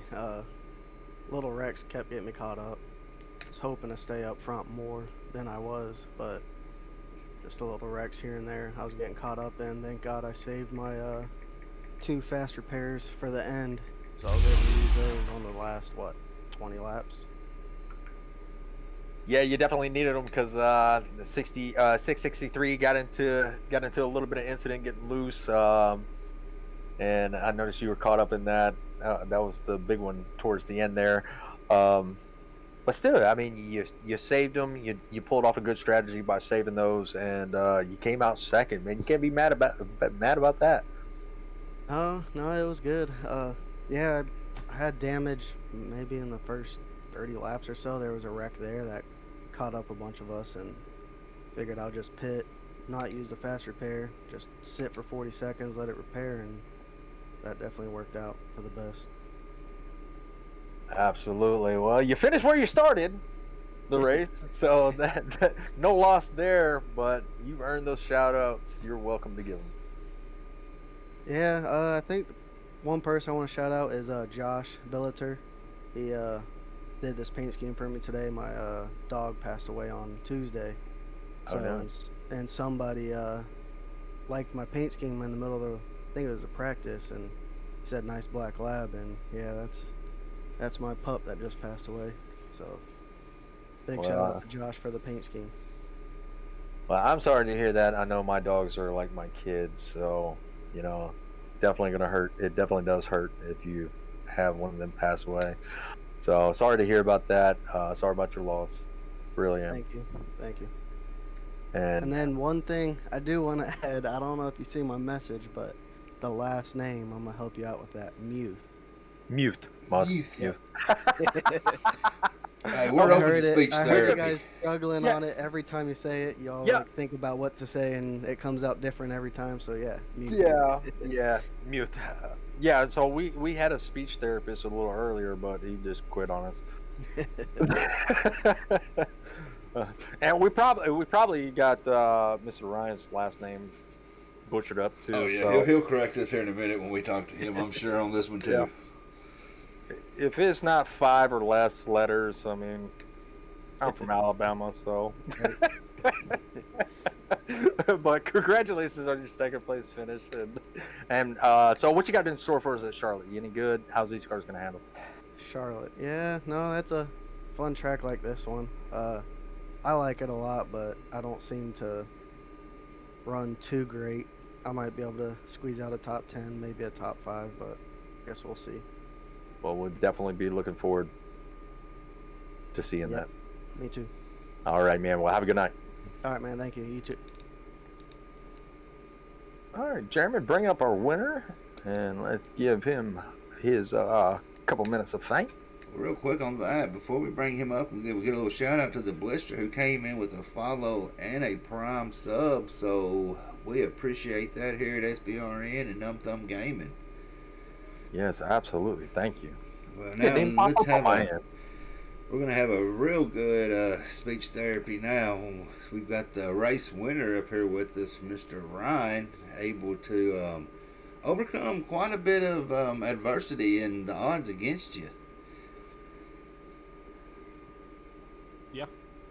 Little wrecks kept getting me caught up. I was hoping to stay up front more than I was, but just a little wrecks here and there I was getting caught up in. Thank God I saved my 2 fast repairs for the end, so I was able to use those on the last, 20 laps. Yeah, you definitely needed them because the 663 got into a little bit of incident getting loose, and I noticed you were caught up in that. That was the big one towards the end there. But still, I mean, you saved them. You pulled off a good strategy by saving those, and you came out second. Man, you can't be mad about that. No, it was good. Yeah, I had damage maybe in the first 30 laps or so. There was a wreck there that caught up a bunch of us, and figured I'll just pit, not use the fast repair, just sit for 40 seconds, let it repair, and that definitely worked out for the best. Absolutely. Well, you finished where you started the race, so that no loss there, but you earned those shout outs. You're welcome to give them. Yeah, I think one person I want to shout out is Josh Billiter. He did this paint scheme for me today. My dog passed away on Tuesday. So, Oh, no. and somebody liked my paint scheme in the middle of I think it was a practice, and he said nice black lab, and yeah, that's my pup that just passed away. So big shout out to Josh for the paint scheme. Well, I'm sorry to hear that. I know my dogs are like my kids, so definitely gonna hurt. It definitely does hurt if you have one of them pass away. So sorry to hear about that. Sorry about your loss. Really am. Thank you. And And then one thing I do want to add, I don't know if you see my message, but the last name, I'm gonna help you out with that. Muth. Mute. Youth. Hey, we're open to speech I heard therapy. you guys struggling on it every time you say it. You all like think about what to say, and it comes out different every time. So yeah. Muth. Yeah, mute. Yeah, so we had a speech therapist a little earlier, but he just quit on us. And we probably got Mr. Ryan's last name butchered up too. Oh yeah, so he'll correct us here in a minute when we talk to him. I'm sure on this one too. Yeah. If it's not 5 or less letters, I mean, I'm from Alabama, so. But congratulations on your second place finish, and so what you got in store for us at Charlotte? You any good? How's these cars gonna handle? Charlotte. Yeah, no, that's a fun track like this one. I like it a lot, but I don't seem to run too great. I might be able to squeeze out a top 10, maybe a top 5, but I guess we'll see. Well, we'll definitely be looking forward to seeing Yep. that. Me too. All right, man. Well, have a good night. All right, man. Thank you. You too. All right, Jeremy, bring up our winner, and let's give him his couple minutes of fame. Real quick on that, before we bring him up, we get a little shout out to the Blister who came in with a follow and a prime sub. So we appreciate that here at SBRN and Numb Thumb Gaming. Yes, absolutely. Thank you. Well, Didn't now pop let's up on have my a. end. We're gonna have a real good speech therapy now. We've got the race winner up here with us, Mr. Ryan, able to overcome quite a bit of adversity and the odds against you.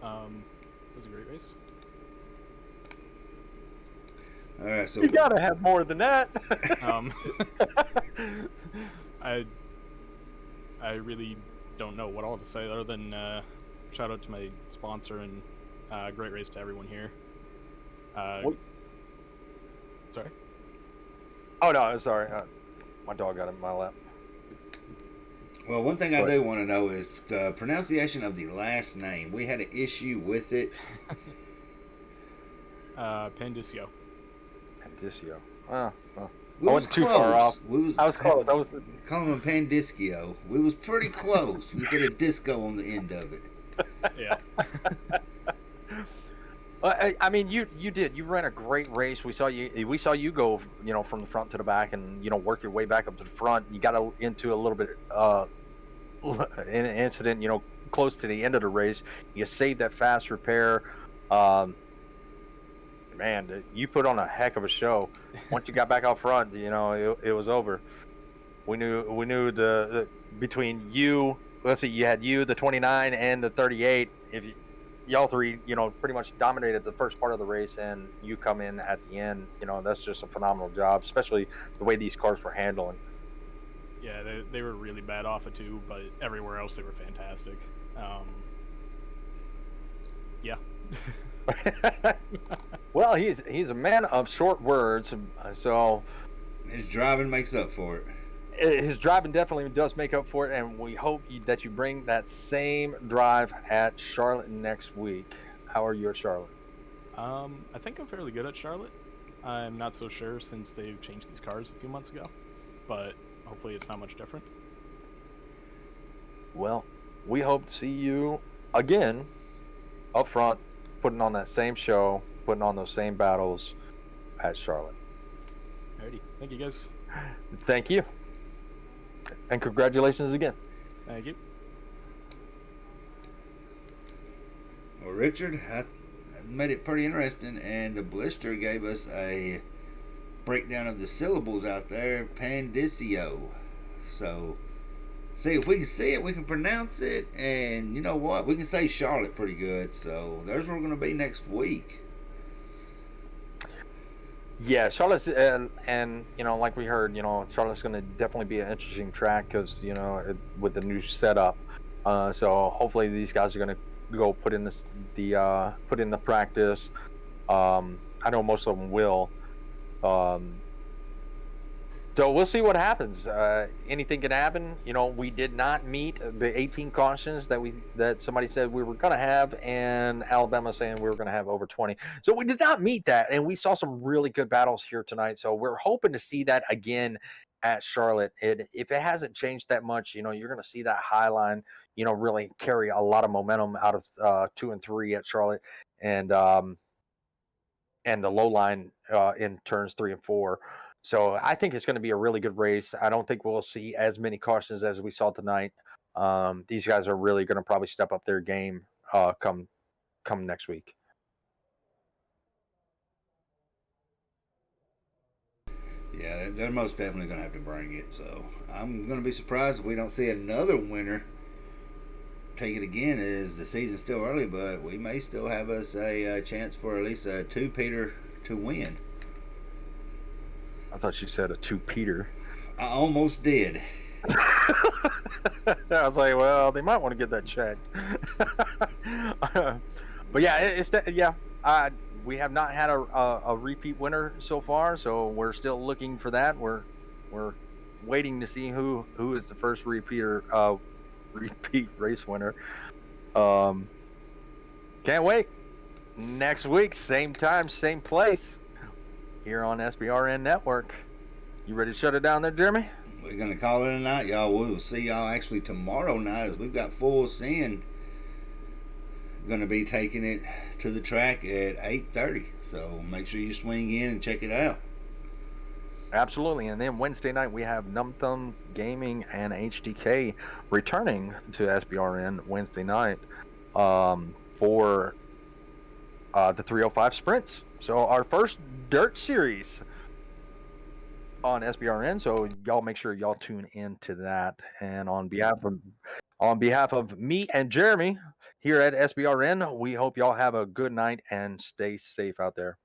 It was a great race. All right, so You gotta have more than that. I really don't know what all to say other than shout out to my sponsor and great race to everyone here. Wait. Sorry. Oh no, I'm sorry. My dog got in my lap. Well, one thing I do want to know is the pronunciation of the last name. We had an issue with it. Pandisio. Pandicio. Oh, well. We I was wasn't too far off. I was close. I was. calling him Pandiscio. We was pretty close. We did a disco on the end of it. Yeah. I mean, you did. You ran a great race. We saw you go, from the front to the back, and work your way back up to the front. You got into a little bit an incident, close to the end of the race. You saved that fast repair. Man, you put on a heck of a show. Once you got back out front, it was over. We knew the between you. Let's see, you had the 29 and the 38. If y'all three, pretty much dominated the first part of the race, and you come in at the end. That's just a phenomenal job, especially the way these cars were handling. Yeah, they were really bad off of 2, but everywhere else they were fantastic. Yeah. Well, he's a man of short words, so His driving makes up for it. his driving definitely does make up for it, and we hope that you bring that same drive at Charlotte next week. How are you at Charlotte? I think I'm fairly good at Charlotte. I'm not so sure since they've changed these cars a few months ago, but hopefully it's not much different. Well, we hope to see you again up front, putting on that same show, putting on those same battles at Charlotte. Alrighty, thank you guys. Thank you. And congratulations again. Thank you. Well, Richard, I made it pretty interesting, and the Blister gave us a breakdown of the syllables out there, Pandisio. So, see if we can see it, we can pronounce it, and you know what? We can say Charlotte pretty good. So, there's where we're going to be next week. Yeah, Charlotte's, and like we heard, Charlotte's going to definitely be an interesting track because, with the new setup. So hopefully these guys are going to go put in the practice. I know most of them will. So we'll see what happens. Anything can happen. We did not meet the 18 cautions that somebody said we were going to have, and Alabama saying we were going to have over 20. So we did not meet that, and we saw some really good battles here tonight. So we're hoping to see that again at Charlotte. If it hasn't changed that much, you're going to see that high line, really carry a lot of momentum out of 2 and 3 at Charlotte, and the low line in turns 3 and 4. So I think it's going to be a really good race. I don't think we'll see as many cautions as we saw tonight. These guys are really going to probably step up their game come next week. Yeah, they're most definitely going to have to bring it. So I'm going to be surprised if we don't see another winner take it again. As the season's still early, but we may still have us a chance for at least a 2-peater to win. I thought you said a 2-peater. I almost did. I was like, well, they might want to get that checked. But yeah, we have not had a repeat winner so far, so we're still looking for that. We're waiting to see who is the first repeat race winner. Can't wait. Next week, same time, same place, here on SBRN Network. You ready to shut it down there, Jeremy? We're gonna call it a night, y'all. We will see y'all actually tomorrow night, as we've got Full Send gonna be taking it to the track at 8:30. So make sure you swing in and check it out. Absolutely. And then Wednesday night, we have Numb Thumbs Gaming and HDK returning to SBRN Wednesday night for the 305 sprints. So our first dirt series on SBRN. So y'all make sure y'all tune in to that. And on behalf of me and Jeremy here at SBRN, we hope y'all have a good night and stay safe out there.